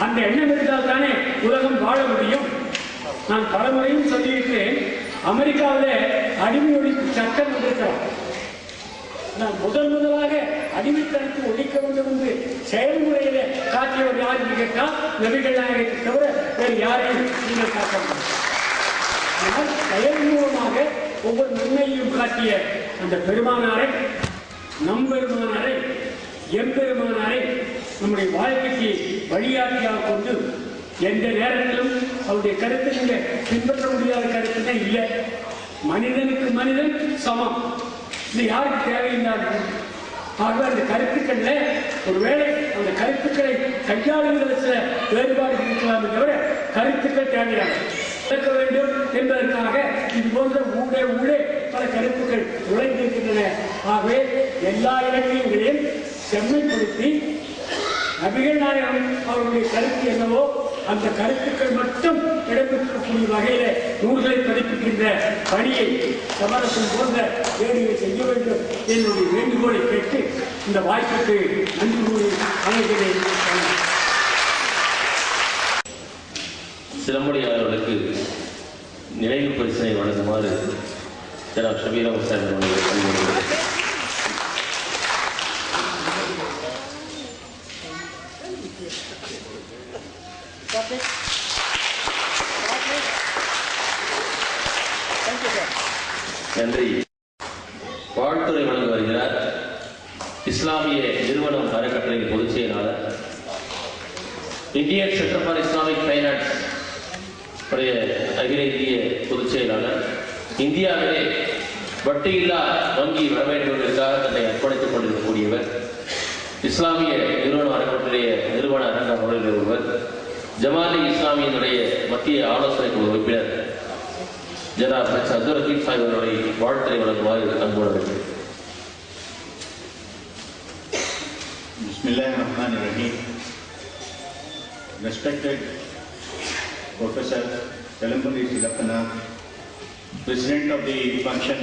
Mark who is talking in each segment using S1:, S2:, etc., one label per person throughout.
S1: அந்த எண்ணம் இருந்தால் தானே உலகம் வாழ முடியும். நான் பலமுறையும் சொல்லியிருக்கிறேன், அமெரிக்காவில் அடிமை ஒழிப்பு சட்டம் வந்திருக்கிறோம். நான் முதலாக அடிமைத்தனத்தை ஒழிக்க வேண்டும் என்று செயல்முறையில காட்டியவர் யார் என்று கேட்டால் நபிகள் நாயகத்தை தவிர வேறு யாரையும் நீங்கள் காட்ட முடியும். ஆனால் செயல் மூலமாக ஒவ்வொரு நன்மையையும் காட்டிய அந்த பெருமானாரை, நம் பெருமானாரை, எம்பெருமானாரை நம்முடைய வாழ்க்கைக்கு வழிகாட்டியாக கொண்டு எந்த நேரத்திலும் அவருடைய கருத்தை நீங்கள் பின்பற்ற முடியாத கருத்துனே இல்லை. மனிதனுக்கு மனிதன் சமம், இது யாருக்கு தேவையில்லாத. ஆகவே அந்த கருத்துக்கள்ல ஒருவேளை அந்த கருத்துக்களை கையாளுகிற சில வேறுபாடுகள் இருக்கலாமே தவிர கருத்துக்கள் தேவையான இருக்க வேண்டும் என்பதற்காக இது போன்ற ஊடே பல கருத்துக்கள் நுழைந்திருக்கின்றன. ஆகவே எல்லா இலக்கியங்களையும் செம்மைப்படுத்தி நபிகள் நாயகம் அவருடைய கருத்து என்னவோ அந்த கருத்துக்கள் மட்டும் இடம்பெற்றக்கூடிய வகையில நூல்களை பதிப்பிக்கின்ற பணியை சமரசம் போன்ற வேலையை செய்ய வேண்டும் என்னுடைய வேண்டுகோளை கேட்டு இந்த வாய்ப்புக்கு நன்றி கூறி அமைகிறேன்.
S2: சிலம்பொழியாளர்களுக்கு நினைவு பரிசினை வழங்குமாறு ஜனாப் ஷபீர் அஹமத் சாஹிப் அவர்கள் நன்றி. வாழ்த்துறை வழங்க வருகிறார் இஸ்லாமிய நிறுவனம் அறக்கட்டளையின் பொதுச் செயலாளர், Indian centre for Islamic finance உடைய அகில இந்திய பொதுச் செயலாளர், இந்தியாவிலே வட்டியில்லா வங்கி வர வேண்டும் என்பதற்காக தன்னை அர்ப்பணித்துக் கொண்டிருக்கக்கூடியவர், இஸ்லாமிய நிறுவனம் அறக்கட்டளைய நிறுவன அரங்காவலர் ஒருவர், ஜமாத் இஸ்லாமியினுடைய மத்திய ஆலோசனை குழு உறுப்பினர் ஜனாப் அப்துல் ரஹீம் சாஹிப் அவர்களை வாழ்த்துறை வழங்குமாறு அன்போடு.
S3: Bismillahirrahmanirrahim. Respected Professor Kalampudi Silapana, President of the function,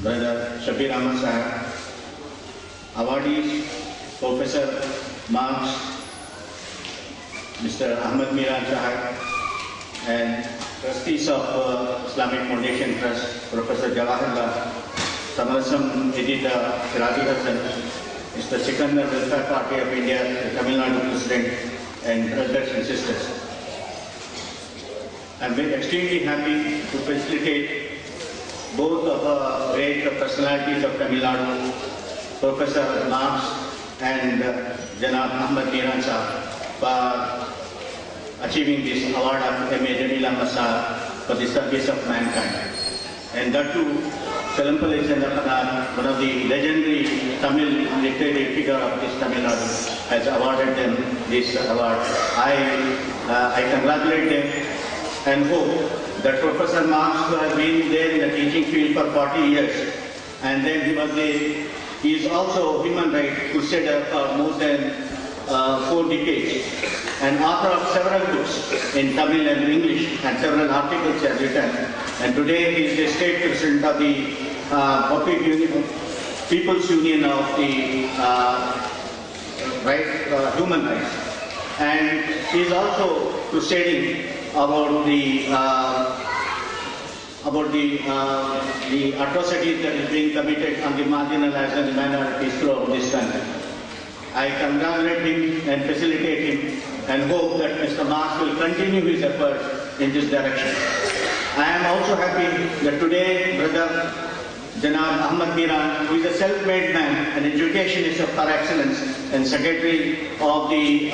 S3: Brother Shabir Ahmad Sahib, awardees Professor Marx, Mr. Ahmad Miran Sahib, and trustees of Islamic Foundation Trust, Professor Jawaharlal, Samarasam editor Siraju Hassan, Mr. Sikandar Welfare Party of India, the Tamil Nadu President, and brothers and sisters. I am extremely happy to facilitate both of the great personalities of Tamil Nadu, Professor Marx and Janab Ahmad Miran Sahib, for achieving this award of M.A. Jamil Ahmad Sahib for the service of mankind. And that too, Kalampudi Silapana, one of the legendary Tamil literary figure of this Tamil Nadu, has awarded them this award. I congratulate them and hope that Professor Marx, who has been there in the teaching field for 40 years, and then he is also human rights crusader for more than 4 decades, and author of several books in Tamil and English, and several articles he has written. And today he is the state president of the People's Union of the Human Rights, and he is also crusading about the atrocities that is being committed on the marginalized and minorities throughout this country. I congratulate him and facilitate him and hope that Mr. Marx will continue his efforts in this direction. I am also happy that today Brother Janab Ahmad Miran, who is a self-made man, an educationist par excellence, and secretary of the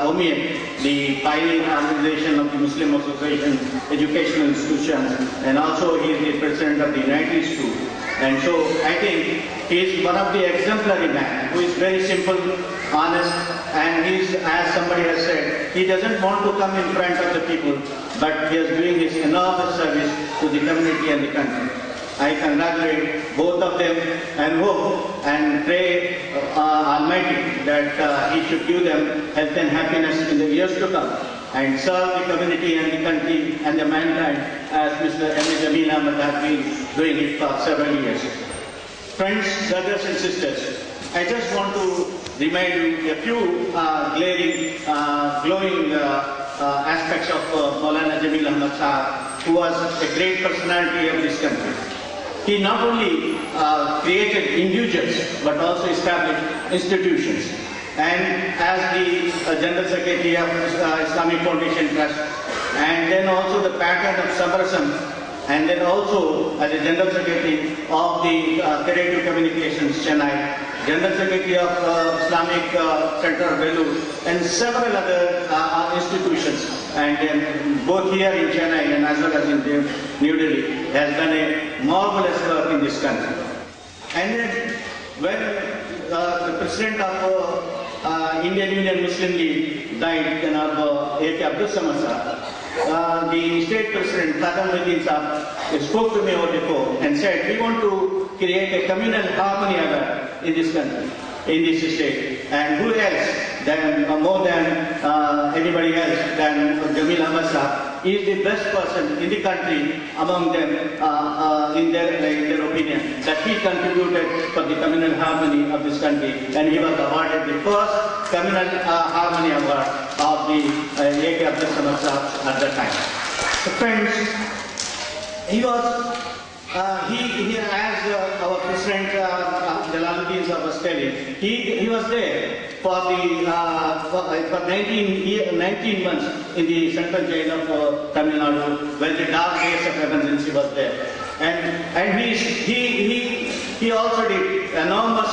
S3: OMIEM, the pioneering organization of the Muslim Association Educational Institutions, and also he is the president of the United School. And so I think he is one of the exemplary men who is very simple, honest, and he is, as somebody has said, he doesn't want to come in front of the people, but he is doing his enormous service to the community and the country. I congratulate both of them and hope and pray Almighty that He should give them health and happiness in the years to come and serve the community and the country and the mankind as Mr. M.A. Jamil Ahmad has been doing it for several years. Friends, brothers and sisters, I just want to remind you a few glaring glowing aspects of Maulana Jamil Ahmad Sahab, who was a great personality of this country. He not only created individuals but also established institutions. And as the General Secretary of Islamic Foundation Trust, and then also the patron of Samrasam, and then also as a General Secretary of the Creative Communications Chennai, General Secretary of Islamic Center of Vellore, and several other institutions, and both here in Chennai and as well as in New Delhi, has done a marvelous work in this country. And then when the President of Indian Union Muslim League died, A.K. Abdul Samad Sahab, the State President Khadam Uddin Sahab spoke to me over the phone and said, we want to create a communal harmony in this country, in this state. And who else than, more than anybody else than Jamil Ahmad Sahab is the best person in the country among them in their opinion, that he contributed for the communal harmony of this country, and he was awarded the first communal harmony award of the A.K. Abdul Samad Sahab at that time. So friends, he was as our President Jalaluddin Sahab was telling, he was there for the for 19 months in the central jail of Tamil Nadu, when the dark days of emergency was there, and he also did enormous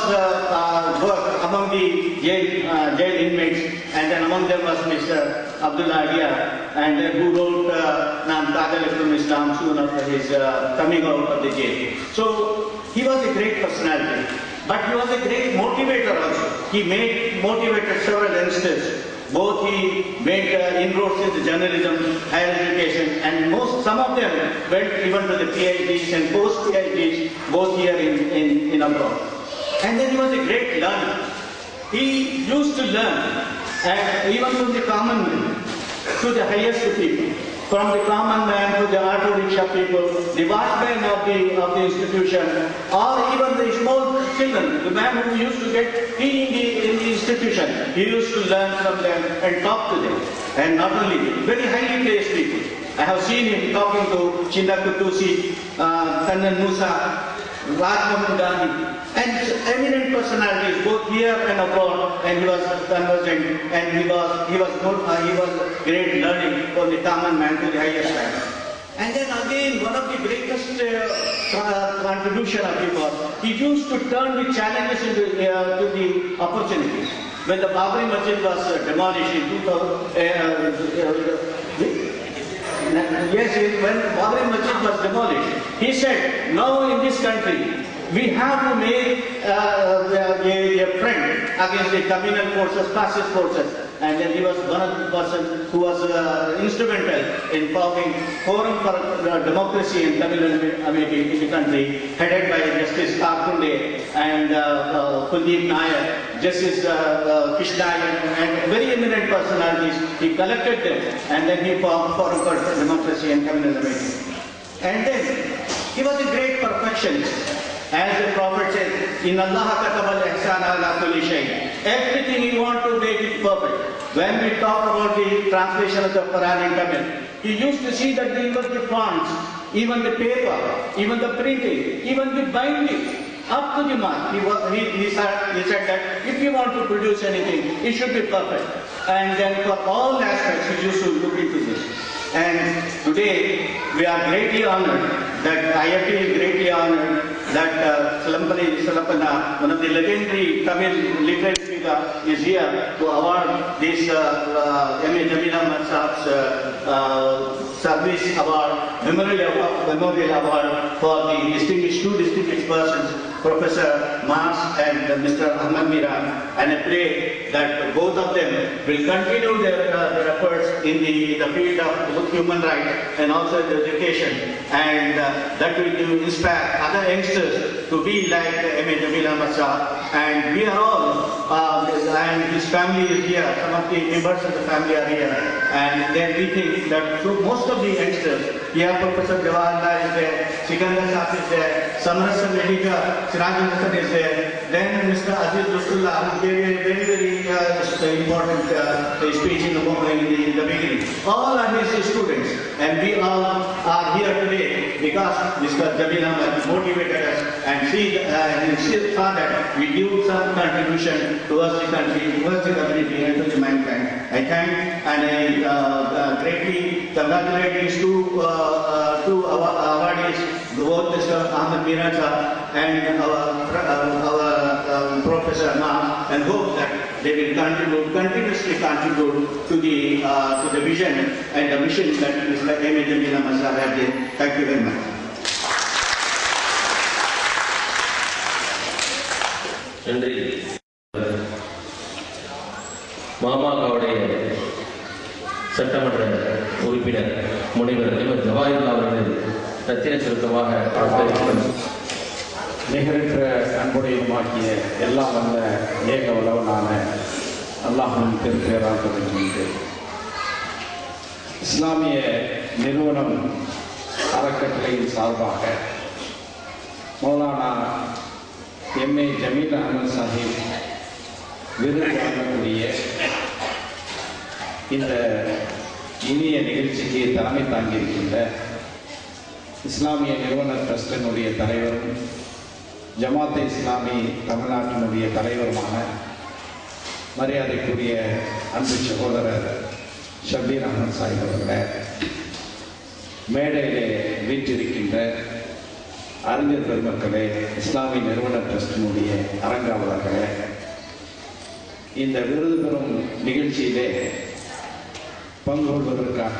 S3: work among the jail inmates, and then among them was Mr. Abdullah Adia, and who wrote Naam Kadal from Islam soon after his coming out of the jail. So he was a great personality, but he was a great motivator also. He motivated several youngsters. Both he made inroads into journalism, higher education, and some of them went even to the PhDs and post-PhDs, both here in abroad. And then he was a great learner. He used to learn, and even from the common man to the highest people, from the common man to the auto rickshaw people, the watchman of the institution, or even the small children, the man who used to get tea in the institution, he used to learn from them and talk to them. And not only very highly placed people. I have seen him talking to Chinda Kutusi, Kannan Musa, Rajmohan Gandhi, and eminent personalities both here and abroad, and he was conversing, and he was great learning from the common man to the highest man. And then again, one of the greatest contribution of him was, he used to turn the challenges into the opportunities. When the Babri Masjid was demolished in 2000, when Babri Masjid was demolished, he said, now in this country, we have to make a front against the communal forces, fascist forces. And then he was one of the persons who was instrumental in forming Forum for Democracy and Communal Amity in the country, headed by Justice Karkunde and Kuldeep Nair, Justice Krishnayan, and very eminent personalities. He collected them, and then he formed Forum for Democracy and Communal Amity. And then he was a great perfectionist. As the Prophet said, "In Allah katabal ihsan ala kulli shay." Everything he wants to make it perfect. When we talk about the translation of the Quran in Tamil, he used to see that even the fonts, even the paper, even the printing, even the binding, up to the mark. He said that if you want to produce anything, it should be perfect. And then for all aspects, he used to look into this. And today, we are greatly honored, that IIT is greatly honored that Salampalli Salapana, one of the legendary Tamil literary speaker, is here to award this M.A. Jamil Ahmad Sahab's Service Award, Memorial Award for the two distinguished persons, Professor Mas and Mr. Ahmad Mira, and I pray that both of them will continue their efforts in the field of human rights and also education, and that will inspire other youngsters to be like M.A. Jamil Ahmad Sahab. And we are all, and his family is here, some of the members of the family are here, and then we think that most of the youngsters, here Professor Jawaharlal is there, Sikandar Sahab is there, Samrasam Medica, Sirajul Hasan is there, then Mr. Aziz Rasulullah, who gave a very important speech in the beginning. All are his students, and we all are here today because Mr. Jamil Ahmad motivated us and saw that we give some contribution towards the country, towards the community, and to the mankind. I thank and I greatly congratulate these two awardees, both Mr. Ahmed Miraza and our Professor Ma, and hope that they will continuously contribute to the vision and the mission that Mr. M. Jamil Ahmad Sahab had. Thank you very much.
S2: நன்றி. மாமாவுடைய சட்டமன்ற உறுப்பினர் முனைவர் M. Jawahirullah அவர்கள் ரத்தின சுருக்கமாக
S4: நிகரற்ற அன்புடையமாக்கிய எல்லாம் வல்ல ஏக வல்லவனான அல்லாஹ்வின் திருப்பெயரால் தொடங்குகின்றேன். இஸ்லாமிய நிறுவனம் அறக்கட்டளையின் சார்பாக மௌலானா எம். ஏ. ஜமீல் அஹமது சாஹிப் விருது வழங்கக்கூடிய இந்த இனிய நிகழ்ச்சிக்கு தலைமை தாங்கியிருக்கின்ற இஸ்லாமிய நிறுவன ட்ரஸ்டினுடைய தலைவரும் ஜமாத் இஸ்லாமி தமிழ்நாட்டினுடைய தலைவருமான மரியாதைக்குரிய அன்பு சகோதரர் ஷபீர் அஹமது சாஹிப் அவர்களே, மேடையிலே வீற்றிருக்கின்ற அறிஞர் பெருமக்களே, இஸ்லாமிய நிறுவன ட்ரஸ்டினுடைய அரங்காவலர்களே, இந்த விருது பெறும் நிகழ்ச்சியிலே பங்கு கொள்வதற்காக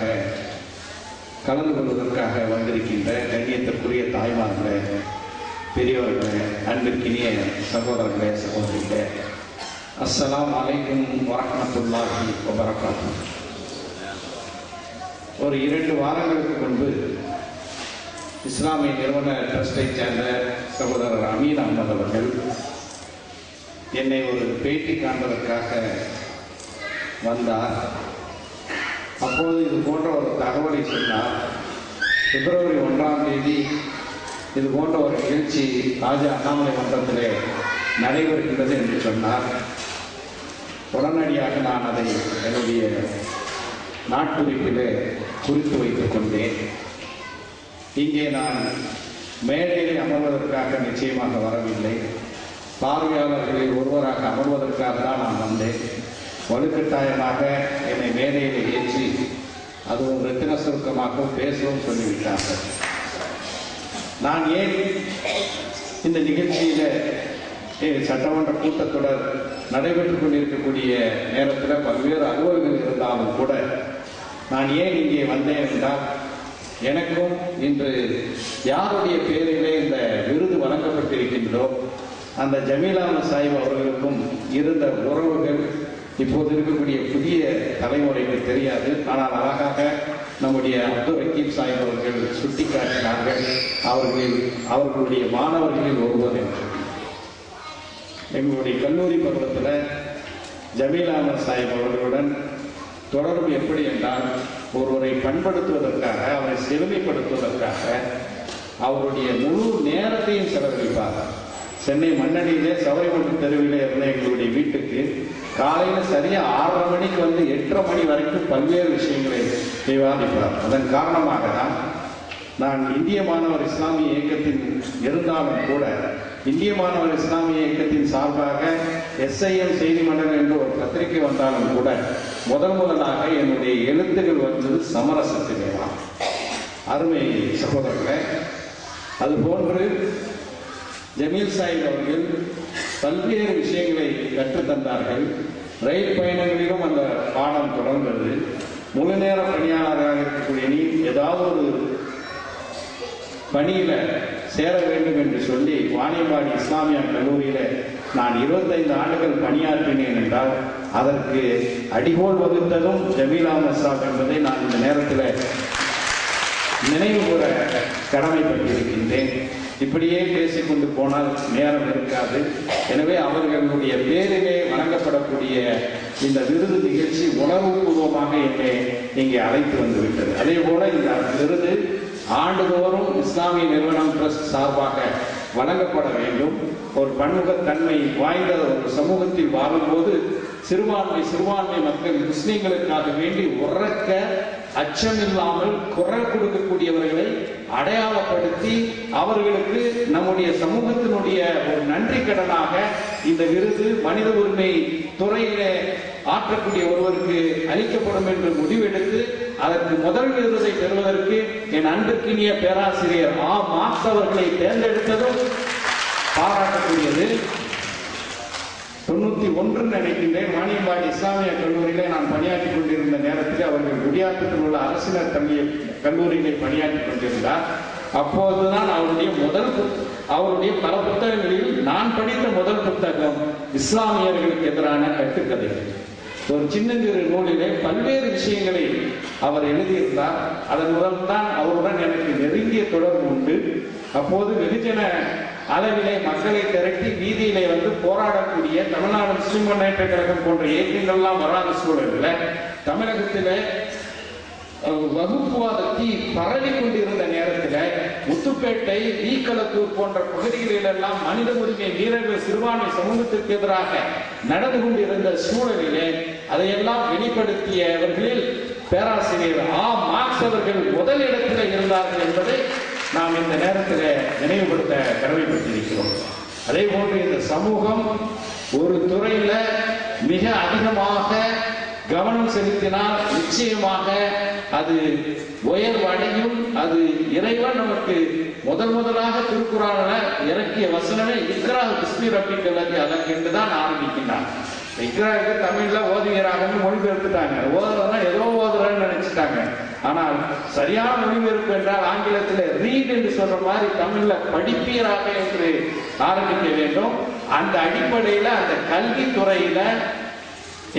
S4: கலந்து கொள்வதற்காக வந்திருக்கின்ற கண்ணியத்திற்குரிய தாய்மார்களே, பெரியவர்களே, அன்பிற்கினிய சகோதரர்களே, சகோதரிகளே, அஸ்ஸலாமு அலைக்கும் வரஹ்மத்துல்லாஹி வபரகாத்துஹு. ஒரு 2 வாரங்களுக்கு முன்பு இஸ்லாமிய நிறுவன ட்ரஸ்டை சேர்ந்த சகோதரர் அமீன் அஹமது அவர்கள் என்னை ஒரு பேட்டி காண்பதற்காக வந்தார். அப்போது இது போன்ற ஒரு தகவலை சொன்னார். பிப்ரவரி 1ஆம் தேதி இது போன்ற ஒரு நிகழ்ச்சி ராஜா அண்ணாமலை மன்றத்திலே நடைபெறுகின்றது என்று சொன்னார். உடனடியாக நான் அதை என்னுடைய நாட்குறிப்பிலே குறித்து வைத்துக் கொண்டேன். இங்கே நான் மேடையில் அமர்வதற்காக நிச்சயமாக வரவில்லை. பார்வையாளர்களில் ஒருவராக அமர்வதற்காக தான் நான் வந்தேன். வலுக்கட்டாயமாக என்னை மேடையில் ஏற்றி அதுவும் ரத்தின சுருக்கமாக பேசவும் சொல்லிவிட்டார்கள். நான் ஏன் இந்த நிகழ்ச்சியில் சட்டமன்ற கூட்டத்தொடர் நடைபெற்றுக் கொண்டிருக்கக்கூடிய நேரத்தில் பல்வேறு அலுவல்கள் இருந்தாலும் கூட நான் ஏன் இங்கே வந்தேன் என்றால், எனக்கும் இன்று யாருடைய பேரிலே இந்த விருது வழங்கப்பட்டிருக்கின்றோ அந்த ஜமீல் அஹமது சாஹிப் அவர்களுக்கும் இருந்த உறவுகள் இப்போது இருக்கக்கூடிய புதிய தலைமுறைக்கு தெரியாது. ஆனால் அழகாக நம்முடைய அப்துல் ரக்கீப் சாஹிப் அவர்கள் சுட்டிக்காட்டினார்கள், அவர்களுடைய மாணவர்களில் ஒருவர் என்று. எங்களுடைய கல்லூரி பருவத்தில் ஜமீல் அஹமது சாஹிப் அவர்களுடன் தொடர்பு எப்படி என்றால், ஒருவரை பண்படுத்துவதற்காக, அவரை செழுமைப்படுத்துவதற்காக அவருடைய முழு நேரத்தையும் செலவழிப்பார். சென்னை மண்ணடியிலே சபரிமலை தெருவிலே இருந்த எங்களுடைய வீட்டுக்கு காலையில் சரியாக 6:30 மணிக்கு வந்து 8:30 மணி வரைக்கும் பல்வேறு விஷயங்களை விவாதிப்பார். அதன் காரணமாக தான் நான் இந்திய மாணவர் இஸ்லாமிய இயக்கத்தில் இருந்தாலும் கூட, இந்திய மாணவர் இஸ்லாமிய இயக்கத்தின் சார்பாக SIM செய்தி மண்டலம் என்று ஒரு பத்திரிகை வந்தாலும் கூட முதலாக என்னுடைய எழுத்துகள் வந்தது சமரசத்திலேதான். அருமை சகோதரர்களே, அதுபோன்று ஜமீல் சாஹிப் அவர்கள் பல்வேறு விஷயங்களை கற்றுத்தந்தார்கள். ரயில் பயணங்களிலும் அந்த பாடம் தொடர்ந்தது. முழு நேர பணியாளராக இருக்கக்கூடிய நீ ஏதாவது ஒரு பணியில சேர வேண்டும் என்று சொல்லி வாணியம்பாடி இஸ்லாமிய கல்லூரியில நான் 25 ஆண்டுகள் பணியாற்றினேன் என்றால் அதற்கு அடிகோல் வகுத்ததும் ஜமீல் அஹமது சாஹிப் என்பதை நான் இந்த நேரத்தில் நினைவு கூற கடமைப்பட்டிருக்கின்றேன். இப்படியே பேசிக்கொண்டு போனால் நேரம் இருக்காது. எனவே அவர்களுடைய பேரிலே வழங்கப்படக்கூடிய இந்த விருது நிகழ்ச்சி உணர்வுபூர்வமாக என்னை இங்கே அழைத்து வந்துவிட்டது. அதே போல இந்த விருது ஆண்டுதோறும் இஸ்லாமிய நிறுவனம் ட்ரஸ்ட் சார்பாக வழங்கப்பட வேண்டும். ஒரு பன்முகத்தன்மை வாய்ந்த ஒரு சமூகத்தில் வாழும்போது சிறுபான்மை மக்கள் முஸ்லிம்களுக்காக வேண்டி உறக்க அச்சமில்லாமல் குரல் கொடுக்கக்கூடியவர்களை அடையாளப்படுத்தி அவர்களுக்கு நம்முடைய சமூகத்தினுடைய ஒரு நன்றி கடனாக இந்த விருது மனித உரிமை துறையில ஆற்றக்கூடிய ஒருவருக்கு அளிக்கப்படும் என்று முடிவெடுத்து அதற்கு முதல் விருதை பெறுவதற்கு என் அன்பிற்கினிய பேராசிரியர் மார்க்ஸ் அவர்களை தேர்ந்தெடுத்ததும் பாராட்டக்கூடியது. 91 நினைக்கின்றேன், வாணியம்பாடி இஸ்லாமிய கல்லூரியிலே நான் பணியாற்றி கொண்டிருந்த நேரத்தில் அவர்கள் குடியாத்தத்தில் உள்ள அரசினர் கல்லூரியிலே பணியாற்றி கொண்டிருந்தார். அப்போதுதான் அவருடைய பல புத்தகங்களில் நான் படித்த முதல் புத்தகம் இஸ்லாமியர்களுக்கு எதிரான கட்டுக்கதைகள். ஒரு சின்னஞ்சிறு நூலிலே பல்வேறு விஷயங்களை அவர் எழுதியிருந்தார். அதன் மூலம் தான் அவருடன் எனக்கு நெருங்கிய தொடர்பு உண்டு. அப்போது வெகுஜன அளவிலே மக்களை திரட்டி வீதியிலே வந்து போராடக்கூடிய தமிழ்நாடு முஸ்லிம் முன்னேற்ற கழகம் போன்ற இயக்கங்கள்லாம் வராத சூழலில் தமிழகத்திலே வகுப்புவாதத்தை பரவி கொண்டிருந்த நேரத்தில் முத்துப்பேட்டை, ஈக்களத்தூர் போன்ற பகுதிகளிலெல்லாம் மனித உரிமை வீரர்கள் சிறுபான்மை சமூகத்திற்கு எதிராக நடந்து கொண்டிருந்த சூழலிலே அதையெல்லாம் வெளிப்படுத்தியவர்களில் பேராசிரியர் மார்க்ஸ் அவர்கள் முதல் இடத்தில் இருந்தார்கள் என்பதை நாம் இந்த நேரத்தில் நினைவுபடுத்த கடமைப்பட்டிருக்கிறோம். அதே போன்று இந்த சமூகம் ஒரு துறையில மிக அதிகமாக கவனம் செலுத்தினால் நிச்சயமாக அது உயர்வடையும். அது இறைவன் நமக்கு முதலாக திருக்குறான இறக்கிய வசனமே இக்ரா பிஸ்மி ரப்பிக்கல் அதற்கு என்றுதான் ஆரம்பிக்கின்றான். இக்ராவுக்கு தமிழ்ல ஓதுகிறாங்கன்னு மொழிபெயர்த்துட்டாங்க. ஓதுறதுனா ஏதோ ஓதுறன்னு நினைச்சிட்டாங்க. ஆனால் சரியான மொழிபெயர்ப்பு என்றால் ஆங்கிலத்தில் ரீட் என்று சொல்ற மாதிரி தமிழ்ல படிப்பீராக என்று ஆரம்பிக்க வேண்டும். அந்த அடிப்படையில அந்த கல்வித்துறையில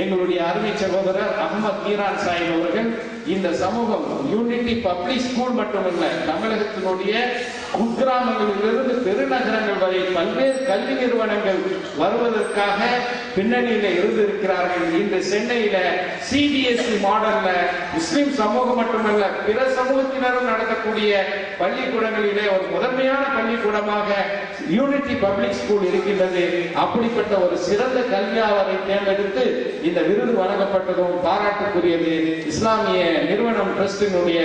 S4: எங்களுடைய அருமை சகோதரர் அகமது மீரான் சாஹிப் அவர்கள் இந்த சமூகம் யூனிட்டி பப்ளிக் ஸ்கூல் மட்டுமல்ல, தமிழகத்தினுடைய குக்கிராமங்களிலிருந்து பெருநகரங்கள் வரை பல்வேறு கல்வி நிறுவனங்கள் வருவதற்காக பின்னணியில இருந்திருக்கிறார்கள். இன்று சென்னையில CBSE மாடல்ல முஸ்லிம் சமூகம் மட்டுமல்ல பிற சமூகத்தினரும் நடத்தக்கூடிய பள்ளிக்கூடங்களிலே ஒரு முதன்மையான பள்ளிக்கூடமாக யூனிட்டி பப்ளிக் ஸ்கூல் இருக்கின்றது. அப்படிப்பட்ட ஒரு சிறந்த கல்வியாளரை தேர்ந்தெடுத்து இந்த விருது வழங்கப்பட்டதும் பாராட்டுக்குரியது. இஸ்லாமிய நிறுவனம் ட்ரஸ்டினுடைய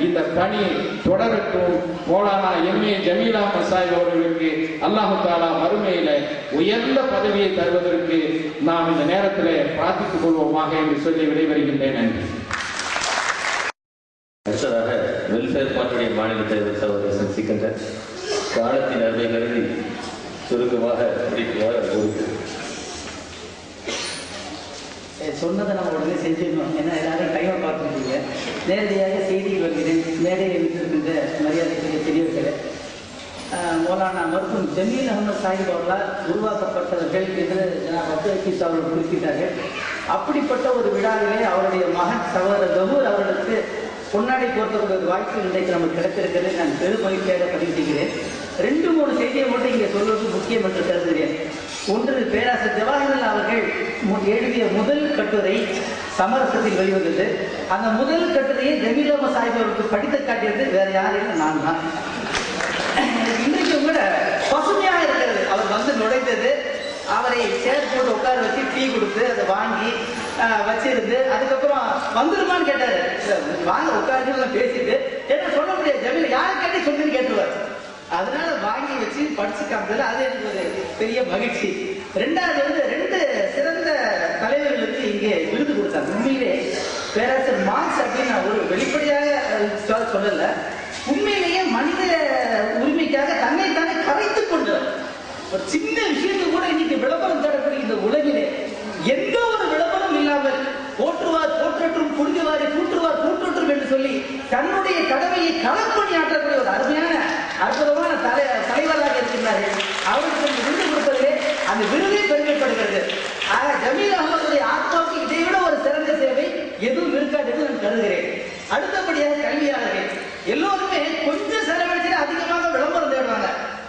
S4: இந்த பணி தொடரட்டும். மௌலானா MA ஜமீல் அஹ்மத் சாஹிப் அவர்களுக்கு அல்லாஹ் தஆலா மறுமையில உயர்ந்த பதவியை தருவதற்கு நாம் இந்த நேரத்தில் பிரார்த்தித்துக் கொள்வோமாக என்று சொல்லி விடைபெறுகின்றேன். நன்றி.
S2: அடுத்ததாக வெல்ஃபேர் பார்ட்டியுடைய மாநில தலைவர் சகோதரர் சசிகந்தர் காலத்தின் அருமை கருதி சுருக்கமாக முடிக்குமாறு கோருகிறேன்.
S5: சொன்னதை நம்ம உடனே செஞ்சிடணும். ஏன்னா எல்லாரும் டைமை பார்த்துருக்கீங்க. நேரடியாக செய்திக்கு வருகிறேன். மேடையை விட்டிருக்கின்ற மரியாதைக்குரிய பெரியவர்களே, மௌலானா மருத்துவம் ஜமீல் அஹ்மத் சாஹிப் அவர்களால் உருவாக்கப்பட்டவர்கள் என்று அப்துல் ஹக்கீஸ் அவர்கள் குறிப்பிட்டார்கள். அப்படிப்பட்ட ஒரு விழாவிலே அவருடைய மகன் சகோதரர் கபூர் அவர்களுக்கு பொன்னாடை போர்த்தக்கூடிய ஒரு வாய்ப்பு இன்றைக்கு நமக்கு கிடைத்திருக்கிறது. நான் பெரும் மகிழ்ச்சியாக பதிவு செய்கிறேன். 2-3 செய்தியை மட்டும் இங்கே சொல்வது முக்கியம் என்று கருதுகிறேன். ஒன்று, பேராசிரியர் ஜவஹர்லால் அவர்கள் எழுதிய முதல் கட்டுரை சமரசத்தில் வெளிவந்தது. அந்த முதல் கட்டுரையை ஜமீல் அஹ்மத் சாஹிப் அவர்களுக்கு படித்து காட்டியது வேற யாரும் நான் தான். இன்றைக்கு கூட பசுமையாக இருக்கிறது. அவர் வந்து நுழைந்தது, அவரை சேர் போட்டு உட்கார வச்சு டீ கொடுத்து அதை வாங்கி வச்சிருந்து அதுக்கப்புறம் வந்துருமான்னு கேட்டாரு. வாங்க உட்காந்து பேசிட்டு என்ன சொல்ல முடியாது, ஜமீல் யாரை கேட்டு சொல்லுன்னு கேட்டுருவார். அதனால வாங்கி வச்சு படிச்சு காமிச்சது அது எனக்கு ஒரு பெரிய மகிழ்ச்சி. 2வது வந்து 2 சிறந்த தலைவர்களுக்கு இங்கே விருது கொடுத்தாங்க. உண்மையிலே பேராசிரியர் மார்க்ஸ் அப்படின்னு நான் ஒரு வெளிப்படையாக சொல்லல, உண்மையிலேயே மனித உரிமைக்காக தன்னைத்தானே கரைத்துக் கொண்டவர். ஒரு சின்ன விஷயத்துக்கு கூட இன்னைக்கு விளம்பரம் தரக்கூடிய இந்த உலகிலே எந்த ஒரு விளம்பரம் இல்லாமல் போற்றுவார் போற்றற்றும், புரிஞ்சுவாரை கூற்றுவார் கூற்றற்றும் என்று சொல்லி தன்னுடைய கடமையை களப்பணி ஆற்றக்கூடிய ஒரு அருமையான அற்புதமான தலைவராக இருக்கின்றார்கள். அவருக்கு விருது கொடுப்பதிலே அந்த விருதை பெருமைப்படுகிறது. ஆக ஜமீல் அஹ்மதுடைய ஆத்மாவுக்கு இதை விட ஒரு சிறந்த சேவை எதுவும் இருக்காது என்று நான் கருதுகிறேன். அடுத்தபடியாக கல்வியாளர்கள் எல்லோருமே கொஞ்சம் செலவழிச்சு அதிகமாக விளம்பரம் தேடுவாங்க.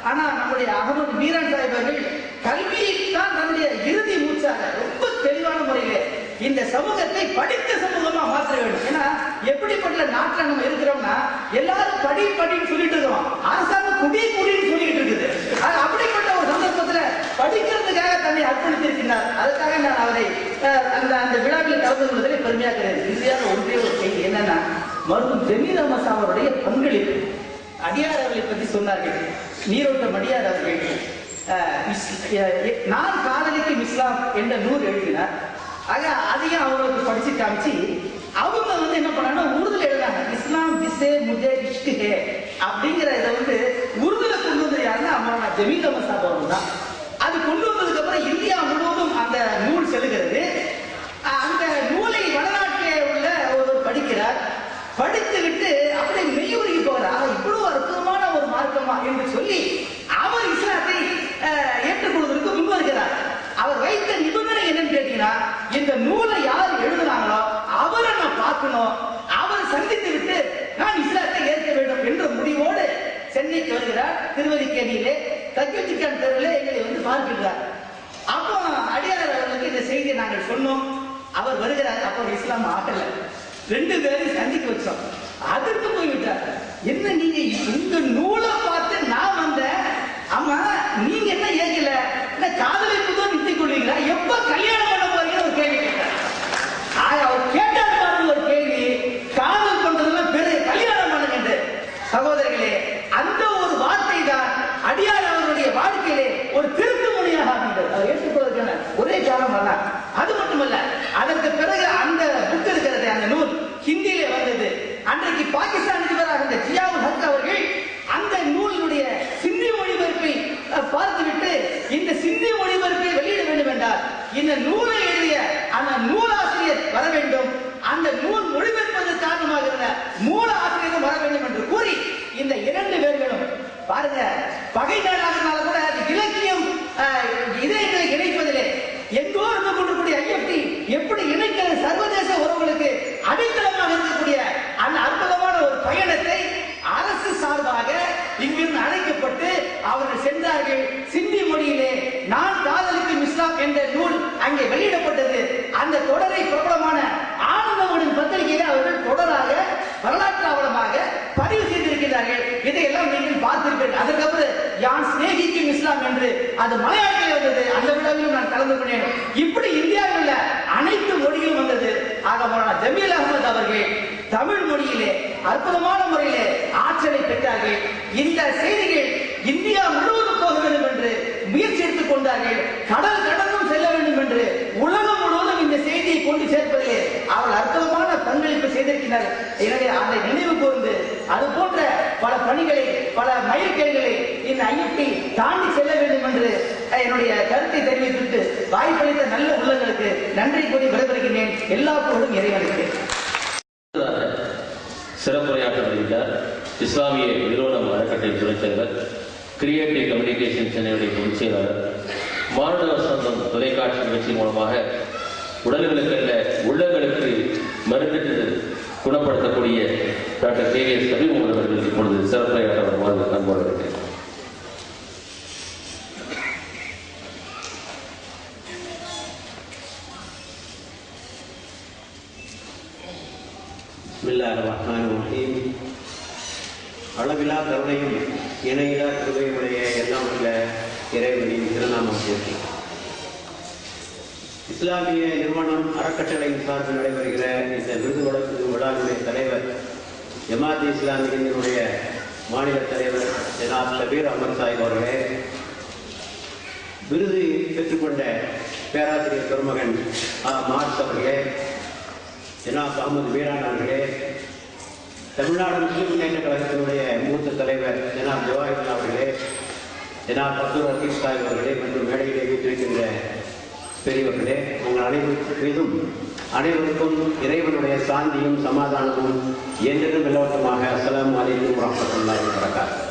S5: ஆனா நம்முடைய அகமது மீரான் சாஹிப் அவர்கள் கல்வியை தான் தன்னுடைய இறுதி மூச்சாக ரொம்ப தெளிவான முறையிலே இந்த சமூகத்தை படித்த சமூகமா மாற்ற வேண்டும். ஏன்னா எப்படிப்பட்ட நாட்டில் நம்ம இருக்கிறோம்னா எல்லாரும் படின்னு சொல்லிட்டு இருக்கோம், அரசாங்கம் குடின்னு சொல்லிட்டு இருக்குது. அர்ப்பணித்திருக்கிறார். அதுக்காக நான் அவரை அந்த விழாவில் கலந்து கொள்வதில் பெருமையாகிறேன். இறுதியாக ஒன்றே ஒரு செய்தி என்னன்னா, மருத்துவம் ஜமீல் அஹ்மத் அவருடைய பங்களிப்பு. அடியார் அவர்களை பற்றி சொன்னார்கள். நீரோட்டம் அடியார் அவர்கள் நான் காதலிக்கும் இஸ்லாம் என்ற நூல் எழுதினார். ஆக அதையும் அவங்களுக்கு படிச்சு காமிச்சு அவங்க என்ன பண்ணாங்கன்னா உருதுல எழுதாங்க. இஸ்லாம் திசே முஜே இஷ்கு ஹே அப்படிங்கிற இதை உருதுல கொண்டு வந்தது யாருன்னா அம்மா ஜமீல் அஹ்மத் சாப் அவர்கள் தான். அது கொண்டு வந்ததுக்கு அப்புறம் இந்தியா முழுவதும் அந்த நூல் செல்கிறது. அந்த நூலை வடநாட்டிலே உள்ள ஒருவர் படிக்கிறார். படித்துவிட்டு அப்படியே மெய்யுருகி போகிறார். இவ்வளவு அற்புதமான ஒரு மார்க்கமா என்று சொல்லி அவர் இஸ்லாத்தை ஏற்றுக்கொள்வதற்கு முன் வருகிறார். அவர் வைத்த நிபந்தனை என்னன்னு கேட்டீங்கன்னா, இந்த நூலை யார் எழுதுனாங்களோ அவரை நான் பார்க்கணும், அவரை சந்தித்து விட்டு நான் இஸ்லாத்தை ஏற்க வேண்டும் என்ற முடிவோடு சென்னைக்கு வருகிறார். திருவல்லிக்கேணியிலே தக்கியத்திக்கான் தெருவில் எங்களை பார்க்கிறார். அப்போ அடியார் அவர்களுக்கு இந்த செய்தியை நாங்கள் சொன்னோம். அவர் வருகிறார். அப்போ இஸ்லாம் ஆகல. 2 பேரையும் சந்திக்க வச்சோம். அதிர்ந்து போய்விட்டார். என்ன நீங்க உங்க நூலை பார்த்து நான் வந்தேன், ஆமா நீங்க என்ன ஏகல காதலிப்பு தான் நிறுத்திக் கொள்வீங்களா, எப்ப கல்யாணம் பண்ண போறீங்கன்னு ஒரு கேள்வி கேட்டார். அவர் கேட்டார் பாருங்க ஒரு கேள்வி, காதல் பண்றதுலாம் பெரிய கல்யாணம் பண்ணுங்க. சகோதரர்களே, அந்த ஒரு வார்த்தை தான் அடியார் அவருடைய வாழ்க்கையிலே ஒரு திருப்பு மொழியாக ஆகின்றது. அவர் ஏற்றுக்கொள்வதற்கான ஒரே காலம் அல்ல. அது மட்டுமல்ல, அதற்கு பிறகு அந்த புக் இருக்கிறது, அந்த நூல் ஹிந்தியிலே வந்தது. அன்றைக்கு பாகிஸ்தான் அதிபராக இருந்த ஜியாவுல் ஹக் அவர்கள் அந்த நூலினுடைய சிந்தி மொழிபெயர்ப்பை பார்த்துவிட்டு இந்த சிந்தி மொழிபெயர்ப்பை வெளியிட வேண்டும் என்றார். இந்த நூலை எழுதிய அந்த நூலாசிரியர் வர வேண்டும், அந்த நூல் மொழிபெயர்ப்பது காரணமாக இருந்த மூல ஆசிரியரும் வர வேண்டும் என்று கூறி இந்த 2 பேர்களும் பாருங்க, பகை நாடாக கூட இலக்கியம் இதயங்களை இணைப்பதிலே எங்கோ இருந்து கொண்டிருக்கூடிய ஐஎஃப்டி எப்படி இணைக்கிற சர்வதேச உறவுகளுக்கு அடித்தளமாக இருக்கக்கூடிய அந்த அற்புதமான ஒரு பயணத்தை அரசு சார்பாக இங்கிருந்து அழைக்கப்பட்டு அவர்கள் சென்றார்கள். சிந்தி மொழியிலே நான் காதலிக்கும் இஸ்லாம் என்ற நூல் அங்கே வெளியிடப்பட்டது. அந்த தொடரை பிரபலமான ஆனந்தவுடன் பத்திரிகையிலே அவர்கள் தொடராக வரலாற்று ஆவணமாக பதிவு செய்திருக்கிறார்கள். இதையெல்லாம் நீங்கள் பார்த்திருப்பீர்கள். அதுக்கப்புறம் யான் சிநேகிக்கும் இஸ்லாம் என்று அது மலையாளத்தில் வந்தது. அந்த விழாவிலும் நான் கலந்து கொண்டேன். இப்படி இந்தியாவில் உள்ள அனைத்து மொழிகளும் வந்தது. ஆக மௌலானா ஜமீல் அஹ்மத் அவர்கள் தமிழ் மொழியிலே அற்புதமான முறையிலே ஆற்றலை பெற்றார்கள். இந்த செய்திகள் இந்தியா முழுவதும் போக வேண்டும் என்று முயற்சி எடுத்துக் கொண்டார்கள். கடல் கடந்தும் செல்ல வேண்டும் என்று உலகம் முழுவதும் இந்த செய்தியை கொண்டு சேர்ப்பதிலே அவர்கள் அற்புதமான பங்களிப்பு செய்திருக்கிறார்கள். எனவே அதை நினைவு கூர்ந்து அது போன்ற பல பணிகளை, பல மைல்கல்களை இந்த ஐஎஃப்டி தாண்டி செல்ல வேண்டும் என்று என்னுடைய கருத்தை தெரிவித்துவிட்டு வாய்ப்பளித்த நல்ல உள்ளங்களுக்கு நன்றி கூறி விடைபெறுகிறேன். எல்லா புகழும் இறைவனுக்கு.
S2: சிறப்புரையாற்ற வருகிறார் இஸ்லாமிய நிறுவனம் அறக்கட்டளை துணைத் தலைவர், கிரியேட்டிவ் கம்யூனிகேஷன் சென்னையுடைய பொதுச் செயலாளர், மானுட சொந்தம் தொலைக்காட்சி நிகழ்ச்சி மூலமாக உடல்களுக்கு அல்ல உள்ளங்களுக்கு மருந்து குணப்படுத்தக்கூடிய டாக்டர் KVS கபிமோகன் அவர்கள் இப்பொழுது சிறப்புரையாற்ற வருமாறு அன்போடு இருக்கிறேன்.
S6: அளவிலா கருணையும் இணையிலா கிருபையுடைய எல்லாம் உள்ள இறைவனின் திருநாமம் போற்றி. இஸ்லாமிய நிறுவனம் அறக்கட்டளையின் சார்பில் நடைபெறுகிற இந்த விருது வழங்கும் விழாவினுடைய தலைவர், ஜமாத் இஸ்லாமியினுடைய மாநில தலைவர் ஜனாப் ஷபீர் அஹ்மத் சாஹிப் அவர்களே, விருது பெற்றுக்கொண்ட பேராசிரியர் பெருமகன் மார்ஸ் அவர்களே, ஜனாப் அஹமது வீரான் அவர்களே, தமிழ்நாடு முஸ்லிம் முன்னேற்ற கழகத்தினுடைய மூத்த தலைவர் ஜனாப் ஜவாஹிருல்லா அவர்களே, ஜனாப் அப்துல் ரஹீப் சாஹிப் அவர்களே மற்றும் மேடையிலே வீட்டிருக்கின்ற பெரியவர்களே, உங்கள் அனைவருக்கும் இறைவனுடைய சாந்தியும் சமாதானமும் என்றும் வெள்ளவட்டமாக அஸ்ஸலாமு அலைக்கும் வரஹ்மத்துல்லாஹி வபரகாத்துஹு.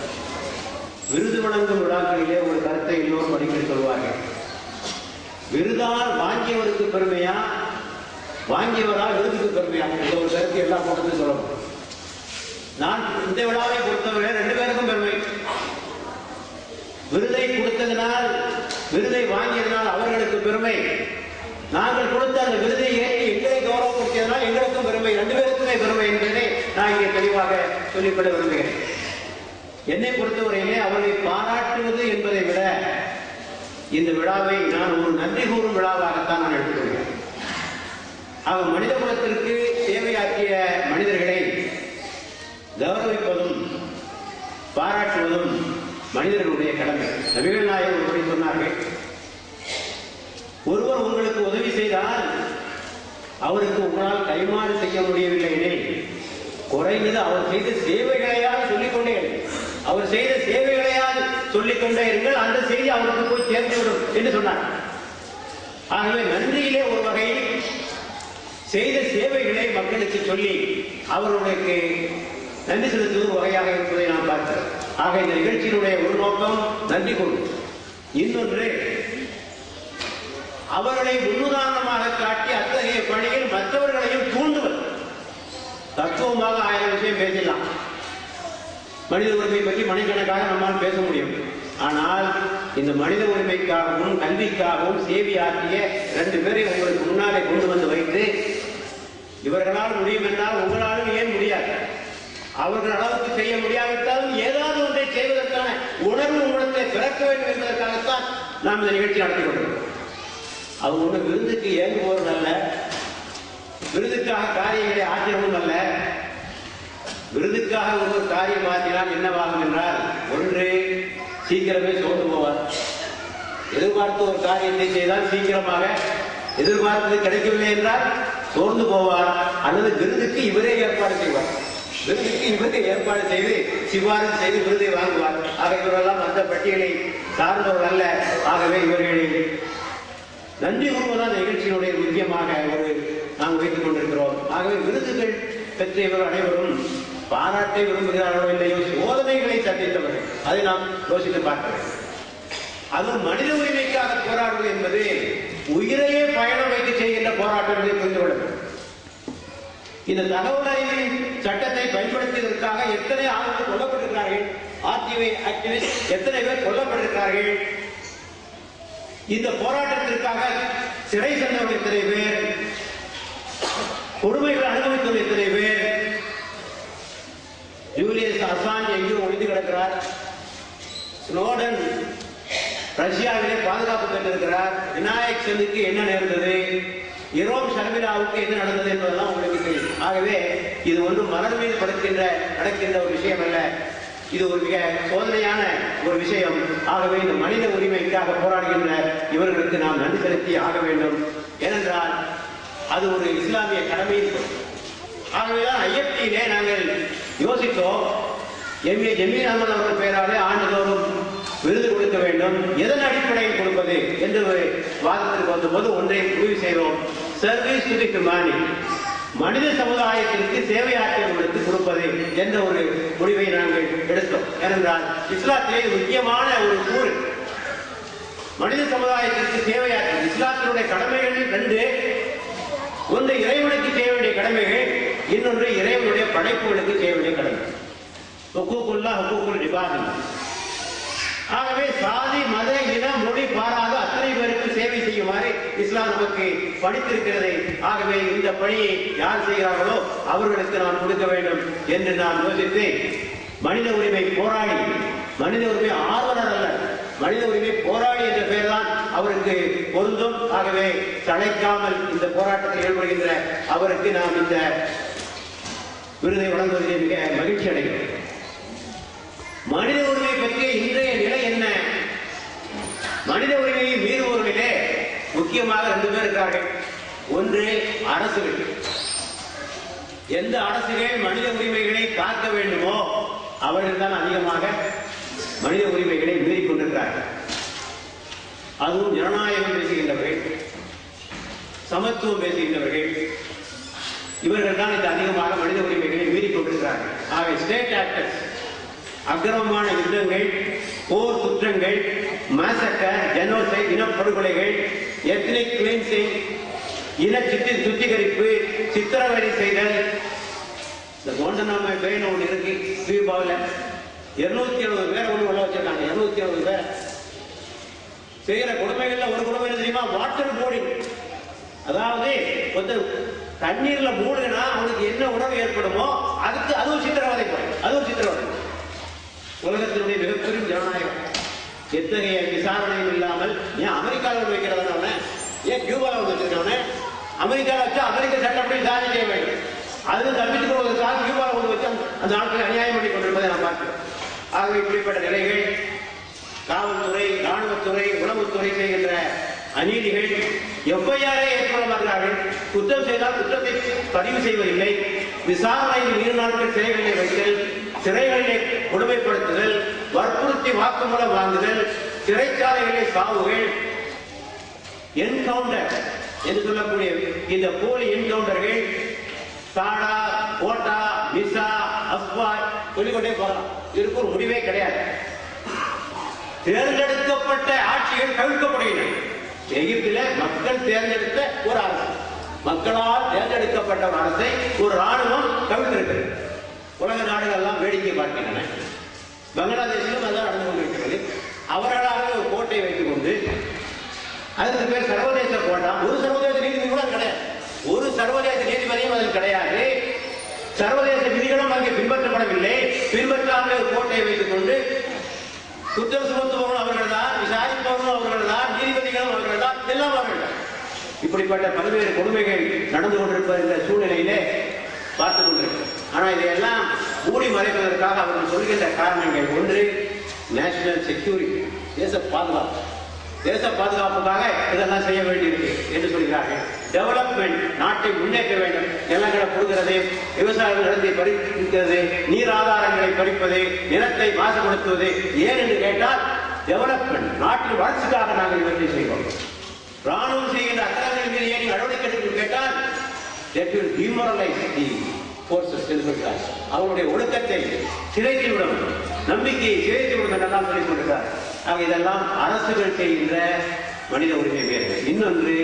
S6: விருது வழங்கும் விழாக்களிலே ஒரு கருத்தை எல்லோரும் அடிக்கடி சொல்வார்கள். விருதால் வாங்கியவருக்கு பெருமையா, வாங்கியவரால் விருதுக்கு பெருமையா? இந்த ஒரு கருத்து எல்லா கூட்டத்தையும் சொல்லணும். நான் இந்த விழாவை பொறுத்தவரை 2 பேருக்கும் பெருமை. விருதை கொடுத்ததினால், விருதை வாங்கியதனால் அவர்களுக்கு பெருமை. நாங்கள் கொடுத்த அந்த விருதை ஏற்றி எங்களை கௌரவப்படுத்தியதனால் எங்களுக்கும் பெருமை. 2 பேருக்குமே பெருமை என்பதை நான் இங்கே தெளிவாக சொல்லிக்கொள்ள விரும்புகிறேன். என்னை பொறுத்தவரையிலே அவர்களை பாராட்டுவது என்பதை விட இந்த விழாவை நான் ஒரு நன்றி கூறும் விழாவாகத்தான் நான் எடுத்துக்கொள்கிறேன். அவர் மனித குலத்திற்கு சேவையாற்றிய மனிதர்களை கௌரவிப்பதும் பாராட்டுவதும் மனிதர்களுடைய கடமை. நபிகள் நாயகம் ஒருவரை சொன்னார்கள், ஒருவர் உங்களுக்கு உதவி செய்தால் அவருக்கு உங்களால் கைமாறு செய்ய முடியவில்லை எனில் குறைந்தது அவர் செய்த சேவைகளையால் சொல்லிக்கொண்டே அவர் செய்த சேவைகளையால் சொல்லிக்கொண்டே இருங்கள், அந்த செய்தி அவருக்கு போய் சேர்ந்துவிடும் என்று சொன்னார். ஆகவே நன்றியிலே ஒரு வகையில் செய்த சேவைகளை மக்களுக்கு சொல்லி அவர்களுக்கு நன்றி செலுத்துவது வகையாக இருப்பதை நாம் பார்க்கிறோம். ஆக இந்த நிகழ்ச்சியினுடைய ஒரு நோக்கம் நன்றி கொள்ளும். இன்னொன்று, அவர்களை முன்னுதாரணமாக காட்டி அத்தகைய பணியில் மற்றவர்களையும் தூண்டுவது. தத்துவமாக 1000 விஷயம் பேசலாம், மனித உரிமை பற்றி மணிக்கணக்காக நம்மால் பேச முடியும். ஆனால் இந்த மனித உரிமைக்காகவும் கல்விக்காகவும் சேவையாற்றிய 2 பேரை உங்களுக்கு முன்னாலே கொண்டு வந்து வைத்து, இவர்களால் முடியும் என்றால் உங்களாலும் ஏன் முடியாது, அவர்கள் அளவுக்கு செய்ய முடியாவிட்டாலும் ஏதாவது ஒன்றை செய்வதற்கான உணர்வு உணர்த்தை பிறக்க வேண்டும் என்பதற்காகத்தான் நாம் இந்த நிகழ்ச்சி நடத்தி கொண்டிருக்கிறோம். அவங்க ஒன்று விருதுக்கு ஏங்குவோர்கள் அல்ல, விருதுக்காக காரியங்களை ஆற்றவும் அல்ல. விருதுக்காக ஒரு காரியம் ஆற்றினால் என்னவாகும் என்றால், ஒன்று சீக்கிரமே சோர்ந்து போவார். எதிர்பார்த்து ஒரு காரியத்தை செய்தால் சீக்கிரமாக எதிர்பார்த்தது கிடைக்கவில்லை என்றால் சோர்ந்து போவார். அல்லது விருதுக்கு இவரே ஏற்பாடு செய்வார், விருதுக்கு இவரே ஏற்பாடு செய்து சிபாரிசு செய்து விருதை வாங்குவார். ஆக இவரெல்லாம் அந்த பட்டியலை சார்ந்தவர்கள் அல்ல. ஆகவே இவர்களை நன்றி கூறுவதால் நிகழ்ச்சியினுடைய முக்கியமாக நாங்கள் வைத்துக் கொண்டிருக்கிறோம். ஆகவே விருதுகள் பெற்ற இவர்கள் அனைவரும் பாராட்டை விரும்புகிறார்களோ இல்லையோ சோதனைகளை சந்தித்தவர்கள், அதை நாம் யோசித்து பார்க்க வேண்டும். அதுவும் மனித உரிமைக்காக போராடுவது என்பது உயிரையே பயணம் வைத்து செய்கின்ற போராட்டம் என்பதை புரிந்து கொள்ள வேண்டும். இந்த தகவல் அறிவின் சட்டத்தை பயன்படுத்தியதற்காக எத்தனை ஆளுநர்கள் கொல்லப்பட்டிருக்கிறார்கள், ஆர்டிஐ ஆக்டிவிஸ்ட் எத்தனை பேர் கொல்லப்பட்டிருக்கிறார்கள், இந்த போராட்டத்திற்காக சிறை சென்றவர்கள் எத்தனை பேர், கொடுமைகள் அனுபவித்தவர்கள் எத்தனை பேர், ஜூலியஸ் அசாஞ்ச் எங்கேயும் ஒளிந்து கிடக்கிறார், ஸ்னோடன் ரஷ்யாவிலே பாதுகாப்பு பெற்றிருக்கிறார், விநாயக் சென்னுக்கு என்ன நேர்ந்தது, இரோம் ஷர்மிளாவுக்கு என்ன நடந்தது என்பதெல்லாம் உங்களுக்கு தெரியும். ஆகவே இது ஒன்றும் மலர் மீது நடக்கின்ற ஒரு விஷயம் அல்ல, இது ஒரு மிக சோதனையான ஒரு விஷயம். ஆகவே இந்த மனித உரிமைக்காக போராடுகின்ற இவர்களுக்கு நாம் நன்றி செலுத்தி ஆக வேண்டும். ஏனென்றால் அது ஒரு இஸ்லாமிய கடமை. ஆகவேதான் ஐஎஃப்டியிலே நாங்கள் யோசித்தோம், எம்ஏ ஜமீல் அஹமது அவர்கள் பெயராலே ஆண்டுதோறும் விருது கொடுக்க வேண்டும். எதன் அடிப்படையில் கொடுப்பது என்று ஒரு வாதத்திற்கு வந்தபோது ஒன்றை முடிவு செய்தோம், சர்வீஸ் டு தி ஹியூமனிட்டி, மனித சமுதாயத்திற்கு சேவையாற்றியவர்களுக்கு கொடுப்பது என்ற ஒரு முடிவை நாங்கள் எடுத்தோம். ஏனென்றால் இஸ்லாத்திலே முக்கியமான ஒரு கூறு மனித சமுதாயத்திற்கு சேவையாற்று. இஸ்லாத்தினுடைய கடமைகளில் 2, ஒன்று இறைவனுக்கு செய்ய வேண்டிய கடமைகள், இன்னொன்று இறைவனுடைய படைப்புகளுக்கு செய்ய வேண்டிய கடமை. ஹுக்கூக்குல்லாஹ் ஹுக்கூக்குல் இபாத். ஆகவே சாதி மத இன மொழி பாராத அத்தனை பேருக்கு சேவை செய்யுமாறு இஸ்லாம் நமக்கு படித்திருக்கிறது. ஆகவே இந்த பணியை யார் செய்கிறார்களோ அவர்களுக்கு நாம் கொடுக்க வேண்டும் என்று நாம் யோசித்து, மனித உரிமை போராளி, மனித உரிமை ஆர்வலர் அல்ல, மனித உரிமை போராளி என்ற பெயர் தான் அவருக்கு பொருந்தும். ஆகவே தழைக்காமல் இந்த போராட்டத்தில் ஈடுபடுகின்ற அவருக்கு நாம் இந்த விருதை வழங்குவதிலே மிக மகிழ்ச்சி அடைகிறோம். மனித உரிமை பற்றிய இன்றைய நிலை என்ன? மனித உரிமையை மீறுபவர்களிலே முக்கியமாக 2 பேர் இருக்கிறார்கள். ஒன்று அரசுகள். எந்த அரசுகள் மனித உரிமைகளை காக்க வேண்டுமோ அவர்கள் தான் அதிகமாக மனித உரிமைகளை மீறிக் கொண்டிருக்கிறார்கள். அதுவும் ஜனநாயகம் பேசுகின்றவர்கள், சமத்துவம் பேசுகின்றவர்கள், இவர்கள் தான் இந்த அதிகமாக மனித உரிமைகளை மீறிக் கொண்டிருக்கிறார்கள். ஆகவே ஸ்டேட் ஆக்டர்ஸ், அக்கிரமமான யுத்தங்கள், போர் குற்றங்கள், மாசக்கர், ஜெனோசைட், இனப்படுகொலைகள், எத்னிக் கிளீன்சிங், இன சுத்திகரிப்பு, சித்திரவதை செய்தல். இந்த குவாண்டனாமோ பேன்னு ஒன்று இருக்கு கியூபாவில், 270 பேர் ஒன்று உள்ள வச்சிருக்காங்க. 270 பேர் செய்கிற கொடுமைகள்ல ஒரு கொடுமை தெரியுமா? Water boarding. அதாவது கொஞ்சம் தண்ணீர்ல மூழ்கினா அவனுக்கு என்ன உணவு ஏற்படுமோ அதுக்கு அது ஒரு சித்திரவதை. அது ஒரு சித்திரவதை. உலகத்தினுடைய மிகப்பெரும் ஜனநாயகம் எத்தகைய விசாரணையும் இல்லாமல் ஏன் அமெரிக்காவில் கொண்டு வைக்கிறவன, ஏன் கியூபாவில் கொண்டு வச்சிருக்கவன, அமெரிக்காவில் வச்சா அமெரிக்க சட்டப்படி விசாரணை செய்ய வேண்டும். அது தப்பித்துக் கொள்வதற்காக கியூபாவில் கொண்டு வச்சு அந்த நாட்களை அநியாயம் பண்ணி கொண்டிருப்பதை நான் பார்க்கிறேன். ஆகவே இப்படிப்பட்ட நிலைகள் காவல்துறை, ராணுவத்துறை, உளவுத்துறை செய்கின்ற அநீதிகள் எவ்வையாரே ஏற்பட மாட்டார்கள். குற்றம் செய்தால் குற்றத்தை பதிவு செய்வதில்லை. விசாரணையில் 2 நாட்கள் சிறைகளிலே வைத்தல், சிறைகளிலே கொடுமைப்படுத்துதல், வற்புறுத்தி வாக்குமூலம் வாங்குதல், சிறைச்சாலைகளிலே சாவுகள், என்கவுண்டர் என்று சொல்லக்கூடிய இந்த போலி என்கவுண்டர்கள் தாடா, கோட்டா, மிசா, அஸ்வா சொல்லிக்கொண்டே போகலாம். இதற்கு ஒரு முடிவே கிடையாது. தேர்ந்தெடுக்கப்பட்ட ஆட்சிகள் கவிழ்க்கப்படுகின்றன. எகிப்தில மக்கள் தேர்ந்தெடுத்த ஒரு அரசு, மக்களால் தேர்ந்தெடுக்கப்பட்ட ஒரு அரசை ஒரு ராணுவம் கவிழ்த்திருக்கிறது. உலக நாடுகள் எல்லாம் வேடிக்கை பார்க்கின்றன. பங்களாதேஷிலும் அதான் நடந்து கொண்டிருக்கிறது. அவர்களாக ஒரு கோட்டை வைத்துக் கொண்டு அதுக்கு பேர் சர்வதேச கோட்டா. ஒரு சர்வதேச நீதிபதி கூட கிடையாது. ஒரு சர்வதேச நீதிபதியும் அதில் கிடையாது. சர்வதேச விதிகளும் அங்கே பின்பற்றப்படவில்லை. பின்பற்றாமல் ஒரு கோட்டையை வைத்துக் கொண்டு குற்றம் சுமத்துபவர்களும் அவர்கள் தான், விசாரிப்பவர்களும் அவர்கள் தான், நீதிபதிகளும் அவர்கள் தான், எல்லாம் அவர்கள் தான். இப்படிப்பட்ட பல்வேறு கொடுமைகள் நடந்து கொண்டிருப்ப இந்த சூழ்நிலையிலே பார்த்துக் கொண்டிருக்கிறோம். ஆனால் இதையெல்லாம் மூடி மறைப்பதற்காக அவர்கள் சொல்கின்ற காரணங்கள், ஒன்று நேஷனல் செக்யூரிட்டி, தேச பாதுகாப்பு. தேச பாதுகாப்புக்காக இதெல்லாம் செய்ய வேண்டியிருக்கு என்று சொல்கிறார்கள். டெவலப்மெண்ட், நாட்டை முன்னேற்ற வேண்டும். நிலங்களை கொடுக்கிறது, விவசாய நிலத்தை பறிக்கிறது, நீர் ஆதாரங்களை பறிப்பது, நிலத்தை மாசுபடுத்துவது. ஏன் என்று கேட்டால் டெவலப்மெண்ட், நாட்டின் வளர்ச்சிக்காக நாங்கள் இவற்றை செய்வோம். ராணுவம் செய்கின்ற அக்கிரமங்கள் மீது ஏன் நடவடிக்கை எடுக்கும் கேட்டால் that will demoralize the forces என்று சொல்கிறார். அவருடைய ஒழுக்கத்தை சிதைத்துவிடும், நம்பிக்கையை சிதைத்துவிடும் என்றெல்லாம் சொல்லிக் கொண்டிருக்கிறார். ஆக இதெல்லாம் அரசுகள் செய்கின்ற மனித உரிமை மீறல். இன்னொன்று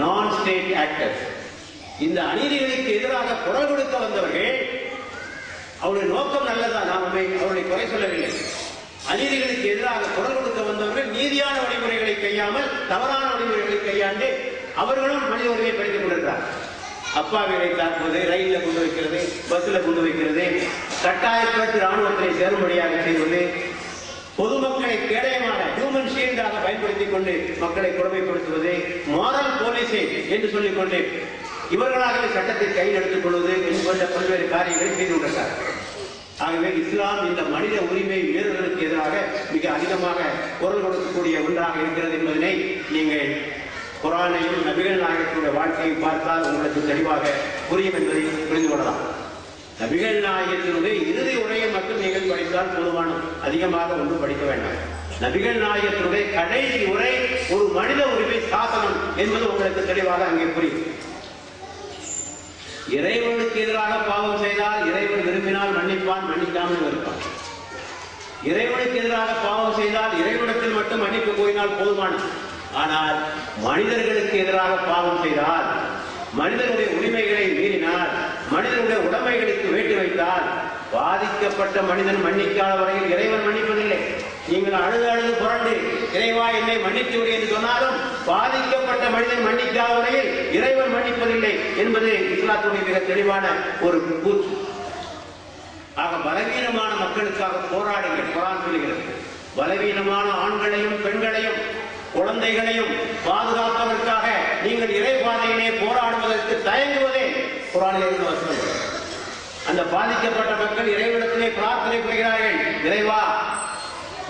S6: நான் ஸ்டேட் ஆக்டர்ஸ். இந்த அநீதிகளுக்கு எதிராக குரல் கொடுக்க வந்தவர்கள், அவருடைய நோக்கம் நல்லதா, நாம் அவருடைய குறை சொல்லவில்லை. அநீதிகளுக்கு எதிராக குரல் கொடுக்க வந்தவர்கள் நீதியான வழிமுறைகளை கையாமல் தவறான வழிமுறைகளை கையாண்டு அவர்களும் மனித உரிமையை படித்துக் கொண்டிருக்கிறார். அப்பாவிகளை தாக்குவது, ரயிலில் கொண்டு வைக்கிறது, பஸ்ஸில் கொண்டு வைக்கிறது, கட்டாயப்படுத்தி ராணுவத்தினை சேரும்படியாக செய்வது, பொதுமக்களை கேடயமான ஹியூமன் ஷீல்டாக பயன்படுத்திக் கொண்டு மக்களை கொடுமைப்படுத்துவது, மாரல் போலீசிங் என்று சொல்லிக் கொண்டு இவர்களாகவே சட்டத்தை கையில் எடுத்துக் கொள்வது என்பது பல்வேறு காரியங்களை செய்து கொண்டிருக்கிறார். ஆகவே இஸ்லாம் இந்த மனித உரிமை மீறல்களுக்கு எதிராக மிக அதிகமாக குரல் கொடுக்கக்கூடிய ஒன்றாக இருக்கிறது என்பதனை நீங்கள் குர்ஆனையும் நபிகள் நாயகத்தினுடைய வாழ்க்கையை பார்த்தால் உங்களுக்கு தெளிவாக புரியும் என்பதை புரிந்து கொள்ளலாம். நபிகள் நாயகத்தினுடைய இறுதி உரையை மட்டும் நீங்கள் படித்தால் போதுமான, அதிகமாக ஒன்றும் படிக்க வேண்டாம். நபிகள் நாயகத்தினுடைய கடைசி உரை ஒரு மனித உரிமை சாசனம் என்பது உங்களுக்கு தெளிவாக அங்கே புரியும். இறைவனுக்கு எதிராக பாவம் செய்தால் இறைவன் விரும்பினால் மன்னிப்பான், மன்னிக்காமல் இருப்பான். இறைவனுக்கு எதிராக பாவம் செய்தால் இறைவனிடத்தில் மட்டும் மன்னிப்பு கோரினால் போதுமானது. ஆனால் மனிதர்களுக்கு எதிராக பாவம் செய்தால், மனிதனுடைய உரிமைகளை மீறினால், மனிதனுடைய உடைமைகளுக்கு வேட்டு வைத்தால், பாதிக்கப்பட்ட மனிதன் மன்னிக்காத வரையில் இறைவன் மன்னிப்பதில்லை. நீங்கள் அழுது அழுது புரண்டு இறைவா என்னை மன்னித்து விடு என்று சொன்னாலும் பாதிக்கப்பட்ட மனிதன் மன்னிக்காத வரையில் இறைவன் மன்னிப்பதில்லை என்பது இஸ்லாத்துடைய மிக தெளிவான ஒரு கூற்று. ஆக பலவீனமான மக்களுக்காக போராடுங்கள். குர்ஆன் சொல்கிறது, பலவீனமான ஆண்களையும் பெண்களையும் குழந்தைகளையும் பாதுகாப்பதற்காக நீங்கள் இறைபாதையிலே போராடுவதற்கு தயங்குவதே குர்ஆனிலே உள்ள வசனம். அந்த பாதிக்கப்பட்ட மக்கள் இறைவனிடத்திலே பிரார்த்தனை புரிகிறார்கள், இறைவா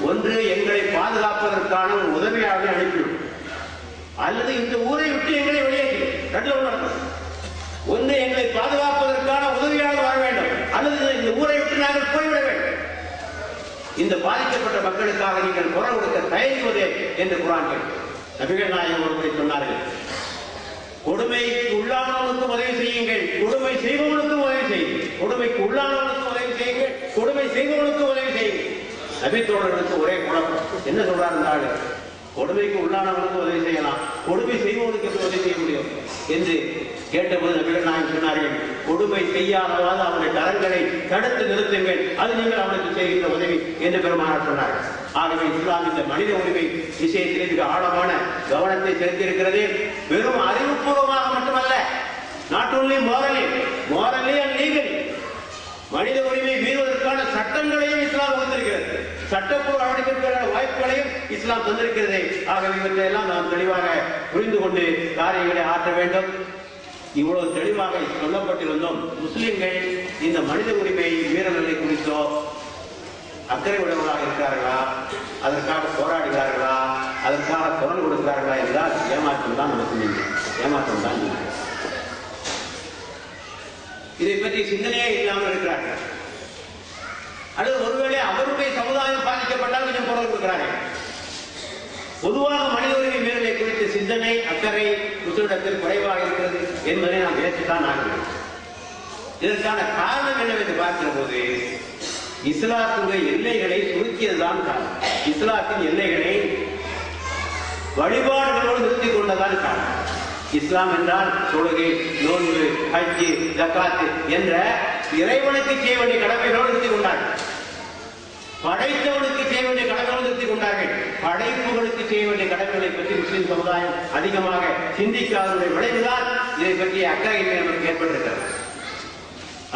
S6: ஒன்று எங்களை பாதுகாப்பதற்கான ஒரு உதவியாக அனுப்பிவிடும், அல்லது இந்த ஊரை விட்டு எங்களை வெளியேற்றி. ஒன்று எங்களை பாதுகாப்பதற்கான உதவியாக வர வேண்டும், அல்லது இந்த ஊரை விட்டு நாங்கள் போய்விட வேண்டும். இந்த பாதிக்கப்பட்ட மக்களுக்காக நீங்கள் குரல் கொடுக்க தயங்குவதே என்று குர்ஆன் கேட்கிறது. நபிகள் நாயகம் ஒருமுறை சொன்னார்கள், கொடுமைக்கு உள்ளானவனுக்கு உதவி செய்யுங்கள், கொடுமை செய்பவனுக்கும் உதவி செய்யுங்கள். கொடுமைக்கு உள்ளானவனுக்கு உதவி செய்யுங்கள், கொடுமை செய்பவனுக்கு உதவி செய்யுங்கள். நபித்தோழர்களுக்கு ஒரே குழப்பம், என்ன சொல்றாரு? கொடுமைக்கு உள்ளானவனுக்கு உதவி செய்யலாம், கொடுமை செய்பவனுக்கு எப்படி உதவி செய்ய முடியும் என்று கேட்டபோது நபிகள் நாயகம் சொன்னார்கள், கொடுமை செய்யாதவாறு அவனுடைய கரங்களை தடுத்து நிறுத்துங்கள், அது நீங்கள் அவனுக்கு செய்கின்ற உதவி என்று பெருமானார் சொன்னார்கள். ஆகவே இஸ்லாம் இந்த மனித உரிமை விஷயத்திலே மிக ஆழமான கவனத்தை செலுத்தியிருக்கிறது. வெறும் அறிவுபூர்வமாக மட்டுமல்ல, நாட் ஒன்லி மோரலி அண்ட் லீகலி. மனித உரிமை மீறுவதற்கான சட்டங்களையும் இஸ்லாம் வகுத்திருக்கிறது. சட்டப்பூர்வ நடவடிக்கைக்கான வாய்ப்புகளையும் இஸ்லாம் தந்திருக்கிறது. ஆகவே இவற்றையெல்லாம் நாம் தெளிவாக புரிந்து கொண்டு காரியங்களை ஆற்ற வேண்டும். இவ்வளவு தெளிவாக சொல்லப்பட்டிருந்தோம். முஸ்லிம்கள் இந்த மனித உரிமை மீறல்களை குறித்தோ அக்கறை உடையவர்களாக இருக்கிறார்களா, அதற்காக போராடுகிறார்களா, அதற்காக குரல் கொடுக்கிறார்களா என்றால் ஏமாற்றம் தான் நமக்கு ஏமாற்றம் தான். இதை பற்றி சிந்தனையே இல்லாமல் இருக்கிறார்கள். அல்லது ஒருவேளை அவருடைய சமுதாயம் பாதிக்கப்பட்டால் கொஞ்சம் குரல் கொடுக்கிறார்கள். பொதுவாக மனித உரிமை மீறலை குறித்த சிந்தனை அக்கறை முஸ்லிமிடத்தில் குறைவாக இருக்கிறது என்பதை நாம் ஏற்றுத்தான் ஆகிறோம். இதற்கான காரணம் என்னவென்று பார்க்கிற போது இஸ்லாத்துடைய எல்லைகளை சுருக்கியதுதான் காரணம். இஸ்லாத்தின் எல்லைகளை வழிபாடுகளோடு நிறுத்திக் கொண்டதான் காரணம். இஸ்லாம் என்றால் தொழுகை, நோன்பு, ஹஜ், ஜகாத் என்ற இறைவனுக்கு செய்ய வேண்டிய கடமைகளோடு நிறுத்திக் கொண்டார்கள். படைத்தவனுக்கு செய்ய வேண்டிய கடமைகளோடு நிறுத்திக் கொண்டார்கள். படைப்புகளுக்கு செய்ய வேண்டிய கடமைகளை பற்றி முஸ்லிம் சமுதாயம் அதிகமாக சிந்திக்காதவருடைய விளைவுதான் இதை பற்றிய அக்கறையின்மை நமக்கு ஏற்பட்டிருக்கிறது.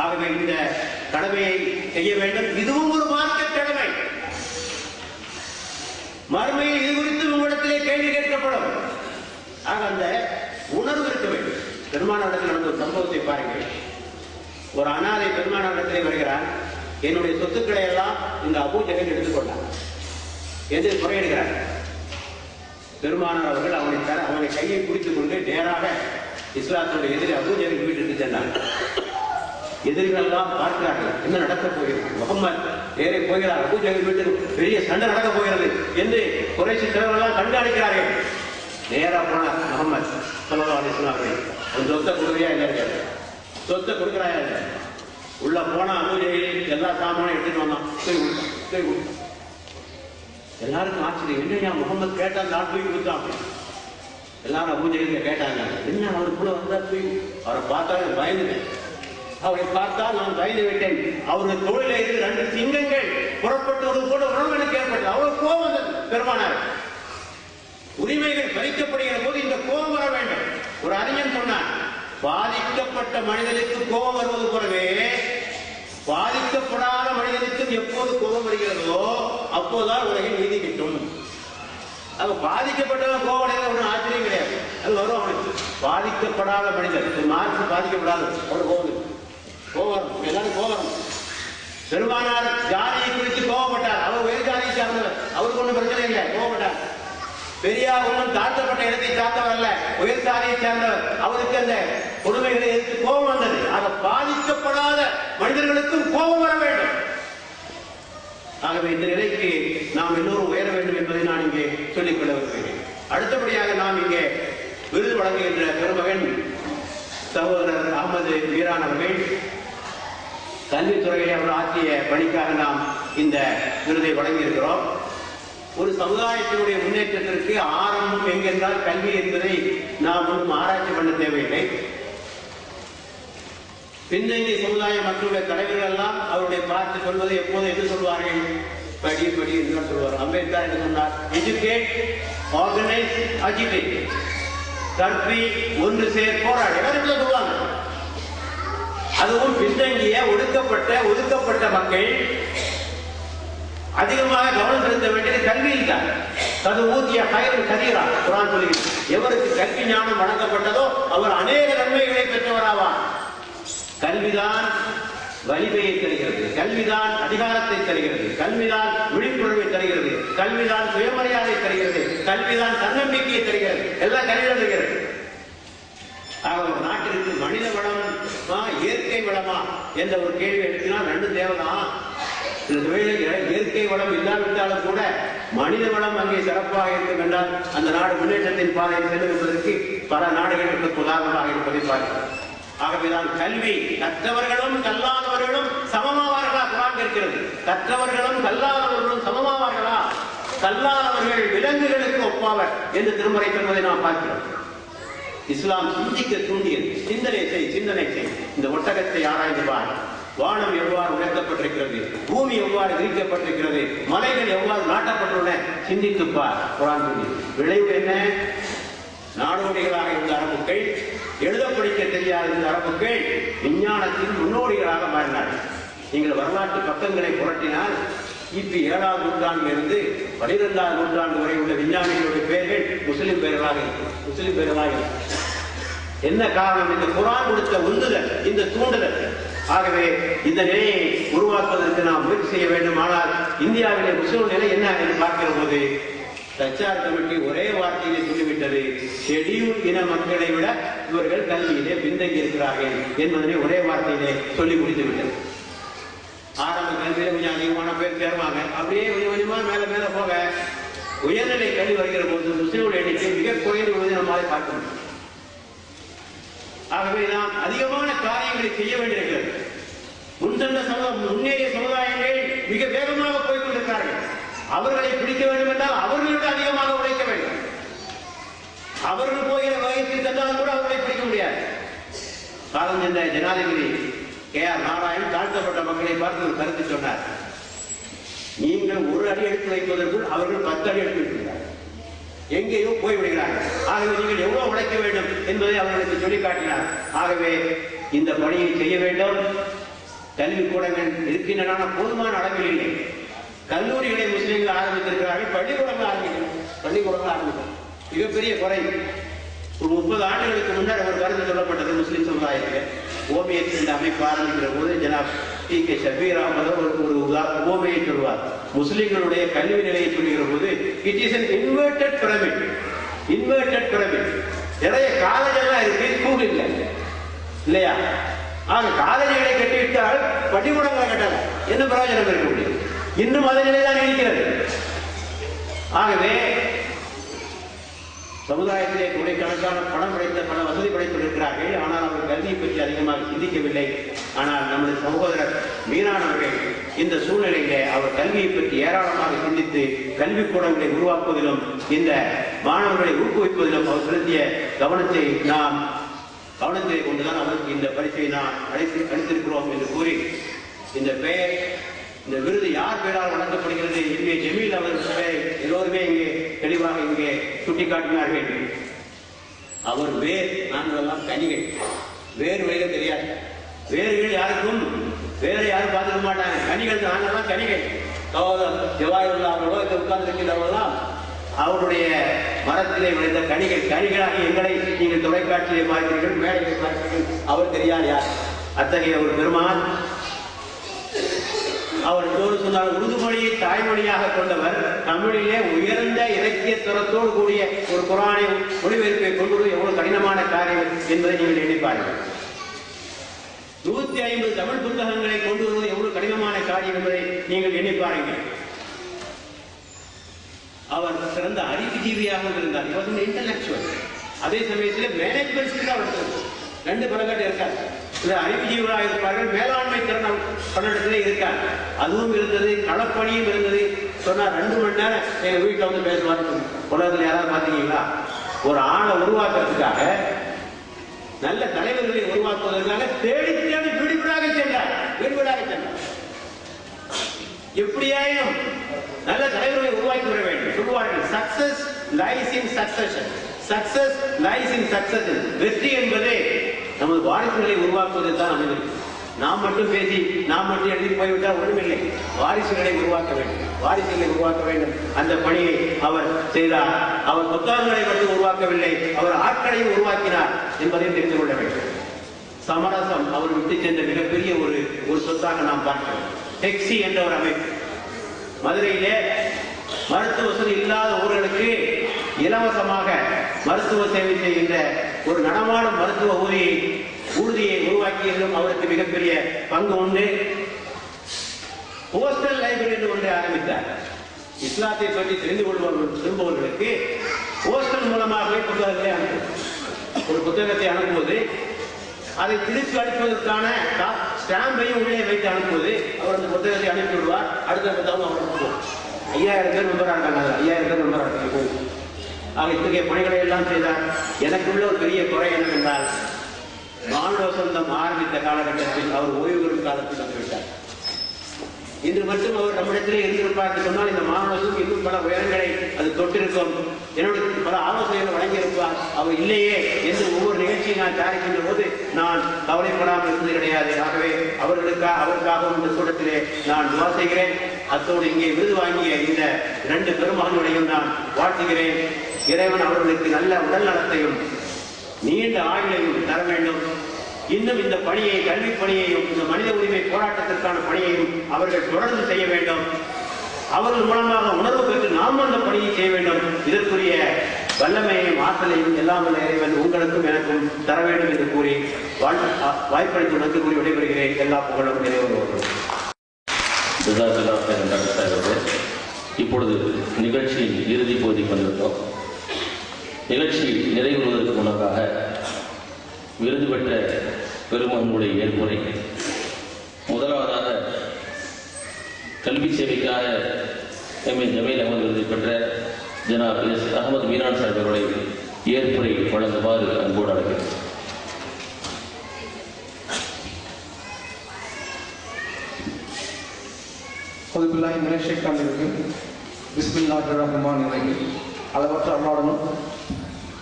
S6: ஆகவே இந்த கடமையை செய்ய வேண்டும். இதுவும் ஒரு மார்க்க கடமை. மறுமையில் இது குறித்து உங்களிடத்திலே கேள்வி கேட்கப்படும். ஆக அந்த உணர்வு இருக்க வேண்டும். பெருமானாரிடத்தில் நடந்த ஒரு சம்பவத்தை பாருங்கள். ஒரு அனாதை பெருமானாரிடத்திலே வருகிறார். என்னுடைய சொத்துக்களை எல்லாம் இந்த அபூ ஜஹல் எடுத்துக்கொண்டார் என்று முறையிடுகிறார். பெருமானார் அவர்கள் அவனை கையை பிடித்துக் கொண்டு நேராக இஸ்லாத்துடைய எதிரி அபூ ஜஹல் வீட்டிற்கு சென்றார். எதிரிகள் எல்லாம் பார்க்கிறார்கள், என்ன நடக்கப் போகிறது. முகமது நேரே போகிறார், அபூ ஜஹல் வீட்டில் பெரிய சண்டை நடக்கப் போகிறது என்று குறைசி தலைவர்கள் கண்காணிக்கிறார்கள். நேரா போனார் முகமது ஸல்லல்லாஹு அலைஹி வஸல்லம் அவர்கள். ஒரு சொத்தை கொடுக்குறியா இல்லை, சொத்தை கொடுக்குறாயா இல்லை. உள்ள போனா அபூ ஜஹல் எல்லா சாமானும் எடுத்துட்டு வந்தான். எல்லாருக்கும் ஆச்சரியம், என்னையா முகமது கேட்டா நான் தூக்கி கொடுத்தான். எல்லாரும் அபூ ஜஹல் கேட்டாங்க, என்ன அவருக்குள்ள வந்தா தூக்கி. அவரை பார்த்தாலே பயந்துட்டேன். அவரை பார்த்தால் நான் பயந்து விட்டேன். அவருடைய தொழில இருந்து 2 சிங்கங்கள் புறப்பட்டு கூட உணர்வு எனக்கு ஏற்பட்டது. அவர் கோபம் வந்தது. பெருமானார் உரிமைகள் பறிக்கப்படுகிற போது இந்த கோபம் வர வேண்டும். ஒரு அறிஞன் சொன்னார், பாதிக்கப்பட்ட மனிதனுக்கு கோபம் வருவது போலவே பாதிக்கப்படாத மனிதனுக்கும் எப்போது கோபம் வருகிறதோ அப்போதான் உலகில் நீதி கிட்டும். அவன் பாதிக்கப்பட்டவன் கோபம் அடைகிற ஒரு ஆச்சரியம் கிடையாது. அது வரும் அவனுக்கு. பாதிக்கப்படாத மனிதன் மார்க்ஸ் பாதிக்கப்படாத அவனு கோபம் எல்லாரும் கோபம். பெருமானார் ஜாதியை குறித்து கோபப்பட்டார். அவர் உயர் ஜாதியை சார்ந்தவர், அவருக்கு ஒன்றும் பிரச்சனை இல்லை, கோபப்பட்டார். பெரியார் ஒன்றும் தாழ்த்தப்பட்ட இடத்தை சார்ந்தவர் அல்ல, உயர் ஜாதியை சேர்ந்தவர். அவருக்கு அந்த கொடுமைகளை எதிர்த்து கோபம் வந்தது. ஆக பாதிக்கப்படாத மனிதர்களுக்கும் கோபம் வர வேண்டும். ஆகவே இந்த நிலைக்கு நாம் எல்லோரும் உயர வேண்டும் என்பதை நான் இங்கே சொல்லிக்கொள்ள விரும்புகிறேன். அடுத்தபடியாக நாம் இங்கே விருது வழங்குகின்ற பெருமகன் சகோதரர் அகமது மீரான் அவர்கள் கல்வித்துறையை அவர் ஆற்றிய பணிக்காக நாம் இந்த விருதை வழங்கியிருக்கிறோம். ஒரு சமுதாயத்தினுடைய முன்னேற்றத்திற்கு ஆரம்பம் எங்கென்றால் கல்வி என்பதை நாம் ஒன்றும் ஆராய்ச்சி பண்ண தேவையில்லை. பின்தங்கிய சமுதாய மக்களுடைய தலைவர்கள் எல்லாம் அவருடைய பார்த்து சொல்வதை எப்போது என்று சொல்வார்கள், படி படி என்று சொல்வார். அம்பேத்கர் என்று சொன்னார், எஜுகேட், ஆர்கனைஸ், அஜிடேட். கல்வி, ஒன்று சேர், போராடு. எல்லாரும் சொல்லுவாங்க. அதுவும் பின்தங்கிய ஒதுக்கப்பட்ட மக்கள் அதிகமாக கவனம் செலுத்த வேண்டியது கல்வியில் தான். அது ஊதிய கயிறு கதீரா குர்ஆன் சொல்லுகிறது. எவருக்கு கல்வி ஞானம் வழங்கப்பட்டதோ அவர் அநேக நன்மைகளை பெற்றவராவார். கல்விதான் வலிமையை தருகிறது, கல்விதான் அதிகாரத்தை தருகிறது, கல்விதான் விழிப்புணர்வை தருகிறது, கல்விதான் சுயமரியாதை தருகிறது, கல்விதான் தன்னம்பிக்கையை தருகிறது. எல்லாம் கல்விதான் தருகிறது. ஆக ஒரு நாட்டிற்கு மனித வளமா இயற்கை வளமா என்ற ஒரு கேள்வி எழுப்பினால் 2 தேவைதான். இயற்கை வளம் இல்லாவிட்டாலும் கூட மனித வளம் அங்கே சிறப்பாக இருக்கும் என்றால் அந்த நாடு முன்னேற்றத்தின் பாதையில் செல்லுவதற்கு பல நாடுகளுக்கு உதாரணமாக இருப்பதை பார்க்கிறோம். ஆகவேதான் கல்வி கற்றவர்களும் கல்லாதவர்களும் சமமாவார்களா குர்ஆன் கேட்கிறது. கற்றவர்களும் கல்லாதவர்களும் சமமாவார்களா? கல்லாதவர்கள் விலங்குகளுக்கு ஒப்பாவர் என்று திருமறை சொல்வதை நாம் பார்க்கிறோம். இஸ்லாம் சிந்திக்க தூண்டியது. சிந்தனை செய். இந்த ஒட்டகத்தை ஆராய்ந்து பார். வானம் எவ்வாறு உயர்த்தப்பட்டிருக்கிறது, பூமி எவ்வாறு விரிக்கப்பட்டிருக்கிறது, மலைகள் எவ்வாறு நாட்டப்பட்டுள்ளன, சிந்தித்துப்பார். குர்ஆன் சொல்லியது. விளைவு என்ன? நாடோடிகளாக இருந்த அரபுக்கள், எழுத படிக்க தெரியாத இருந்த அரபுக்கள் விஞ்ஞானத்தின் முன்னோடிகளாக மாறினார்கள். நீங்கள் வரலாற்று பக்கங்களை புரட்டினால் கிபி 7ஆம் நூற்றாண்டிலிருந்து 12ஆம் நூற்றாண்டு வரை உள்ள விஞ்ஞானிகளுடைய பெயர்கள் முஸ்லிம் பெயர்களாக இருக்கும். என்ன காரணம்? இந்த குர்ஆன் கொடுத்த உந்துதல், இந்த தூண்டுதல். ஆகவே இந்த நிலையை உருவாக்குவதற்கு நாம் முயற்சி செய்ய வேண்டும். ஆனால் இந்தியாவிலே முஸ்லிம் நிலை என்ன என்று பார்க்கிற போது தச்சார் கமிட்டி ஒரே வார்த்தையிலே சொல்லிவிட்டது, ஷெட்யூல் இன மக்களை விட இவர்கள் கல்வியிலே பின்தங்கி இருக்கிறார்கள் என்பதனை ஒரே வார்த்தையிலே சொல்லி முடித்து விட்டது. ஆரம்ப கல்வியில கொஞ்சம் அதிகமான பேர் சேருவாங்க. அப்படியே கொஞ்சம் கொஞ்சமா மேல போக உயர்நிலை கல்வி வருகிற போது முஸ்லிம்களுடைய எண்ணிக்கை மிக குறைந்து விடுவதை நம்மால் பார்க்க முடியும். ஆகவே நாம் அதிகமான காரியங்களை செய்ய வேண்டியிருக்கிறது. முன்னேறிய சமுதாயங்கள் மிக வேகமாக போய்கொண்டிருக்கிறார்கள். அவர்களை பிடிக்க வேண்டும் என்றால் அவர்களோடு அதிகமாக உழைக்க வேண்டும். அவர்கள் போகிற வகையில் தந்தாலும் கூட அவர்களை பிடிக்க முடியாது. காலம் சென்ற ஜனாதிபதி KR நாராயண் தாழ்த்தப்பட்ட மக்களை பார்த்து ஒரு கருத்து சொன்னார். நீங்கள் ஒரு அடி எடுத்து வைப்பதற்குள் அவர்கள் 10 அடி எடுத்து வைக்கிறார்கள், எங்கேயோ போய்விடுகிறார்கள். ஆகவே நீங்கள் எவ்வளவு உழைக்க வேண்டும் என்பதை அவர்களுக்கு சொல்லிக்காட்டினார். ஆகவே இந்த பணியை செய்ய வேண்டும். கல்விக்கூடங்கள் இருக்கின்றன, போதுமான அளவில் இல்லை. கல்லூரிகளை முஸ்லீம்கள் ஆரம்பித்திருக்கிறார்கள், பள்ளிக்கூடங்கள் ஆரம்பிக்கிறார்கள். மிகப்பெரிய குறை. ஒரு 30 ஆண்டுகளுக்கு முன்னர் ஒரு கருத்து சொல்லப்பட்டது முஸ்லிம் சமுதாயத்தில். ஓபிஎஸ் இந்த அமைப்பு ஆரம்பிக்கிற போது ஜனாப் TK ஷபீர் அஹ்மத் ஒரு ஓமையை சொல்வார். முஸ்லிம்களுடைய கல்வி நிலையை சொல்லுகிற போது it is an inverted pyramid. நிறைய காலேஜ் எல்லாம் இருக்கு, ஸ்கூல் இல்லை இல்லையா? ஆக காலேஜ்களை கட்டிவிட்டால் பள்ளிக்கூடங்களை கட்டல, என்ன பிரயோஜனம் இருக்க முடியும்? இன்னும் அதே நிலைதான் இருக்கிறது. ஆகவே சமுதாயத்திலே கோடிக்கணக்கான பணம் படைத்த பல வசதி படைத்திருக்கிறார்கள். ஆனால் அவர்கள் கல்வியை பற்றி அதிகமாக சிந்திக்கவில்லை. ஆனால் நமது சகோதரர் மீரானவர்கள் இந்த சூழ்நிலையிலே அவர் கல்வியை பற்றி ஏராளமாக சிந்தித்து கல்விக்கூடங்களை உருவாக்குவதிலும் இந்த மாணவர்களை ஊக்குவிப்பதிலும் அவர் செலுத்திய கவனத்தை நாம் கவனத்தை கொண்டுதான் அவருக்கு இந்த பரிசை நாம் அளித்திருக்கிறோம் என்று கூறி, இந்த விருது யார் பெயரால் வழங்கப்படுகிறது இங்கே ஜமீல் அவர்கள் எல்லோருமே இங்கே தெளிவாக இங்கே சுட்டிக்காட்டினார்கள். அவர் நாங்கள் எல்லாம் கனிகள், வேறு வழியில தெரியாது. வேறுகள் யாருக்கும் வேற யாரும் பார்த்துக்க மாட்டாங்க. கனிகள் நாங்கெல்லாம் கனிகள். ஜவாஹிருல்லா அவர்களோ இந்த உட்கார்ந்து இருக்கின்றவர்களாம் அவருடைய மரத்திலே விளைந்த கனிகளாகி எங்களை நீங்கள் தொலைக்காட்சியை பார்க்கிறீர்கள், மேடையை பார்க்கிறீர்கள். அவர் தெரியாது யார். அத்தகைய ஒரு பெருமான். அவர் தோடு சொன்னார், உருது மொழியை தாய்மொழியாக கொண்டவர் தமிழிலே உயர்ந்த இலக்கிய தரத்தோடு கூடிய ஒரு குர்ஆனை மொழிபெயர்ப்பை கொண்டு எவ்வளவு கடினமான காரியம் என்பதை நீங்கள் எண்ணிப்பார்கள். 150 தமிழ் புத்தகங்களை கொண்டு வருவது எவ்வளவு கடினமான காரியம் என்பதை நீங்கள் எண்ணிப்பாருங்கள். அவர் சிறந்த அறிவுஜீவியாக இருந்தார். இவர் இன்டலெக்சுவல். அதே சமயத்தில் மேனேஜ்மெண்ட் ஸ்கில் அவர் 2 பலகட்டு இருக்கார். அறிவுஜீவிகளாக இருப்பார்கள், மேலாண்மை திறன் பன்னெண்டத்திலே இருக்கார். அதுவும் இருந்தது, களப்பணியும் இருந்தது. சொன்னார் 2 மணி நேரம் எங்க வீட்டில் வந்து பேசுவார். உலகத்தில் யாராவது பார்த்தீங்களா? ஒரு ஆளை உருவாக்குறதுக்காக, நல்ல தலைவர்களை உருவாக்குவதற்காக தேடி தேடி வீடுவீடாக சென்றார். எப்படியாயும் நல்ல தலைவர்களை உருவாக்கி வர வேண்டும். சொல்லுவார்கள், சக்சஸ் லைஸ் இன் சக்சஷன். வெற்றி என்பதே நமது வாரிசுகளை உருவாக்குவதில் தான் அமைந்தது. நாம் மட்டும் பேசி நாம் மட்டும் எழுதி போய்விட்டால் ஒன்றுமில்லை. வாரிசுகளை உருவாக்க வேண்டும். அந்த பணியை அவர் செய்தார். அவர் புத்தகங்களை மட்டும் உருவாக்கவில்லை, அவர் ஆட்களையும் உருவாக்கினார் என்பதையும் தெரிந்து கொள்ள வேண்டும். சமரசம் அவர் விட்டு சென்ற மிகப்பெரிய ஒரு சொத்தாக நாம் பார்க்கிறோம். டெக்ஸி என்ற ஒரு அமைப்பு மதுரையிலே மருத்துவ வசதி இல்லாத ஊர்களுக்கு இலவசமாக மருத்துவ சேவை செய்கின்ற ஒரு நடமாடும் மருத்துவ ஊர்தியை உருவாக்கியதிலும் அவருக்கு மிகப்பெரிய பங்கு உண்டு. போஸ்டல் லைப்ரரி என்று ஒன்றை ஆரம்பித்தார். இஸ்லாத்தை பற்றி தெரிந்து விரும்புவர்களுக்கு போஸ்டல் மூலமாகவே புத்தகங்களை ஒரு புத்தகத்தை அனுப்புவது, அதை திருப்பி அனுப்புவதற்கான ஸ்டாம்பையும் உள்ளே வைத்து அனுப்புவது. அவர் அந்த புத்தகத்தை அனுப்பிவிடுவார். அடுத்த புத்தகம் அவர் அனுப்புவோம். 5000 பேர் மெம்பராக 5000 பேர் மெம்பராக ஆக இத்தகைய பணிகளை எல்லாம் செய்தார். எனக்குள்ள ஒரு பெரிய குறை என்னவென்றால், மானுட சொந்தம் ஆரம்பித்த காலகட்டத்தில் அவர் ஓய்வு பெறும் காலத்தில் வந்துவிட்டார். இன்று மட்டும் அவர் நம்மிடத்திலே இருந்திருப்பார் சொன்னால் இந்த மானுடம் இன்னும் பல உயரங்களை அது தொட்டிருக்கும். என்னுடைய பல ஆலோசனைகள் வழங்கியிருப்பார். அவர் இல்லையே என்று ஒவ்வொரு நிகழ்ச்சியை நான் தயாரிக்கின்ற போது நான் கவலைப்படாமல் இருந்தது கிடையாது. ஆகவே அவருக்காகவும் இந்த கூட்டத்திலே நான் துவா செய்கிறேன். அத்தோடு இங்கே விருது வாங்கிய இந்த 2 பெருமகன்களையும் நான் வாழ்த்துகிறேன். இறைவன் அவர்களுக்கு நல்ல உடல் நலத்தையும் நீண்ட ஆயுளையும் தர வேண்டும். இன்னும் இந்த பணியை, கல்வி பணியையும், இந்த மனித உரிமை போராட்டத்திற்கான பணியையும் அவர்கள் தொடர்ந்து செய்ய வேண்டும். அவர்கள் மூலமாக உணர்வு பெற்று நாம் அந்த பணியை செய்ய வேண்டும். இதற்குரிய வல்லமையையும் ஆற்றலையும் எல்லாம் இறைவன் உங்களுக்கும் எனக்கும் தர வேண்டும் என்று கூறி வாய்ப்பளித்து நன்றி கூறி விடைபெறுகிறேன். எல்லா புகழும் நிறைவேறுவோம்.
S2: இப்பொழுது நிகழ்ச்சியின் இறுதி பகுதிக்கு வந்துவிட்டோம். நிகழ்ச்சி நிறைவுறுவதற்கு முன்னதாக விருது பெற்ற பெருமகனுடைய ஏற்புரை. முதலாவதாக கல்வி சேவைக்காக எம்ஏ ஜமீல் அகமது விருது பெற்ற ஜனாப் எஸ் அகமது மீரான் சாஹிப் அவர்களை ஏற்புரை வழங்குமாறு அன்போடு அழைக்கிறேன்.
S7: அளவற்ற அல்லாடனும்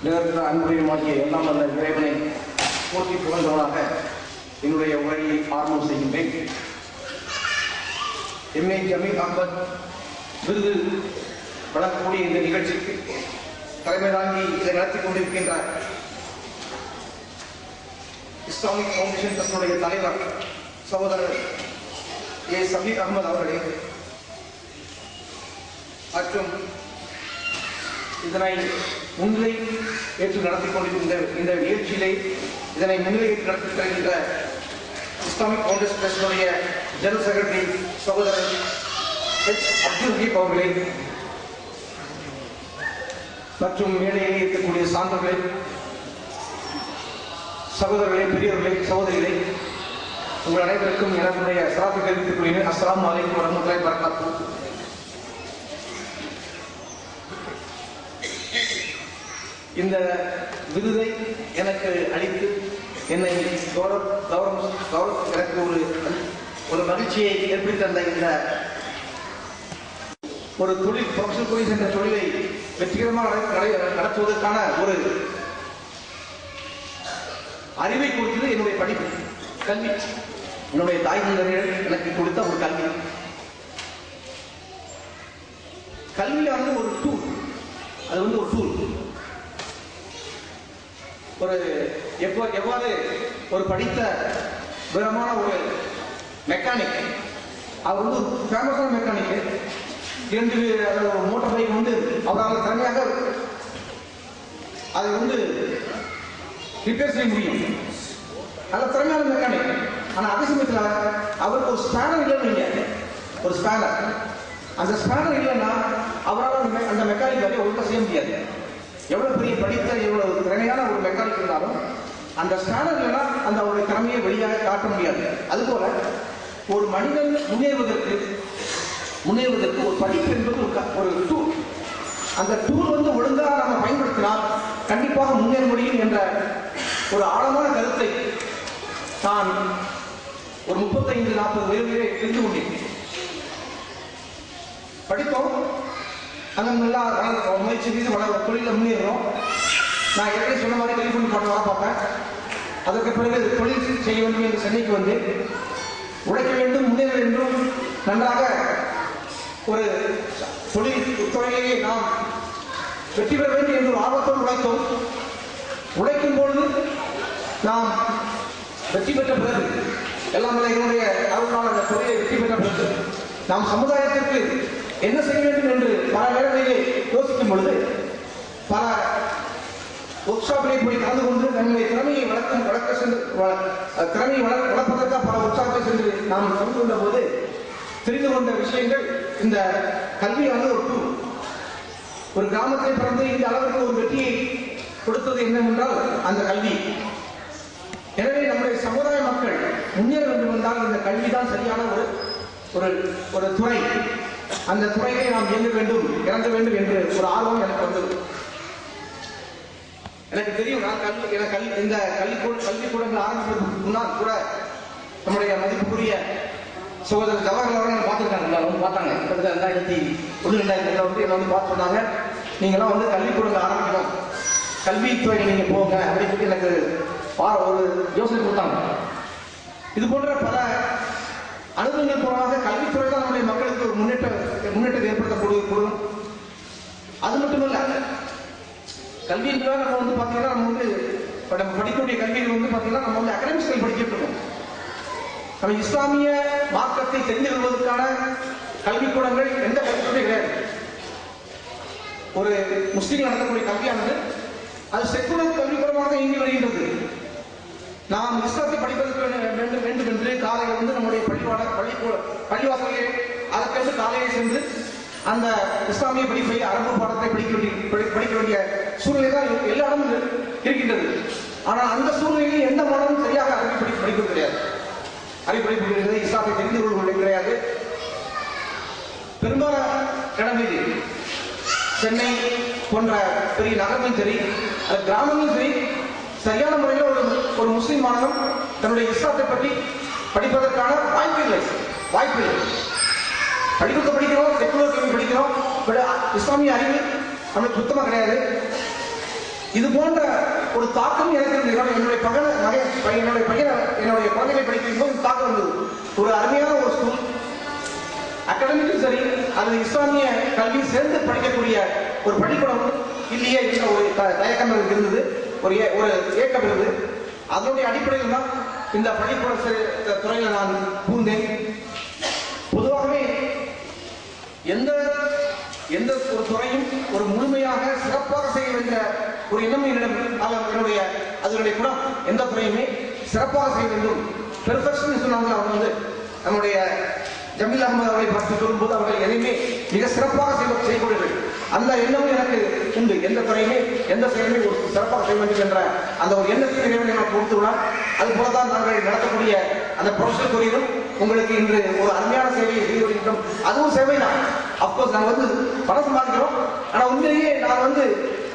S7: நிகழ்கிற அன்புடையமாகிய எல்லாம் வல்ல இறைவனை போற்றி புகழ்ந்தவனாக என்னுடைய உரையை ஆரம்பம் செய்கின்றேன். எம்ஏ ஜமீல் அகமது விருது வழங்கக்கூடிய இந்த நிகழ்ச்சிக்கு தலைமை தாங்கி இதை நடத்தி கொண்டிருக்கின்ற இஸ்லாமிக் ஃபவுண்டேஷன் ட்ரஸ்டுடைய தலைவர் சகோதரர் ஏ சபீர் அகமது அவர்களே மற்றும் இதனை முன்னிலை ஏற்று நடத்தி கொண்டிருக்கின்ற இந்த நிகழ்ச்சியிலே இதனை முன்னிலை ஏற்று நடத்தி தருகின்ற இஸ்லாமிக் ஃபவுண்டேஷன் ட்ரஸ்டுடைய ஜெனரல் செக்ரட்டரி சகோதரர் எச் அப்துல் ஹபீப் அவர்களே மற்றும் மேடையிலே இருக்கக்கூடிய சான்றோர்களே, சகோதரர்களே, பெரியவர்களே, சகோதரிகளே, உங்கள் அனைவருக்கும் எனக்குடைய சலாத்தை தெரிவித்துக் கொள்கிறேன். அஸ்ஸலாமு அலைக்கும் வரஹ்மத்துல்லாஹி வபரகாத்துஹு. இந்த விருதை எனக்கு அளித்து என்னை எனக்கு ஒரு மகிழ்ச்சியை ஏற்படுத்தி தந்த இந்த ஒரு தொழில் ப்ரொஃபஷனல் போலீஸ் என்ற தொழிலை வெற்றிகரமாக நடத்துவதற்கான ஒரு அறிவை கொடுத்தது என்னுடைய படிப்பு, கல்வி. என்னுடைய தாய் தந்தையர்கள் எனக்கு கொடுத்த ஒரு கல்வி. கல்வியானது ஒரு டூல். அது ஒரு டூல். எவ்வாறு ஒரு படித்த விவரமான ஒரு மெக்கானிக், அவர் ஒரு ஃபேமஸான மெக்கானிக், 2 மோட்டார் பைக் அவரால் திறமையாக அதை ரிப்பேர் செய்ய முடியும். நல்ல திறமையான மெக்கானிக். ஆனால் அதே சமயத்தில் அவருக்கு ஒரு ஸ்பேனர் இல்லைன்னு, ஒரு ஸ்பேனர், அந்த ஸ்பேனர் இல்லைன்னா அவரால் அந்த மெக்கானிக் வேலையை ஒழுங்காக செய்ய முடியாது. எவ்வளவு பெரிய படித்த, எவ்வளவு திறமையான ஒரு மெக்கானிக் இருந்தாலும் அந்த ஸ்பேனர் இல்லைன்னா அந்த அவருடைய திறமையை வெளியாக காட்ட முடியாது. அதுபோல ஒரு மனிதன் முன்னேறுவதற்கு ஒரு படிப்பு என்பது ஒரு டூல். அந்த டூல் ஒழுங்காக நம்ம பயன்படுத்தினால் கண்டிப்பாக முன்னேற முடியும் என்ற ஒரு ஆழமான கருத்தை நான் ஒரு 35-40 வயதிலே தெரிந்து கொண்டேன். படித்தோம், அங்கே நல்லா முயற்சி செய்து தொழிலில் முன்னேறோம். நான் ஏற்கனவே சொன்ன மாதிரி டெலிஃபோன் பண்ண வர பார்ப்பேன். அதற்கு பிறகு தொழில் செய்ய வேண்டும் என்று சென்னைக்கு வந்து உழைக்க வேண்டும், முன்னேற வேண்டும், நன்றாக ஒரு தொழிலையே நாம் வெற்றி பெற வேண்டும் என்று ஆர்வத்தோடு உழைத்தோம். உழைக்கும் பொழுது நாம் வெற்றி பெற்ற பிறகு, எல்லாம் என்னுடைய அருளாளர் தொழிலை வெற்றி பெற்ற பிறகு நாம் சமுதாயத்திற்கு என்ன செய்ய வேண்டும் என்று பல நேரங்களிலே யோசிக்கும் பொழுது பல ஒர்க் ஷாப்பிலே போய் கலந்து கொண்டு நம்முடைய திறமையை வளர்ப்பதற்காக பல ஒர்க் ஷாப்பை சென்று நாம் கலந்து கொண்ட போது தெரிந்து கொண்ட விஷயங்கள், இந்த கல்வியானது ஒரு டூல். ஒரு கிராமத்தை பிறந்து இந்த அளவிற்கு ஒரு வெற்றியை கொடுத்தது என்னவென்றால் அந்த கல்வி. எனவே நம்முடைய சமுதாய மக்கள் முன்னேற வேண்டும் என்றால் இந்த கல்விதான் சரியான ஒரு துறை. அந்த துறையை நாம் இயங்க வேண்டும், இறங்க வேண்டும் என்று ஒரு ஆர்வம் எனக்கு வந்தது. எனக்கு தெரியும், நான் இந்த கல்விக்கூடங்கள் ஆரம்பிப்பதற்கு முன்னால் கூட நம்முடைய மதிப்புக்குரிய சகோதரர் ஜவஹர்லால் அவர்கள் பார்த்துருக்காங்க, பார்த்தாங்க. 2001-2002 என்ன பார்த்து சொன்னாங்க, நீங்களாம் கல்விக்கூடங்கள் ஆரம்பிக்கணும், கல்வித்துறை நீங்க போங்க அப்படின்னு சொல்லி எனக்கு ஒரு யோசனை கொடுத்தாங்க. இது போன்ற பல அனுபவங்கள் மூலமாக கல்வித்துறை தான் நம்முடைய மக்களுக்கு ஒரு முன்னேற்றத்தை ஏற்படுத்தக்கூடும். அது மட்டுமல்ல, கல்வி என்பதாக நம்ம வந்து பார்த்தீங்கன்னா நம்ம படிக்கக்கூடிய கல்விகள் வந்து பார்த்தீங்கன்னா நம்ம வந்து அகாடமிக்ஸ்கள் படிச்சுட்டு இருக்கோம். நம்ம இஸ்லாமிய மார்க்கத்தை தெரிந்து கொள்வதற்கான கல்விக்கூடங்கள் எந்த கல்விக்கூடமே கிடையாது. ஒரு முஸ்லீம் நடத்தக்கூடிய கல்வியானது அது செக்குலர் கல்விக்கூடமாக இயங்கி வருகின்றது. நாம் இஸ்லாத்தை படிப்பதற்கு வேண்டும் என்று காலையில் வந்து நம்முடைய பள்ளிவாசலே அதற்கென்று காலையை சென்று அந்த இஸ்லாமிய படிப்பை அரபு பாடத்தை படிக்க வேண்டிய சூழ்நிலை தான் எல்லா இடமும் இருக்கின்றது. ஆனால் அந்த சூழ்நிலையில் எந்த மாணவனும் சரியாக அரபி படிப்பது கிடையாது. அரபி படிப்பு இஸ்லாத்தை தெரிந்து கொள்வது கிடையாது. பெரும்பாலான இடங்களில் சென்னை போன்ற பெரிய நகரங்களும் சரி கிராமங்களும் சரி சரியான முறையில் ஒரு முஸ்லீம் மாணவன் தன்னுடைய இஸ்லாத்தை பற்றி படிப்பதற்கான வாய்ப்பு இல்லை. படிக்கிறோம், செக்குலர் கல்வி படிக்கிறோம், இஸ்லாமிய அறிவு நமக்கு சுத்தமாக கிடையாது. இது போன்ற ஒரு தாக்கம் எனக்கு என்னுடைய குழந்தைகளை படிக்கும் போது தாக்கம் இருந்தது. ஒரு அருமையான ஒரு ஸ்கூல், அகாடமிக்கும் சரி அல்லது இஸ்லாமிய கல்வி சேர்ந்து படிக்கக்கூடிய ஒரு பள்ளிக்கூடம் இல்லையே என்ற ஒரு தயக்கம் இருந்தது, ஒரு ஏக்கம் இருந்தது. அதனுடைய அடிப்படையில் தான் இந்த பள்ளிக்கூட துறையில் நான் பூந்தேன். பொதுவாகவே எந்த ஒரு துறையும் ஒரு முழுமையாக சிறப்பாக செய்ய வேண்டிய ஒரு எண்ணம் அதனுடைய குணம். எந்த துறையுமே சிறப்பாக செய்ய வேண்டும், பெர்ஃபெக்ஷன் சொன்னாங்க. அவங்க வந்து நம்முடைய ஜமீல் அகமது அவர்களை பார்த்து சொல்லும்போது அவர்கள் எதையுமே மிக சிறப்பாக செய்யக்கூடியவர்கள். அந்த எண்ணம் எனக்கு உண்டு. எந்த துறையுமே எந்த செயலுமே ஒரு சிறப்பாக செய்ய வேண்டும் என்ற அந்த ஒரு எண்ணத்தை இறைவனை நான் கொடுத்துள்ளார். அது போலதான் நாங்கள் நடத்தக்கூடிய அந்த ப்ரொஃபஷனல் கொரியரும் உங்களுக்கு இன்று ஒரு அருமையான சேவையை செய்து வருகின்றோம். அதுவும் சேவை தான். அப்கோர்ஸ் நாங்கள் வந்து பணம் சம்பாதிக்கிறோம். ஆனால் உண்மையிலேயே நான் வந்து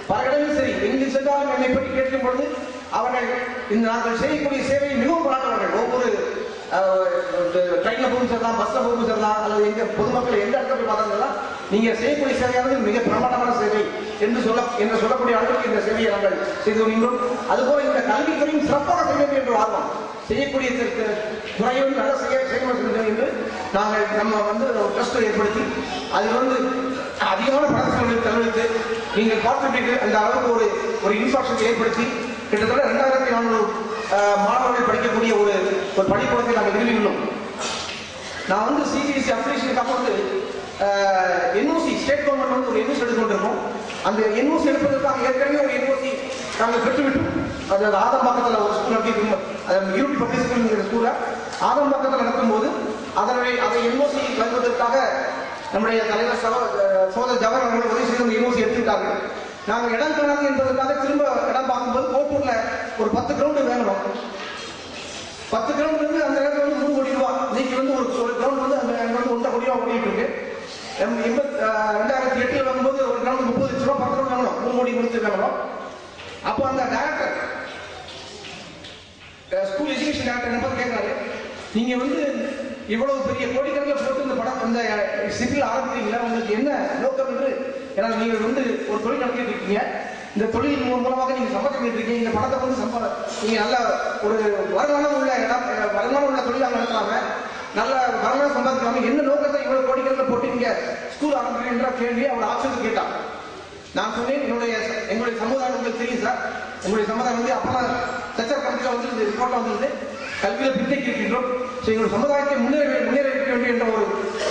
S7: பல இடங்களும் சரி எங்கு சென்றாலும் என்னை பற்றி கேட்கும் பொழுது அவர்கள் இந்த நாங்கள் செய்யக்கூடிய சேவையை மிகவும் பாராட்டுவார்கள். ஒவ்வொரு ட்ரெயினில் போகும் செல்லலாம், பஸ்ஸில் போகும் செல்லலாம், அல்லது எங்க பொதுமக்கள் எந்த இடத்துல போய் பார்த்தாலும் நீங்க செய்யக்கூடிய சேவையானது மிக பிரமாண்டமான சேவை என்று சொல்லக்கூடிய அளவுக்கு இந்த சேவையை நாங்கள் செய்து வருகின்றோம். அதுபோல இந்த கல்வித்துறையும் சிறப்பாக செய்ய வேண்டும் என்ற ஆர்வம், செய்யக்கூடிய துறையும் நல்ல செய்ய என்று நாங்கள் நம்ம வந்து ட்ரஸ்ட் ஏற்படுத்தி அதில் வந்து அதிகமான பணத்தை செலவழித்து நீங்கள் பார்த்துட்டு அந்த அளவுக்கு ஒரு இன்ஃப்ராஸ்ட்ரக்சர் ஏற்படுத்தி கிட்டத்தட்ட 2400 மாணவர்கள் படிக்கக்கூடிய ஒரு பள்ளிக்கூடத்தை நாங்கள் நிறுவியுள்ளோம். நான் வந்து சிபிஎஸ்சி அப்ளிகேஷனுக்காக வந்து என்ஓசி ஸ்டேட் கவர்மெண்ட் வந்து ஒரு என்ஓசி எடுத்துக்கொண்டிருக்கோம். அந்த என்ஓசி எடுப்பதற்காக ஏற்கனவே ஒரு என்ஓசி நாங்கள் பெற்றுவிட்டோம். அது ஆதம்பாக்கத்தில் ஒரு ஸ்கூல் நடத்தி யூனிட் பப்ளிக் ஸ்கூல் ஸ்கூலை ஆதம்பாக்கத்தில் நடத்தும்போது அதை என்ஓசி வழங்குவதற்காக நம்முடைய தலைவர் சோதர் ஜவஹர் அவர்கள் உதவி செய்து அந்த என்ஓசி எடுத்துக்கிட்டார்கள். நாங்கள் இடம் காணாது என்பதற்காக திரும்ப இடம் பார்க்கும்போது கோட்டூர்ல ஒரு 10 கிரவுண்டு வேணும். 10 கிரவுண்ட் வந்து அந்த இடத்துல வந்து 3 கோடி ரூபாய். இன்னைக்கு வந்து ஒரு கிரவுண்ட் வந்து அந்த 1.5 கோடி ரூபாய் ஓடிட்டு இருக்கு. 2008 வரும்போது ஒரு கிரவுண்ட் 30 லட்சம் ரூபாய் 10 கிரவுண்ட் வாங்கணும், 3 கோடி கொடுத்து வாங்கணும். அப்போ அந்த டைரக்டர் ஸ்கூல் எஜுகேஷன் டைரக்டர் என்ன கேட்கிறாரு, நீங்க வந்து இவ்வளவு பெரிய கோடிக்கணக்கில் போட்டு இந்த படம் அந்த சிவில் ஆரம்பிக்கிறீங்களா, உங்களுக்கு என்ன நோக்கம் என்று. ஏன்னா நீங்கள் வந்து ஒரு தொழில் நடத்திட்டு இருக்கீங்க, இந்த தொழில் மூலமாக நீங்க சம்பாதிச்சு இருக்கீங்க, இந்த படத்தை வந்து நீங்க நல்ல ஒரு வருமானம் உள்ள தொழிலாக நடத்தலாம, நல்ல வருமானம் சம்பாதிக்கலாம, என்ன நோக்கத்தை இவ்வளவு கோடிக்கணக்கில் போட்டு நீங்க ஸ்கூல் ஆரம்பிக்கிறீன்ற கேள்வியை அவர் ஆட்சிக்கு கேட்டான். நான் சொன்னேன், எங்களுடைய சமுதாயம் உங்களுக்கு தெரியும் சார், உங்களுடைய சமுதாயம் வந்து அப்பதான் சச்சர் கணக்கில் வந்து ரிப்போர்ட்ல வந்து கல்வியில பின்தங்கி இருக்கின்றோம். எங்களுடைய சமுதாயத்தை முன்னேற வைக்க வேண்டும் என்ற ஒரு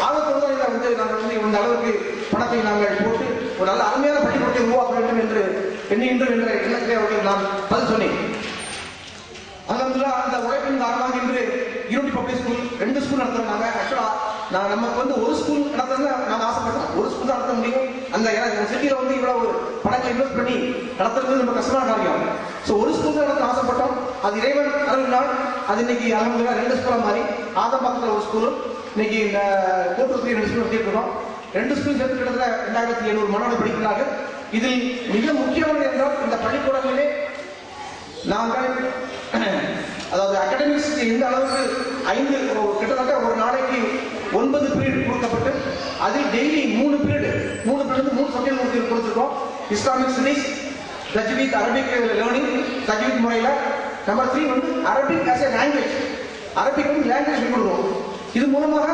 S7: ஆர்வத்தோடு தான் வந்து நாங்கள் வந்து இந்த அளவுக்கு பணத்தை நாங்கள் போட்டு ஒரு நல்ல அருமையான பள்ளிக்கூடத்தை உருவாக்க வேண்டும் என்று எண்ணுகின்றோம் என்ற எண்ணத்தை அவர்கள் நான் பதில் சொன்னேன். அந்த உழைப்பின் காரணமாக இன்று யூனிட் பப்ளிக் ஸ்கூல் 2 ஸ்கூல் நடத்துறாங்க. ஆக்சுவலா நமக்கு வந்து ஒரு ஸ்கூல் நடத்துறது நாங்கள் ஆசைப்படுறோம், ஒரு ஸ்கூல் தான் நடத்த முடியும். அந்த சிட்டியில வந்து இவ்வளவு பணத்தை இன்வெஸ்ட் பண்ணி நடத்துறது நம்ம கஷ்டமான காரியம். ஒரு ஸ்கூல் தான் நடத்த ஆசைப்பட்டோம். அது இறைவன் அருளினால் அது இன்னைக்கு அல்ஹம்துலில்லாஹ் 2 ஸ்கூலா மாறி ஆதம்பாக்கத்தில் ஒரு ஸ்கூலும் இன்னைக்கு இந்த கோட்டூர்ல 2 ஸ்கூல் நடத்திருக்கிறோம். 2 ஸ்கூல் சேர்த்து கிட்டத்தட்ட 2700 மாணவர்கள் படிக்கிறார்கள். இதில் மிக முக்கியமானது என்றால் இந்த பள்ளிக்கூடங்களிலே நாங்கள் அதாவது அகாடமிக்ஸ் இந்த அளவுக்கு 5 கிட்டத்தட்ட ஒரு நாளைக்கு 9 பீரியட் கொடுக்கப்பட்டு அதில் டெய்லி 3 பீரியட் 3 சப்ஜெக்ட் கொடுத்துருக்கோம். இஸ்லாமிக் ஸ்டடீஸ், தஜ்வீத், அரபிக் லேர்னிங் தஜ்வீத் முறையில். நம்பர் 3 வந்து Arabic as a language, Arabic வந்து லாங்குவேஜ் கொடுக்குறோம். இது மூலமாக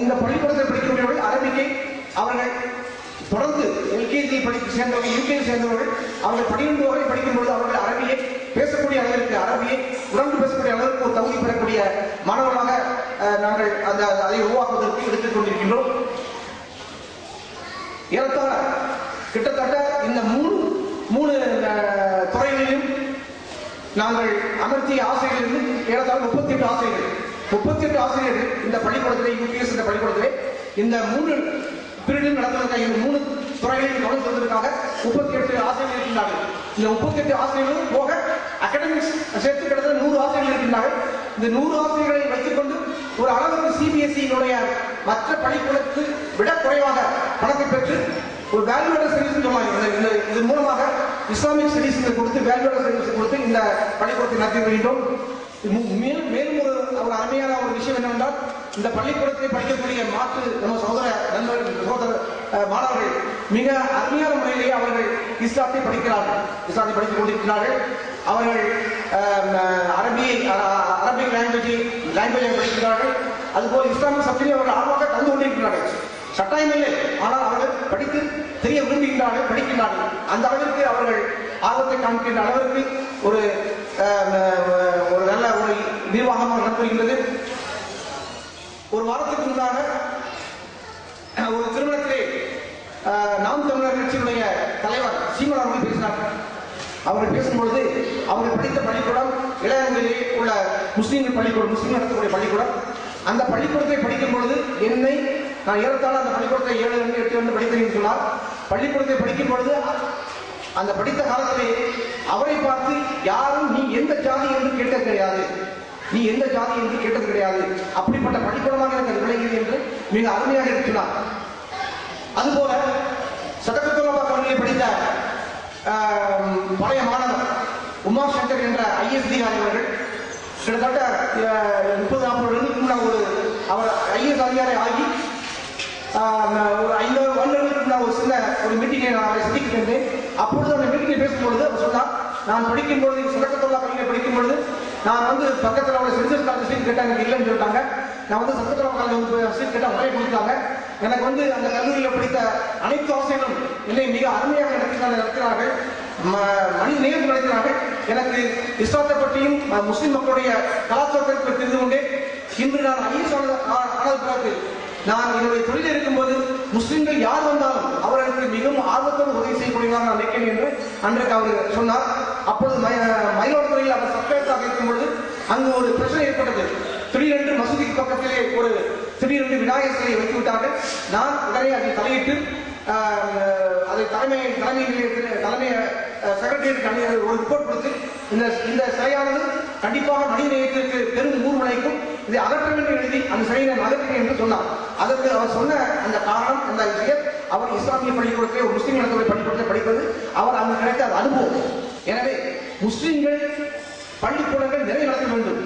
S7: இந்த பள்ளிக்கூடத்தில் படிக்கக்கூடியவர்கள் அரபிக்கை அவர்கள் தொடர்ந்து எல்கேஜி சேர்ந்தவர்கள் யூகேஜி சேர்ந்தவர்கள் அவர்கள் 12 வரை படிக்கும்போது அவர்கள் அரபியை பேசக்கூடிய அளவிற்கு அரபியை உணர்ந்து பேசக்கூடிய அளவிற்கு ஒரு தகுதி பெறக்கூடிய மாணவர்களாக நாங்கள் அதை உருவாக்குவதற்கு எடுத்துக் கொண்டிருக்கின்றோம். ஏறத்தாழ கிட்டத்தட்ட இந்த மூணு துறைகளிலும் நாங்கள் அமர்த்திய ஆசிரியர்கள் ஏறத்தாழ 38 ஆசிரியர்கள் இந்த பள்ளிக்கூடத்திலே யூபிஎஸ் இந்த பள்ளிக்கூடத்திலே இந்த 3 பீரியடில் நடத்துவதற்காக இந்த 3 துறைகளில் கவனம் செலுத்துவதற்காக 38 ஆசிரியர்கள் இருக்கின்றார்கள். இந்த 38 ஆசிரியர்களும் போக அகாடமிக்ஸ் சேர்த்து கிட்டத்தட்ட 100 ஆசிரியர்கள் இருக்கின்றார்கள். இந்த 100 ஆசிரியர்களை வைத்துக் கொண்டு ஒரு அளவுக்கு சிபிஎஸ்இ மற்ற பள்ளிக்கூடத்துக்கு விட குறைவாக பணத்தை பெற்று ஒரு வேல்யூவேட்டர் சர்வீஸ் சொல்லுவாங்க. இது மூலமாக இஸ்லாமிக் ஸ்டடீஸ் கொடுத்து வேல்யூவேட்டர் சர்வீஸ் கொடுத்து இந்த பள்ளிக்கூடத்தை நடத்தி வருகின்றோம். மேலும் ஒரு அருமையான ஒரு விஷயம் என்னவென்றால் இந்த பள்ளிக்கூடத்தை படிக்கக்கூடிய நம்ம சகோதர மாணவர்கள் மிக அருமையான முறையிலேயே அவர்கள் இஸ்லாத்தை படித்துக் கொண்டிருக்கிறார்கள். அவர்கள் அரபிக் லாங்குவேஜை படிக்கிறார்கள். அதுபோல் இஸ்லாமிக் சப்ஜெக்டை அவர்கள் ஆர்வமாக கலந்து கொண்டிருக்கிறார்கள். சட்டாயமில்லை, ஆனால் அவர்கள் படித்து தெரிய விரும்புகின்றார்கள், படிக்கின்றார்கள். அந்த அளவிற்கு அவர்கள் ஆர்வத்தை காண்கின்ற அளவிற்கு ஒரு நல்ல ஒரு நிர்வாகமாக நடத்துகின்றது. ஒரு வாரத்துக்கு முன்னாக ஒரு திருமணத்திலே நாம் தமிழர் கட்சியினுடைய தலைவர் சீமன் அவர்கள் பேசினார். அவர்கள் பேசும்பொழுது அவர்கள் படித்த பள்ளிக்கூடம் இளைஞர்களிலே உள்ள முஸ்லீம்கள் பள்ளிக்கூடம், முஸ்லீம் நடத்தக்கூடிய பள்ளிக்கூடம். அந்த பள்ளிக்கூடத்தை படிக்கும் பொழுது நான் ஏறத்தாழ அந்த பள்ளிக்கூடத்தை 7-8 படித்தேன் சொன்னார். பள்ளிக்கூடத்தை படிக்கும் பொழுது அந்த படித்த காலத்திலே அவரை பார்த்து யாரும் நீ எந்த ஜாதி என்று கேட்டது கிடையாது, அப்படிப்பட்ட பள்ளிக்கூடமாக எனக்கு விளங்கியது என்று மிக அருமையாக இருக்கிறார். அதுபோல சதகத்துல்லா கல்லூரியில் படித்த பழைய மாணவர் உமா சங்கர் என்ற ஐஎஸ் அதிகாரி அவர்கள் கிட்டத்தட்ட 30-40 வருடங்களுக்கு முன்னாடி அவர் ஐஎஸ் அதிகாரி ஆகி ஒரு 5 வருடங்களுக்கு முன்னாடி ஒரு சின்ன ஒரு மீட்டிங்கை நான் சந்திக்கின்றேன். அப்பொழுது அந்த மீட்டிங்கை பேசும்பொழுது அவர் சொன்னார், நான் படிக்கும்பொழுது சதகத்துல்லா கல்லூரியில் படிக்கும்பொழுது நான் பக்கத்தில் அவரை சென்சஸ் சீட் கேட்டாங்க, இல்லைன்னு சொல்லிட்டாங்க. நான் சதகத்துல்லா காலேஜ் சீட் கேட்டால் உடனே கொடுத்தாங்க. எனக்கு அந்த கல்லூரியில் படித்த அனைத்து ஆசிரியர்களும் என்னை மிக அருமையாக நடத்தினார்கள், மனித நேரம் நடத்தினார்கள். எனக்கு இஸ்லாத்தை பற்றியும் முஸ்லிம் மக்களுடைய கலாச்சாரத்தை பற்றி தெரிந்து கொண்டேன். இன்று நான் ஐஎஸ் ஆனது பிறகு நான் என்னுடைய தொழில் இருக்கும்போது முஸ்லிம்கள் யார் வந்தாலும் அவர்களுக்கு மிகவும் ஆர்வத்தோடு உதவி செய்யக்கூடியதாக நான் நினைக்கிறேன் என்று அன்றைக்கு அவர் சொன்னார். அப்பொழுது மயிலாடுதுறையில் அவர் சப்ளைஸாக இருக்கும்பொழுது அங்கு ஒரு பிரச்சனை ஏற்பட்டது. திடீரென்று மசூதிக்கு பக்கத்திலே திடீரென்று விநாயகர் சிலையை வைத்து விட்டார்கள். நான் உடனே அதை தலையிட்டு அதை தலைமை செக்ரட்டரியேட் ஒரு ரிப்போர்ட் கொடுத்து இந்த சிலையானது கண்டிப்பாக மனித நேயத்திற்கு பெரும் ஊர்வலைக்கும் இதை அகற்ற வேண்டும் எழுதி அந்த சிலையை நான் அகற்றுகிறேன் என்று சொன்னார். அதற்கு அவர் சொன்ன அந்த காரணம், அந்த விஷயம், அவர் இஸ்லாமிய பள்ளிக்கூடத்தை ஒரு முஸ்லீம் நடத்தக்கூடிய பள்ளிக்கூடத்தை படிப்பது அவர் அவங்க கிடைத்த அது அனுபவம். எனவே முஸ்லீம்கள் பள்ளிக்கூடங்கள் நிறைய நடத்த வேண்டும்.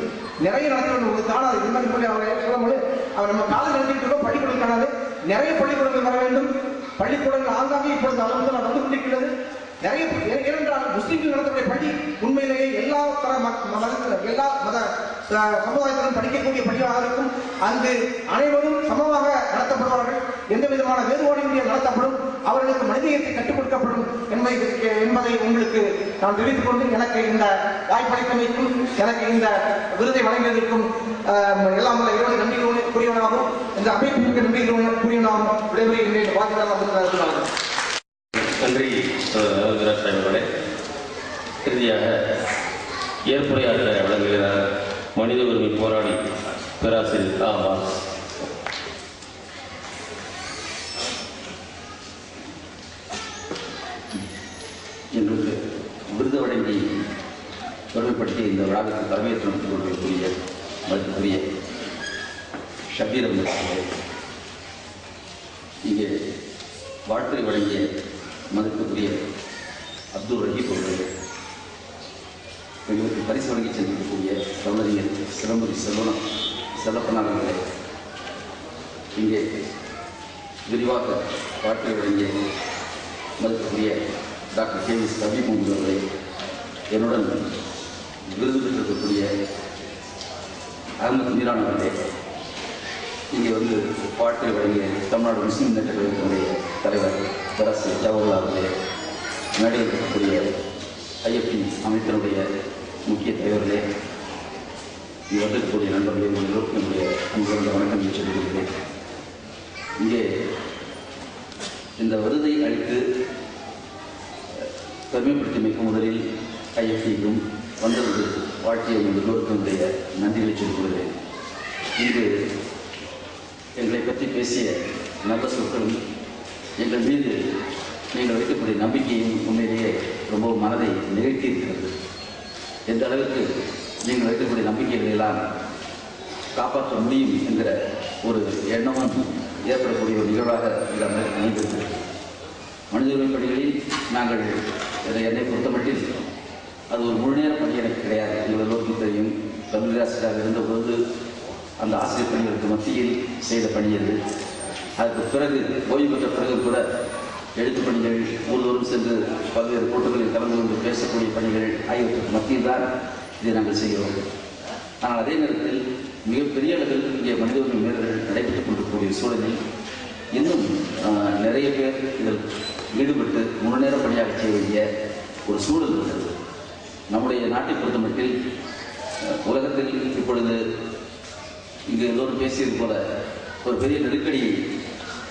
S7: உங்களுக்கு காணாது. அவர் சொல்லும்போது அவர் நம்ம காலேஜ் நடத்திட்டு இருக்கோம், பள்ளிக்கூடம் காணாது. நிறைய பள்ளிக்கூடங்கள் வர வேண்டும். பள்ளிக்கூடங்கள் ஆங்காங்கே இப்பொழுது அளவுக்கு நான் வந்து கொண்டிருக்கிறது. நிறைய ஏனென்றால் முஸ்லீம்கள் நடத்தக்கூடிய பள்ளி உண்மையிலேயே எல்லா மத சமுதாயத்திலும் படிக்கக்கூடிய பள்ளியாக இருக்கும். அங்கு அனைவரும் சமமாக நடத்தப்படுவார்கள். எந்த விதமான வேறுபாடு நடத்தப்படும். அவர்களுக்கு மனிதத்தை கற்றுக் கொடுக்கப்படும் என்பதை உங்களுக்கு நான் தெரிவித்துக் கொண்டு எனக்கு இந்த வாய்ப்பளித்தமைக்கும் எனக்கு இந்த விருதை வழங்கியதற்கும் எல்லாம் இறைவனை நன்றி கூறியவனாகவும் இந்த அமைப்புக்கு நன்றி கூறியவனாகவும் விடைபெறுகின்றேன். வாக்குறுதி
S2: நன்றி அவர்களே. இறுதியாக ஏற்புரையாளரை வழங்குகிறார் மனித உரிமை போராளி பேராசிரியர் ஆபாஸ்.
S8: எங்களுக்கு விருது வழங்கி தொடர்புபடுத்தி இந்த விழாவிற்கு தலைமையேற்று கொண்டிருக்கக்கூடிய மதிப்புக்குரிய ஷபீர் அவர்களே, இங்கே வாழ்த்துறை வழங்கிய மதிப்புக்குரிய அப்துல் ரஹீப் அவர்களே, எங்களுக்கு பரிசு வழங்கி சென்றிருக்கக்கூடிய கவர்னர் சிலம்புரி செல்லப்பனார் அவர்களே, இங்கே விரிவாக வாழ்த்துறை வழங்கிய மதிப்புக்குரிய டாக்டர் கே.வி. ஹபீப் அவர்களே, என்னுடன் விருது பெற்றிருக்கக்கூடிய அகமது மீரான் அவர்களே, இங்கே வந்து பாட்டு வழங்கிய தமிழ்நாடு முஸ்லீம் முன்னேற்ற கழகத்தினுடைய தலைவர் பேராசிரியர் ஜவஹர்லால் அவர்களே, மேடையில் இருக்கக்கூடிய ஐஎஃப்பி அமைப்பினுடைய முக்கிய தலைவர்களே, இங்கே வந்திருக்கக்கூடிய நண்பர்களே, என்னுடைய அன்புடைய வணக்கம் சொல்லியிருக்கிறேன். இங்கே இந்த விருதை அளித்து பெருமைப்படுத்தியமைக்கு முதலில் ஐஎஃப்பிக்கும் வந்தவர்கள் வாழ்க்கையை எல்லோருக்குடைய நன்றிகளை சொல்லிக் கொள்கிறேன். இங்கு எங்களை பற்றி பேசிய நல்ல சொற்களும் எங்கள் மீது நீங்கள் வைக்கக்கூடிய நம்பிக்கையும் உண்மையிலேயே ரொம்ப மனதை நிகழ்த்தி இருக்கிறது. எந்த அளவுக்கு நீங்கள் வைக்கக்கூடிய நம்பிக்கைகளை எல்லாம் காப்பாற்ற முடியும் என்கிற ஒரு எண்ணமும் ஏற்படக்கூடிய ஒரு நிகழ்வாக இல்லாமல் அமைந்திருக்கிறது. மனித உரிமை பணிகளில் நாங்கள் என்னை பொறுத்தமட்டில் அது ஒரு முழுநேர பணி எனக்கு கிடையாது. எங்கள் எல்லோருக்கும் தெரியும். கல்லூரி ஆசிரியராக இருந்தபொழுது அந்த ஆசிரியர் பணிகளுக்கு மத்தியில் செய்த பணி அது. அதற்கு பிறகு ஓய்வு பெற்ற பிறகு கூட எழுத்து பணிகள், ஊர்தோறும் சென்று பல்வேறு கூட்டங்களில் கலந்து கொண்டு பேசக்கூடிய பணிகள் ஆகியவற்றுக்கு மத்தியில் தான் இதை நாங்கள் செய்கிறோம். ஆனால் அதே நேரத்தில் மிகப்பெரிய அளவில் இங்கே மனித உரிமை மீறல்கள் நடைபெற்றுக் கொண்டிருக்கக்கூடிய சூழலில் இன்னும் நிறைய பேர் இதில் ஈடுபட்டு முழு நேர பணியாக செய்ய வேண்டிய ஒரு சூழல் இருக்கிறது. நம்முடைய நாட்டை பொறுத்தமட்டில் உலகத்தில் இப்பொழுது இங்கு எல்லோரும் பேசியது போல ஒரு பெரிய நெருக்கடியை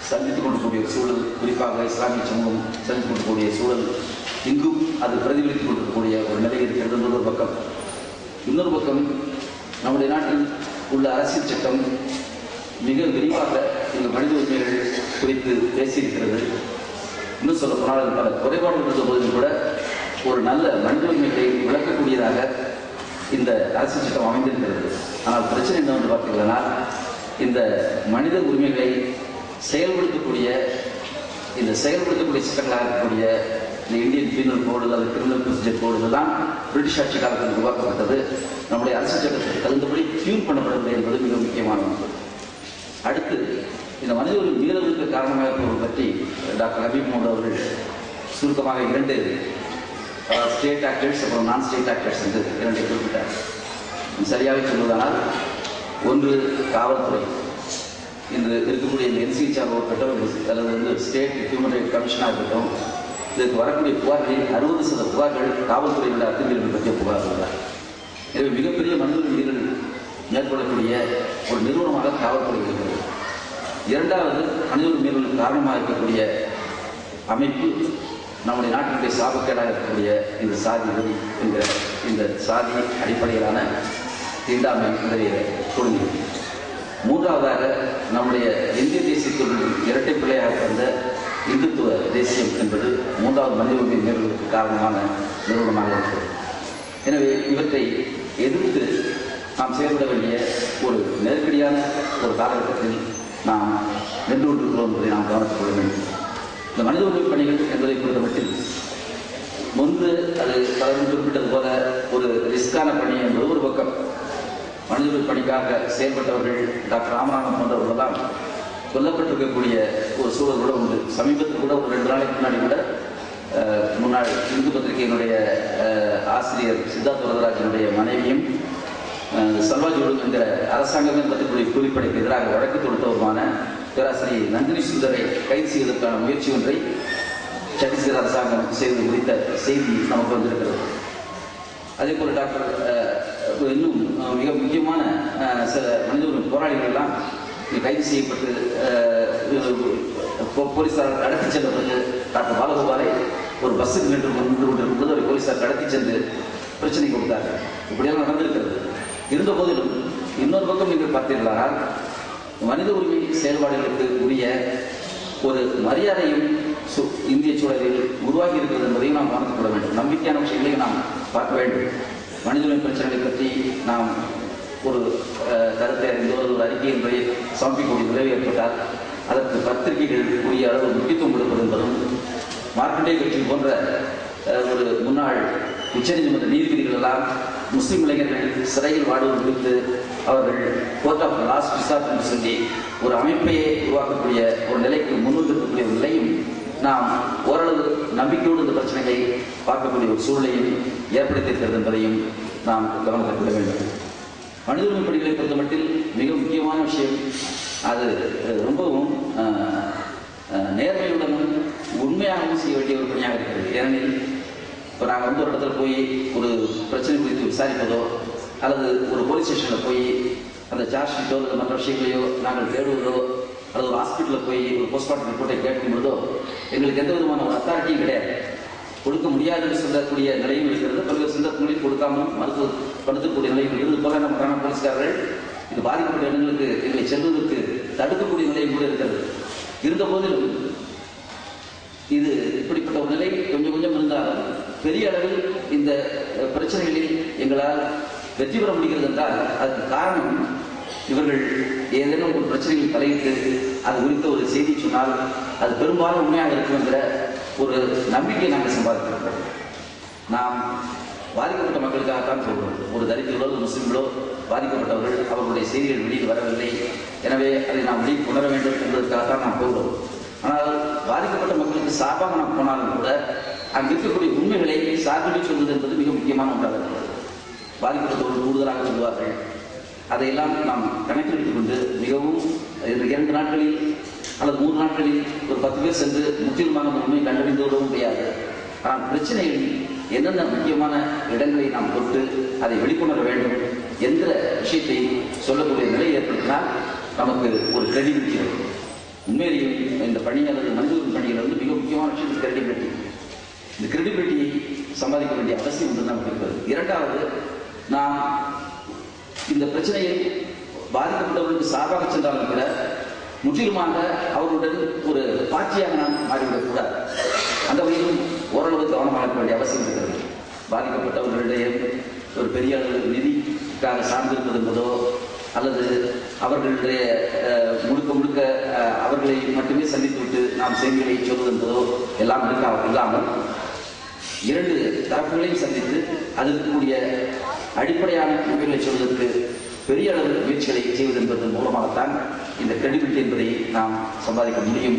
S8: சந்தித்துக் கொண்டிருக்கக்கூடிய சூழல், குறிப்பாக இஸ்லாமிய சமூகம் சந்தித்துக் கொண்டிருக்கக்கூடிய சூழல் இங்கும் அது பிரதிபலித்துக் கொண்டிருக்கக்கூடிய ஒரு நிலை இருக்கிறது. ஒரு பக்கம். இன்னொரு பக்கம் நம்முடைய நாட்டில் உள்ள அரசியல் சட்டம் மிக விரிவாக இந்த மனித உரிமைகள் குறித்து பேசியிருக்கிறது. இன்னும் சொல்ல போனால் பல குறைபாடுகள் இருந்த போதிலும் கூட ஒரு நல்ல மனித உரிமைகளை விளக்கக்கூடியதாக இந்த அரசியல் சட்டம் அமைந்திருக்கிறது. ஆனால் பிரச்சனை என்னவென்று பார்த்தீங்கன்னா, இந்த மனித உரிமைகளை செயல்படுத்தக்கூடிய சட்டங்களாக இருக்கக்கூடிய இந்த இந்தியன் பீனல் கோடு அல்லது கிரிமினல் ப்ரொசீஜர் கோடு இதெல்லாம் பிரிட்டிஷ் ஆட்சி காலத்தில் உருவாக்கப்பட்டது. நம்முடைய அரசியல் சட்டத்துக்கு தகுந்தபடி டியூன் பண்ணப்படவில்லை என்பது மிக முக்கியமான ஒன்று. அடுத்து இந்த மனித உரிமை மீறலுக்கு காரணமாக இருப்பவர்கள் பற்றி டாக்டர் ஹபீப் முகமது அவர்கள் சுருக்கமாக 2 ஸ்டேட் ஆக்டர்ஸ் அப்புறம் நான் ஸ்டேட் ஆக்டர்ஸ் என்று 2 குறிப்பிட்டார். சரியாக சொல்வதானால், ஒன்று காவல்துறை. இன்று இருக்கக்கூடிய இந்த என்சிஹெச்ஆர் இருக்கட்டும் அல்லது வந்து ஸ்டேட் ஹியூமன் ரைட்ஸ் கமிஷனாக இருக்கட்டும், இதற்கு வரக்கூடிய புகார்களில் 60% புகார்கள் காவல்துறையினுடைய அத்துமீறல்கள் பற்றிய புகார்கள் தான். எனவே மிகப்பெரிய மனித உரிமை மீறல் மேற்கொள்ளக்கூடிய ஒரு நிறுவனமாக காவல்துறை இருக்கிறது. இரண்டாவது மனித உரிமை மீறலுக்கு காரணமாக இருக்கக்கூடிய அமைப்பு நம்முடைய நாட்டினுடைய சாபக்கேடாக இருக்கக்கூடிய இந்த சாதி வரி என்கிற இந்த சாதி அடிப்படையிலான தீண்டாமை முதலிய கொடுங்கிறது. மூன்றாவதாக நம்முடைய இந்திய தேசியத்தின் இரட்டை பிள்ளையாக பிறந்த இந்துத்துவ தேசியம் என்பது மூன்றாவது மனித உரிமை மீறலுக்கு காரணமான நிறுவனமாக இருக்கிறது. எனவே இவற்றை எதிர்த்து நாம் செயல்பட வேண்டிய ஒரு நெருக்கடியான ஒரு காலகட்டத்தில் நாம் நின்று கொண்டிருக்கிறோம் என்பதை நாம் கவனித்துக் கொள்ள வேண்டும். இந்த மனித உரிமை பணிகள் என்பதை பொறுத்தமட்டில் முன்பு அது பலரும் குறிப்பிட்டது போல ஒரு ரிஸ்கான பணி என்பது ஒரு பக்கம். மனித உரிமை பணிக்காக செயல்பட்டவர்கள் டாக்டர் ராமநாதன் போன்றவர்கள் தான் சொல்லப்பட்டிருக்கக்கூடிய ஒரு சூழல் கூட உண்டு. சமீபத்தில் கூட ஒரு 2 நாளைக்கு முன்னாடி கூட முன்னாள் இந்து பத்திரிகையினுடைய ஆசிரியர் சித்தார்த் வரதராஜனுடைய மனைவியும் சல்வாஜோடு என்கிற அரசாங்கமே பத்திரிகை கூலிப்படைக்கு எதிராக வழக்கு தொடுத்தவருமான பேராசிரியர் நந்தினி சுந்தரை கைது செய்வதற்கான முயற்சி ஒன்றை சத்தீஸ்கர் அரசாங்கம் செய்து முடித்த செய்தி நமக்கு வந்திருக்கிறது. அதே போல டாக்டர் இன்னும் மிக முக்கியமான சில மனித உரிமை போராளிகள் எல்லாம் கைது செய்யப்பட்டு போலீசார் கடத்தி செல்லப்பட்டு டாக்டர் பாலகோபாலை ஒரு பஸ்ஸுக்கு நின்று கொண்டிருக்கும்போது ஒரு போலீசார் கடத்தி சென்று பிரச்சனை கொடுத்தார்கள். இப்படியெல்லாம் நடந்திருக்கிறது. இருந்த போதிலும் இன்னொரு பக்கம் நீங்கள் பார்த்தீர்களா, மனித உரிமை செயல்பாடுகளுக்கு உரிய ஒரு மரியாதையும் இந்திய சூழலில் உருவாகி இருக்கிறது என்பதையும் நாம் கவனித்துக் கொள்ள வேண்டும். நம்பிக்கையான விஷயங்களை நாம் பார்க்க வேண்டும். மனித உரிமை பிரச்சனைகளை பற்றி நாம் ஒரு கருத்தை அறிந்தோ ஒரு அறிக்கை என்பதை சமர்ப்பிக்கக்கூடிய விளைவு ஏற்பட்டால் அதற்கு பத்திரிகைகள் உரிய அளவு முக்கியத்துவம் கொடுப்பது என்பதும், மார்க்கண்டே கட்சி போன்ற ஒரு முன்னாள் உச்சநீதிமன்ற நீதிபதிகள் எல்லாம் முஸ்லிம் இளைஞர்கள் சிறையில் வாடுவது குறித்து அவர்கள் கோர்ட் ஆஃப் லாஸ்ட் ரிசார்ட் என்று சொல்லி ஒரு அமைப்பையே உருவாக்கக்கூடிய ஒரு நிலைக்கு முன்வந்திருக்கக்கூடிய ஒரு நிலையும் நாம் ஓரளவு நம்பிக்கையோடு இந்த பிரச்சனைகளை பார்க்கக்கூடிய ஒரு சூழ்நிலையும் ஏற்படுத்தியிருக்கிறது என்பதையும் நாம் கவனத்தில் கொள்ள வேண்டும். மனித உரிமை பணிகளை பொறுத்தமட்டில் மிக முக்கியமான விஷயம் அது ரொம்பவும் நேர்மையுடனும் உண்மையாகவும் செய்ய வேண்டிய ஒரு பணியாக இருக்கிறது. ஏனெனில் இப்போ நாங்கள் வந்து ஒரு இடத்துல போய் ஒரு பிரச்சனை குறித்து விசாரிப்பதோ அல்லது ஒரு போலீஸ் ஸ்டேஷனில் போய் அந்த சார்ஜ் ஷீட்டோ அல்லது மற்ற விஷயங்களையோ நாங்கள் தேடுவதோ அல்லது ஒரு ஹாஸ்பிட்டலில் போய் ஒரு போஸ்ட்மார்ட்டம் ரிப்போர்ட்டை கேட்கும் பொழுதோ எங்களுக்கு எந்த விதமான ஒரு அத்தாரிட்டியும் கிடையாது. கொடுக்க முடியாதுன்னு சொல்லக்கூடிய நிலையும் இருக்கிறது. பல்வேறு சந்தர்ப்பங்களில் கொடுக்காமல் மருத்துவப்படுத்தக்கூடிய நிலையும் இருந்து போல நம்ம போலீஸ்காரர்கள் இது பாதிக்கப்பட்ட இடங்களுக்கு எங்களை செல்வதற்கு தடுக்கக்கூடிய நிலையும் கூட இருக்கிறது. இருந்த போதிலும் இது இப்படிப்பட்ட ஒரு நிலை கொஞ்சம் கொஞ்சம் இருந்தாலும் பெரிய அளவில் இந்த பிரச்சனைகளில் எங்களால் வெற்றி பெற முடிகிறது என்றால் அதுக்கு காரணம் இவர்கள் ஏதேனும் ஒரு பிரச்சனைகள் தலையிட்டு அது குறித்த ஒரு செய்தி சொன்னால் அது பெரும்பாலும் உண்மையாக இருக்கும் என்கிற ஒரு நம்பிக்கையை நாங்கள் சம்பாதிக்கிறோம். நாம் பாதிக்கப்பட்ட மக்களுக்காகத்தான் சொல்கிறோம். ஒரு தலித்துகளோ முஸ்லிம்களோ பாதிக்கப்பட்டவர்கள் அவர்களுடைய செய்திகள் வெளியில் வரவில்லை, எனவே அதை நாம் வெளியில் உணர வேண்டும் என்பதற்காகத்தான் நாம் போகிறோம். ஆனால் பாதிக்கப்பட்ட மக்களுக்கு சார்பாக நாம் போனாலும் கூட அங்கு இருக்கக்கூடிய உண்மைகளை சார்பில் சொல்வது என்பது மிக முக்கியமான ஒன்றாக இருக்கிறது. பாதிக்கப்பட்டவர்கள் கூடுதலாக சொல்வார்கள். அதையெல்லாம் நாம் கணக்கில் எடுத்துக்கொண்டு மிகவும் 2 நாட்களில் அல்லது 3 நாட்களில் ஒரு 10 பேர் சென்று முற்றிலுமாக உண்மை கண்டறிந்து விட முடியாது. ஆனால் பிரச்சனையில் என்னென்ன முக்கியமான இடங்களை நாம் தொட்டு அதை வெளிக்கொணர வேண்டும் என்ற விஷயத்தை சொல்லக்கூடிய நிலை ஏற்படுத்தினால் நமக்கு ஒரு கிரெடிபிலிட்டி வரும். உண்மையிலேயே இந்த பணி அல்லது மனிதர்கள் பணிகள் வந்து மிக முக்கியமான விஷயம் கிரெடிபிலிட்டி. இந்த கிரெடிபிலிட்டியை சம்பாதிக்க வேண்டிய அவசியம் என்று நமக்கு இருக்கிறது. இரண்டாவது, நாம் இந்த பிரச்சனையை பாதிக்கப்பட்டவர்களுக்கு சார்பாக சென்றாலும் கூட முற்றிலுமாக அவர்களுடன் ஒரு பாட்சியாக நாம் மாறிவிடக்கூடாது. அந்த வகையிலும் ஓரளவு கவனமாக இருக்க வேண்டிய அவசியம் இருக்கிறது. பாதிக்கப்பட்டவர்களுடைய ஒரு பெரிய அளவு நிதிக்காக சார்ந்திருப்பது என்பதோ அல்லது அவர்களுடைய முழுக்க அவர்களை மட்டுமே சந்தித்துவிட்டு நாம் செய்திகளை சொல்வது என்பதோ எல்லாம் இல்லாமல் 2 தரப்புகளையும் சந்தித்து அதில் இருக்கக்கூடிய அடிப்படையான உண்மைகளை சொல்வதற்கு பெரிய அளவு முயற்சிகளை செய்வது என்பதன் மூலமாகத்தான் இந்த கிரெடிபிலிட்டி என்பதை நாம் சம்பாதிக்க முடியும்.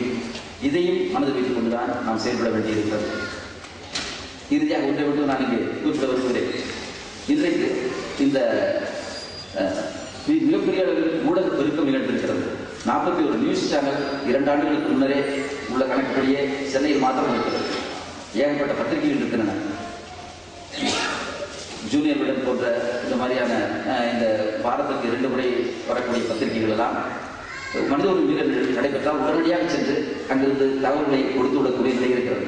S8: இதையும் மனதில் வைத்துக் கொண்டுதான் நாம் செயல்பட வேண்டியிருக்கிறது. இறுதியாக ஒன்றை மட்டும் நான் இங்கே குறிப்பிட விரும்புகிறேன். இன்றைக்கு இந்த மிகப்பெரிய அளவில் ஊடக பெருக்கம் நிகழ்ந்திருக்கிறது. 41 நியூஸ் சேனல் 2 ஆண்டுகளுக்கு முன்னரே உள்ள கணக்குப்படியே சென்னையில் மாத்திரம் இருக்கிறது. ஏகப்பட்ட பத்திரிகைகள் இருக்கின்றன. ஜூனியர் விடன் போன்ற இந்த மாதிரியான இந்த வாரத்திற்கு 2 முறை வரக்கூடிய பத்திரிகைகள் எல்லாம் மனித உரிமை மீறல்கள் நடைபெற்றால் உடனடியாக சென்று அங்கிருந்து தகவல்களை கொடுத்து விடக்கூடிய நிலை இருக்கிறது.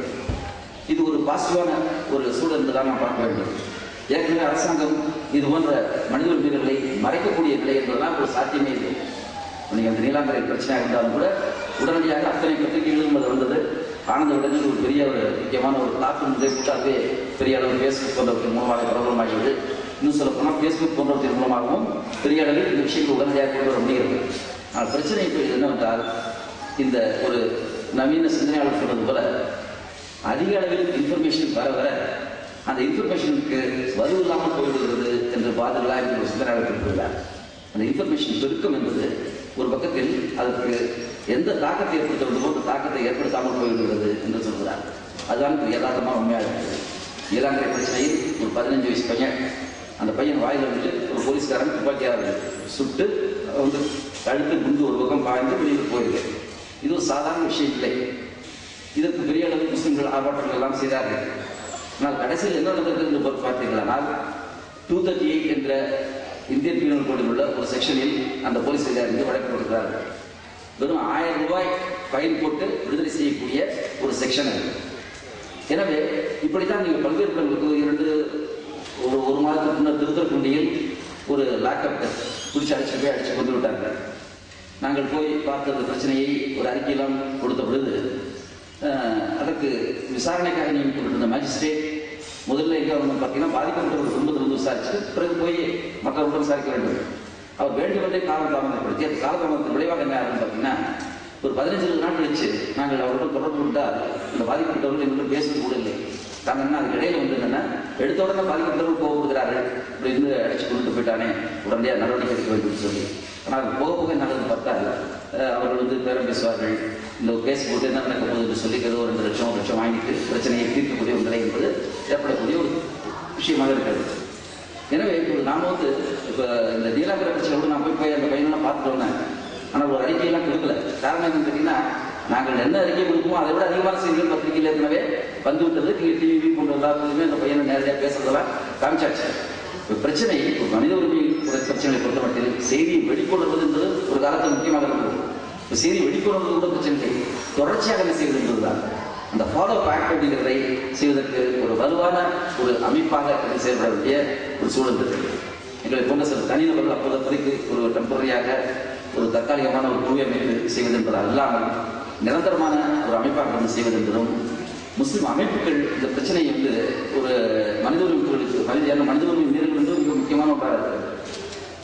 S8: இது ஒரு பாசிட்டிவான ஒரு சூழல் என்றுதான் நாம் பார்க்க வேண்டும். ஏற்கனவே அரசாங்கம் இது போன்ற மனித உரிமை மீறல்களை மறைக்கக்கூடிய நிலை என்பதெல்லாம் ஒரு சாத்தியமே இல்லை. நீங்கள் அந்த நீலாங்கரை பிரச்சனையாக இருந்தாலும் கூட உடனடியாக அத்தனை பத்திரிகைகளும் அது வந்தது. ஆனந்த உடனே ஒரு பெரிய ஒரு முக்கியமான ஒரு தாக்கம் கூட்டாகவே பெரிய அளவு ஃபேஸ்புக் போன்றவற்றின் மூலமாக பிரபலமாகியது. இன்னும் சொல்ல போனால் ஃபேஸ்புக் போன்றவற்றின் மூலமாகவும் பெரிய அளவில் இந்த விஷயங்கள் உடனடியாக கொண்டு வர முடிகிறது. ஆனால் பிரச்சனை இப்போ என்னவென்றால் இந்த ஒரு நவீன சிந்தனையாளர் சொன்னது போல அதிக அளவில் இன்ஃபர்மேஷன் வர வர அந்த இன்ஃபர்மேஷனுக்கு வலுவில்லாமல் போய்விடுகிறது என்று பாதிலா என்று ஒரு சிந்தனையாளர் இருக்கிறார். அந்த இன்ஃபர்மேஷன் பெருக்கம் என்பது ஒரு பக்கத்தில் அதற்கு எந்த தாக்கத்தை ஏற்படுத்த வேண்டுமோ அந்த தாக்கத்தை ஏற்படுத்தாமல் போய்விடுகிறது என்று சொல்கிறார். அதுதான் யதார்த்தமாக உண்மையாக இருக்குது. நீலாங்கரை பிரச்சனையில் ஒரு 15 வயசு பையன், அந்த பையன் வாயில் வந்துட்டு ஒரு போலீஸ்காரன் துப்பாக்கியாக சுட்டு வந்து கழுத்து குண்டு ஒரு பக்கம் பாய்ந்து வெளியில் போயிருக்கு. இது ஒரு சாதாரண விஷயம் இல்லை. இதற்கு பெரிய அளவு முஸ்லிம்கள் ஆர்ப்பாட்டங்கள் எல்லாம் செய்தார்கள். ஆனால் கடைசியில் என்ன நடந்தது என்று பார்த்தீர்களானால் 238 என்ற இந்தியன் பீனல் கோடில் உள்ள ஒரு செக்ஷனில் அந்த போலீஸ் அதிகாரிக்கு வழக்கு கொடுக்கிறார்கள். வெறும் 1000 ரூபாய் ஃபைன் போட்டு விடுதலை செய்யக்கூடிய ஒரு செக்ஷன் அது. எனவே இப்படித்தான் நீங்கள் பல்வேறு இடங்களுக்கு ஒரு மாதத்துக்கு முன்னர் திருத்துறைப்பூண்டியில் ஒரு லாக்அப் பிடிச்சி அடிச்சு கொண்டு விட்டார்கள். நாங்கள் போய் பார்த்த அந்த பிரச்சனையை ஒரு அறிக்கையெல்லாம் கொடுத்த பொழுது அதற்கு விசாரணைக்காக நியமிக்கப்பட்டிருந்த மேஜிஸ்ட்ரேட் முதல்ல எங்கே வந்து பார்த்தீங்கன்னா பாதிக்கப்பட்டவர்கள் குடும்பத்தில் விசாரிச்சு பிறகு போய் மற்றவர்களுடன் விசாரிக்க வேண்டும். அவர் வேண்டுமென்றே காலம் தாமதப்படுத்தி அந்த காலதாமதத்தின் விளைவாக என்ன ஆகுதுன்னு பார்த்தீங்கன்னா ஒரு 15 நாள் கழிச்சு நாங்கள் அவருடன் தொடர்பு கொண்டால் இந்த பாதிக்கப்பட்டவர்கள் எங்களுக்கு பேசுவது கூட இல்லை. தாங்க என்ன அதுக்கு இடையில வந்து என்னன்னா எடுத்த உடனே பாதிக்கப்பட்டவர்கள் போக கொடுக்குறாரு, இப்படி இருந்து அடிச்சு கொண்டு போயிட்டானே உடனடியாக நடவடிக்கை எடுக்க வேண்டும் சொல்லி. ஆனால் போக போக நல்லது பார்த்தா அவர்கள் வந்து பேரம் பேசுவார்கள். இந்த கேஸ் போட்டு என்ன நடக்க போகுது என்று சொல்லி ஏதோ 2 லட்சம் 1 லட்சம் வாங்கிட்டு பிரச்சனையை தீர்க்கக்கூடிய ஒரு நிலை என்பது ஏற்படக்கூடிய ஒரு விஷயமாக இருக்கிறது. எனவே இப்போ நாம் வந்து இப்போ இந்த நீலாங்கரை பிரச்சனையோடு நான் போய் அந்த பையனெல்லாம் பார்த்துட்டோன்னே ஆனால் ஒரு அறிக்கையெல்லாம் கொடுக்கல. காரணம் என்னன்னு கேட்டீங்கன்னா, நாங்கள் என்ன அறிக்கை கொடுப்போமோ அதை விட அதிகமான செய்திகள் பத்திரிகையில் ஏற்கனவே வந்துவிட்டது. டிவி போன்ற எல்லாத்துலையுமே அந்த பையனை நேரடியாக பேசுறதெல்லாம் காமிச்சாச்சு. பிரச்சனை ஒரு மனித உரிமை பிரச்சனைகளை பொறுத்தமட்டில் செய்தியை வெளிக்கொள்வது என்பது ஒரு காலத்தில் முக்கியமாக இருந்தது. இப்போ செய்தியை வெளிக்கொள்வது கூட பிரச்சனை தொடர்ச்சியாக என்ன செய்வது என்பதுதான். அந்த ஃபாலோ பேக் அப்படிங்கிறதை செய்வதற்கு ஒரு வலுவான ஒரு அமைப்பாக செயல்பட வேண்டிய ஒரு சூழல் இருக்கு. எங்களை போன்ற சில தனிநபர்கள் அப்போதைக்கு ஒரு டெம்பரரியாக ஒரு தற்காலிகமான ஒரு குழு அமைப்பு செய்வது என்பது அல்லாமல் நிரந்தரமான ஒரு அமைப்பாக வந்து செய்வது என்பதும், முஸ்லிம் அமைப்புகள் இந்த பிரச்சனையை வந்து ஒரு மனித உரிமைகளுக்கு மனித உரிமை மீறல் என்று மிக முக்கியமான ஒன்றாக இருக்கிறது.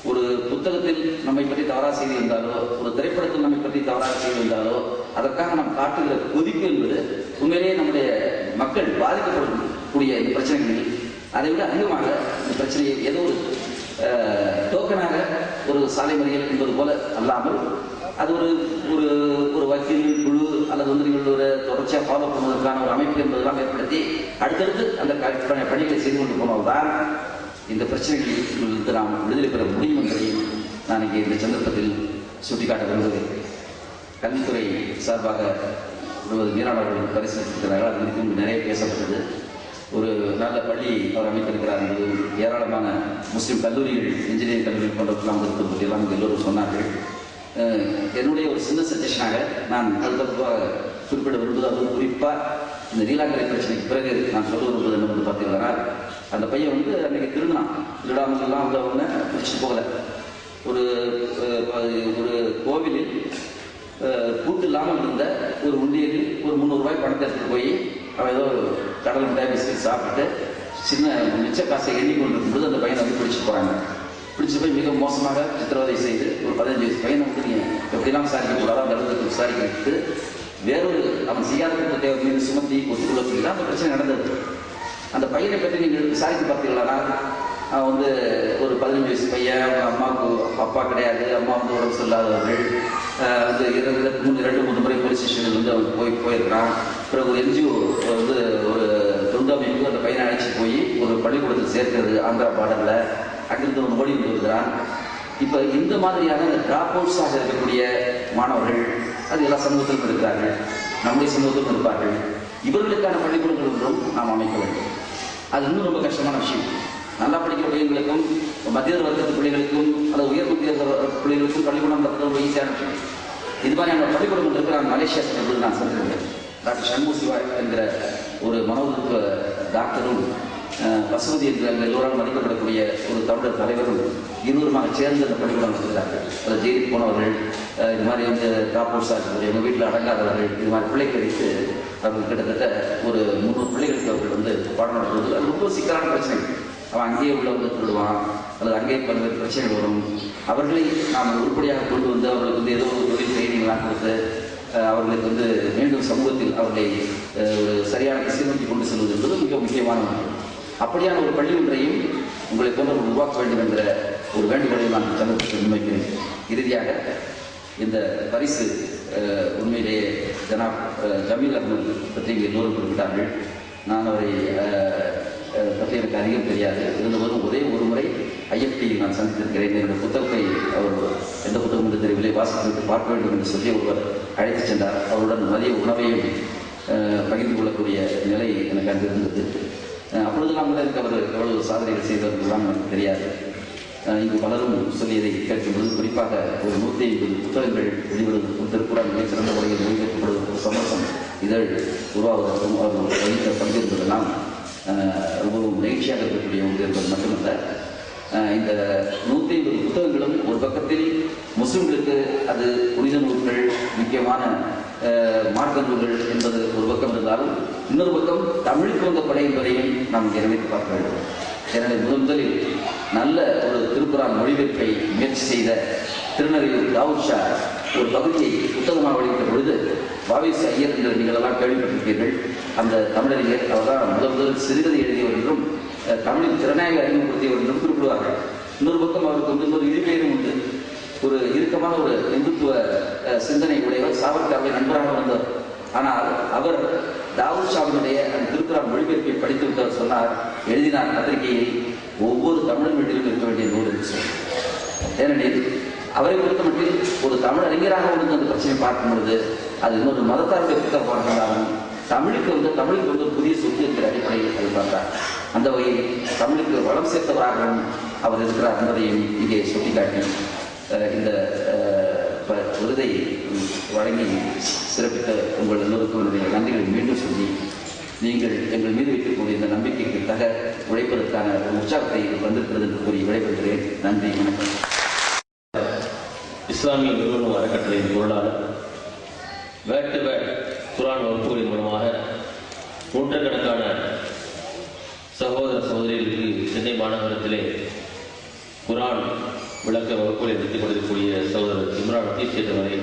S8: ஒரு புத்தகத்தில் நம்மை பற்றி தவறாக செய்தி இருந்தாலோ, ஒரு திரைப்படத்தில் நம்மை பற்றி தவறாக செய்தி இருந்தாலோ, அதற்காக நாம் காட்டுகிற கொதிப்பு என்பது உண்மையிலேயே நம்முடைய மக்கள் பாதிக்கப்படக்கூடிய இந்த பிரச்சனைகளில் அதை விட அதிகமாக இந்த பிரச்சனையை ஏதோ ஒரு டோக்கனாக ஒரு சாலை மறியல் என்பது போல அல்லாமல் அது ஒரு ஒரு ஒரு வக்கீல் குழு அல்லது வந்து நீங்கள் ஒரு தொடர்ச்சியாக ஃபாலோ பண்ணுவதற்கான ஒரு அமைப்பு என்பதெல்லாம் ஏற்படுத்தி அடுத்தடுத்து அந்த பணிகளை செய்து கொண்டு போனதுதான் இந்த பிரச்சனைகளிலிருந்து நாம் விடுதலை பெற முடியும் என்பதையும் நான் இங்கே இந்த சந்தர்ப்பத்தில் சுட்டிக்காட்ட விரும்புகிறேன். கல்வித்துறை சார்பாக மீனவர்கள் பரிசீலித்திருக்கிறார்கள். அது குறித்து நிறைய பேசப்பட்டது. ஒரு நல்ல பள்ளி அவர் அமைத்திருக்கிறார் என்பது, ஏராளமான முஸ்லீம் கல்லூரிகள், இன்ஜினியரிங் கல்லூரிகள் போன்றவற்றெல்லாம் இருக்கிறது பற்றியெல்லாம் எல்லோரும் சொன்னார்கள். என்னுடைய ஒரு சின்ன சஜஷனாக நான் அது தொடர்பாக குறிப்பிட விரும்புவது, அது குறிப்பாக இந்த நீலாங்கரை பிரச்சனைக்கு பிறகு நான் சொல்ல விரும்புவது என்ன வந்து பார்த்தீங்கன்னா, அந்த பையன் வந்து அன்றைக்கி திருடாமலாம் வந்து அவங்க பிடிச்சிட்டு போகலை. ஒரு ஒரு கோவிலில் கூட்டு இல்லாமல் இருந்த ஒரு உண்டியலில் ஒரு 300 ரூபாய் பணத்தை எடுத்துகிட்டு போய் அவன் ஏதோ கடல் மிட்டாய் பிஸ்கட் சாப்பிட்டு சின்ன மிச்ச காசை எண்ணி கொண்டு இருக்கும்போது அந்த பையனை வந்து பிடிச்சிட்டு போகிறாங்க. பிடிச்சி போய் மிக மோசமாக சித்திரவதை செய்து ஒரு 15 வயசு பையனை வந்து நீங்கள் எப்படிலாம் விசாரிக்கக்கூடாது, அந்த இடத்துக்கு விசாரிக்கிறது வேறொரு அவன் செய்யாத குற்றத்தை மீது சுமத்தி ஒத்துக்கொள்ளக்கூடிய தான் அந்த பிரச்சனை நடந்தது. அந்த பையனை பற்றி நீங்கள் விசாரித்து பார்த்தீங்களா, அவன் வந்து ஒரு 15 வயசு பையன், அவங்க அம்மாவுக்கு அப்பா கிடையாது, அம்மா வந்து உடம்பு சரியில்லாதவர்கள், வந்து 2-3 முறை போலீஸ் ஸ்டேஷனில் வந்து அவன் போயிருக்கிறான். பிறகு ஒரு NGO வந்து ஒரு தொண்டு அமைப்பு அந்த பையனை அழைச்சி போய் ஒரு பள்ளிக்கூடத்தில் சேர்க்கிறது ஆந்திரா பார்டரில். அங்கிருந்து அவன் ஓடி வருகிறான். இப்போ இந்த மாதிரியான இந்த டிராப் அவுட்ஸாக இருக்கக்கூடிய மாணவர்கள் அது எல்லா சமூகத்திலும் இருக்கிறார்கள், நம்முடைய சமூகத்திலும் இருப்பார்கள். இவர்களுக்கான பள்ளிக்கூடங்கள் ஒன்றும் நாம் அமைக்க வேண்டும். அது இன்னும் ரொம்ப கஷ்டமான விஷயம். நல்லா படிக்கிற பிள்ளைகளுக்கும், மத்திய வர்க்கத்து பிள்ளைகளுக்கும் அல்லது உயர் மத்திய பிள்ளைகளுக்கும் பள்ளிக்கூடம் நடத்துறது ரொம்ப ஈஸியான விஷயம். இது மாதிரியான பள்ளிக்கூடம் இருக்கிற மலேசியா சென்றது நான் சொல்லியிருக்கேன். டாக்டர் சண்முக சிவா என்கிற ஒரு மனோதத்துவ டாக்டரும், பசுமதி என்கிற எல்லோரால் மதிக்கப்படக்கூடிய ஒரு தமிழர் தலைவரும் இருவருமாக சேர்ந்து அந்த பள்ளிக்கூடம் நடத்துகிறார்கள். அதில் ஜெயிலுக்கு போனவர்கள், இது மாதிரி வந்து டாப் அவுட்ஸாக இருக்கக்கூடிய எங்கள் வீட்டில் அடங்காதவர்கள், இது மாதிரி பிள்ளைகள் வைத்து அவர்கள் கிட்டத்தட்ட ஒரு 300 பிள்ளைகளுக்கு அவர்கள் வந்து பாடம் நடத்துவது. அது ரொம்ப சிக்கலான பிரச்சனை. அவன் அங்கேயே உள்ளவங்க திருடுவான் அல்லது அங்கேயே பல்வேறு பிரச்சனைகள் வரும். அவர்களை நாம் உருப்படியாக கொண்டு வந்து அவர்களுக்கு வந்து ஏதோ ஒரு தொழில் ட்ரைனிங்லாம் கொடுத்து அவர்களுக்கு வந்து மீண்டும் சமூகத்தில் அவர்களை சரியான திசைநோக்கி கொண்டு செல்வது என்பது மிக முக்கியமான ஒன்று. அப்படியான ஒரு பள்ளி ஒன்றையும் உங்களை போன்ற உருவாக்க வேண்டும் என்ற ஒரு வேண்டுகோளை நான் சமூகத்தில் முன்வைக்கிறேன். இறுதியாக இந்த பரிசு உண்மையிலேயே ஜனாப் ஜமீல் அகமது பற்றி எல்லோரும் குறிப்பிட்டார்கள். நான் அவரை பற்றி எனக்கு அதிகம் தெரியாது. இருந்தபோதும் ஒரே ஒரு முறை IFT நான் சந்தித்திருக்கிறேன். என்னுடைய புத்தகத்தை அவர் எந்த புத்தகம் என்று தெரியவில்லை, வாசித்து பார்க்க வேண்டும் என்று சொல்லி ஒருவர் அழைத்து சென்றார். அவருடன் மதிய உணவையும் பகிர்ந்து கொள்ளக்கூடிய நிலை எனக்கு அங்கு இருந்தது. அப்பொழுதெல்லாம் கூட எனக்கு அவர் எவ்வளவு சாதனைகள் செய்தவர்கள்லாம் எனக்கு தெரியாது. இங்கு பலரும் சொல்லியதை கேட்கும்போது, குறிப்பாக ஒரு 150 புத்தகங்கள் வெளிவிடுவதற்கும் திருக்குறள் மிக சிறந்த முறையில் மொழிபெயர்க்கப்படுவதற்கும் சமூகம் இதழ் உருவாவதற்கும் அவர்கள் வகித்த பங்கிருந்ததெல்லாம் ரொம்பவும் நெகிழ்ச்சியாக இருக்கக்கூடிய ஒன்று என்பது மட்டுமல்ல, இந்த 150 புத்தகங்களும் ஒரு பக்கத்தில் முஸ்லிம்களுக்கு அது புனித நூல்கள், முக்கியமான மார்க்க நூல்கள் என்பது ஒரு பக்கம் இருந்தாலும், இன்னொரு பக்கம் தமிழுக்கு வந்த படை என்பதையும் நாம் நினைத்து பார்க்க வேண்டும். எனவே முதலில் நல்ல ஒரு திருக்குரான் மொழிபெயர்ப்பை முயற்சி செய்த திருநறையூர் தாவூத் ஷா ஒரு பகுதியை புத்தகமாக வெளியிட்ட பொழுது, வாவிஸ் ஐயர் என்று நீங்கள் எல்லாம் கேள்விப்பட்டிருப்பீர்கள். அந்த தமிழறிஞர் அவர் தான் முதல் சிறுகதை எழுதியவர் என்றும் தமிழின் திறனாக அறிமுகப்படுத்தியவர் என்றும் குறிப்பிடுவார்கள். இன்னொரு பக்கம் அவருக்கு வந்து இன்னொரு இழிபெயரும் உண்டு. ஒரு இறுக்கமான ஒரு இந்துத்துவ சிந்தனை உடையவர், சாவர்கரை நண்பராக வந்தவர். ஆனால் அவர் தாவூத் ஷாவினுடைய அந்த திருக்குறான் மொழிபெயர்ப்பை படித்து விட்டவர் சொன்னார், எழுதினார் பத்திரிகையில், ஒவ்வொரு தமிழ் வீட்டிலும் இருக்க வேண்டிய நூல் என்று சொன்னார். ஏனெனில் அவரை பொறுத்தமட்டில் ஒரு தமிழ் அறிஞராக இருந்து அந்த பிரச்சனையை பார்க்கும் பொழுது அது இன்னொரு மதத்தாருடைய புத்தகமாக இருந்தாலும் தமிழுக்கு வந்து புதிய சொத்து என்கிற அடிப்படையில் அதை பார்த்தார். அந்த வகையில் தமிழுக்கு வளம் சேர்த்தவராகவும் அவர் இருக்கிறார் என்பதையும் இங்கே சுட்டிக்காட்டி இந்த விருதை வழங்கி சிறப்பித்த உங்கள் எல்லோருக்கும் என்னுடைய நன்றிகளை மீண்டும் சொல்லி நீங்கள் எங்கள் மீது வைக்கக்கூடிய இந்த நம்பிக்கைக்கு தக உழைப்பதற்கான ஒரு உற்சாகத்தை வந்திருக்கிறது என்று கூறி விடைபெறுகிறேன். நன்றி, வணக்கம்.
S2: இஸ்லாமிய நிறுவனம் அறக்கட்டளையின் பொருளாளர் வேட் டு வேட் குர்ஆன் வகுப்புகளின் மூலமாக நூற்றுக்கணக்கான சகோதர சகோதரிகளுக்கு சென்னை மாநகரத்திலே குர்ஆன் விளக்க வகுப்புகளை நடத்திக் கொண்டிருக்கக்கூடிய சகோதரர் இம்ரான் அத்தீப் சேட்டவரை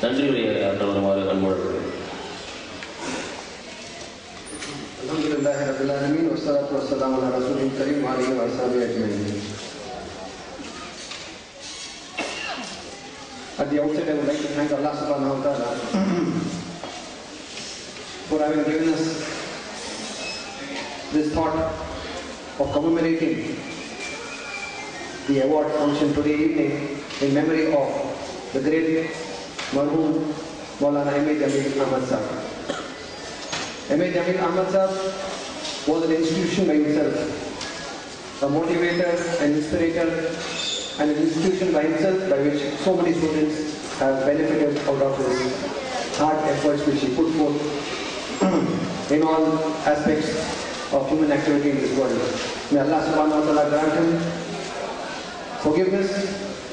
S2: நன்றியுடைய ஆற்றலுமாறு அன்புடன்
S9: அல்ஹம்துலில்லாஹி ரப்பில் ஆலமீன் வஸ்ஸலாத்து வஸ்ஸலாமு அலா ரசூலில் கரீம் ஆலிஹி வஸஹ்பிஹி அஜ்மஈன். At the outset, I would like to thank Allah subhanahu wa ta'ala for having given us this thought of commemorating the award function today evening in memory of the great marhum Maulana M.A. Jamil Ahmad Sahab. M.A. Jamil Ahmad Sahab was an institution by himself, a motivator, an inspirator, and an institution by himself by which so many students have benefited out of his hard efforts which he put forth in all aspects of human activity in this world. May Allah subhanahu wa ta'ala grant him forgiveness.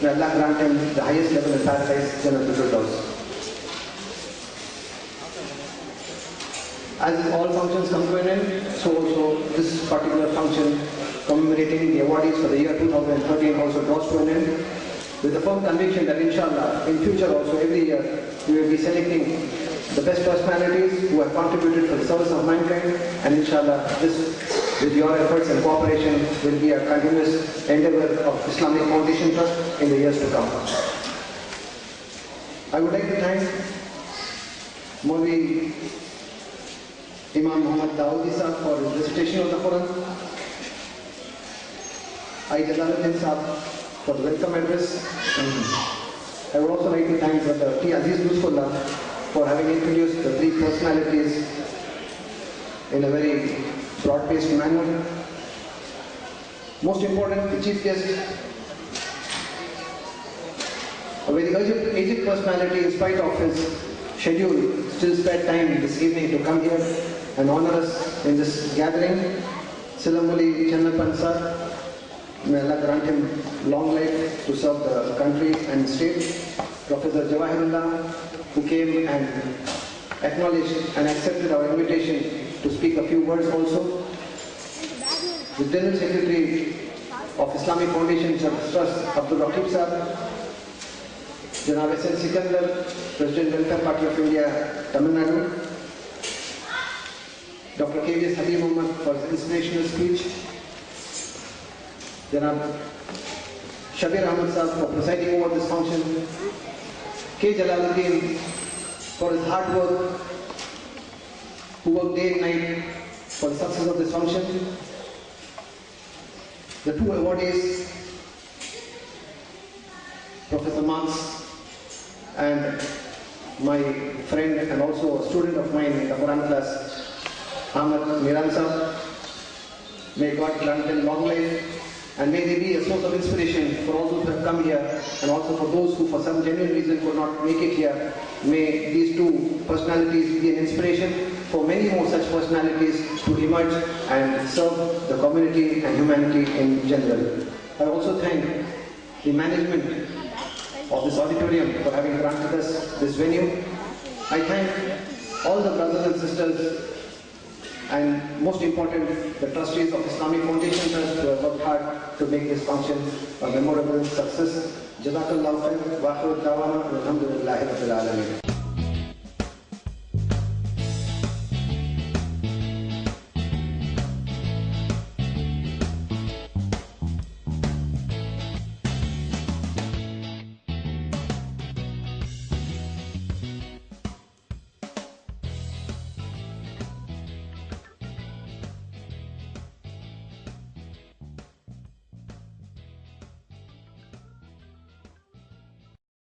S9: May Allah grant him the highest level in paradise, Jannatul Firdaus. As all functions come to an end, so also this particular function commemorating the awardees for the year 2013 also draws to an end, with the firm conviction that inshallah in future also every year we will be selecting the best personalities who have contributed for the service of mankind, and inshallah this with your efforts and cooperation will be a continuous endeavor of Islamic Foundation Trust in the years to come. I would like to thank Maulvi Imam Muhammad Dawoodi Sahab for his recitation of the Quran. I Jalaluddin Sahab for the welcome address. I would also like to thank Dr. T. Aziz Lutfullah for having introduced the three personalities in a very broad-based manner. Most important, the chief guest, a very aged personality in spite of his schedule, still spared time this evening to come here and honor us in this gathering. Silamuli Channapan Sir, may Allah grant him long life to serve the country and state. Professor Jawahirullah, who came and acknowledged and accepted our invitation to speak a few words also. The General Secretary of Islamic Foundation Trust, Abdul Raqib Sahab, Janab S.N. Sikandar, President Welfare Party of India, Tamil Nadu, Dr. K.V.S. Habib Muhammad for his inspirational speech, Janab Shabir Ahmad Sahab for presiding over this function, K. Jalaluddin for his hard work, who worked day and night for the success of this function, the two awardees, Professor Marx and my friend and also a student of mine in the Quran class, Ahmad Miran Sahab. May God grant them long life, and may they be a source of inspiration for all those who have come here, and also for those who for some genuine reason could not make it here. May these two personalities be an inspiration for many more such personalities to emerge and serve the community and humanity in general. I also thank the management of this auditorium for having granted us this venue. I thank all the brothers and sisters, and most important, the trustees of Islamic Foundation Trust who have worked hard to make this function a memorable success. Jazakallahu khair, wa akhiru da'wana, alhamdulillahi rabbil alamin.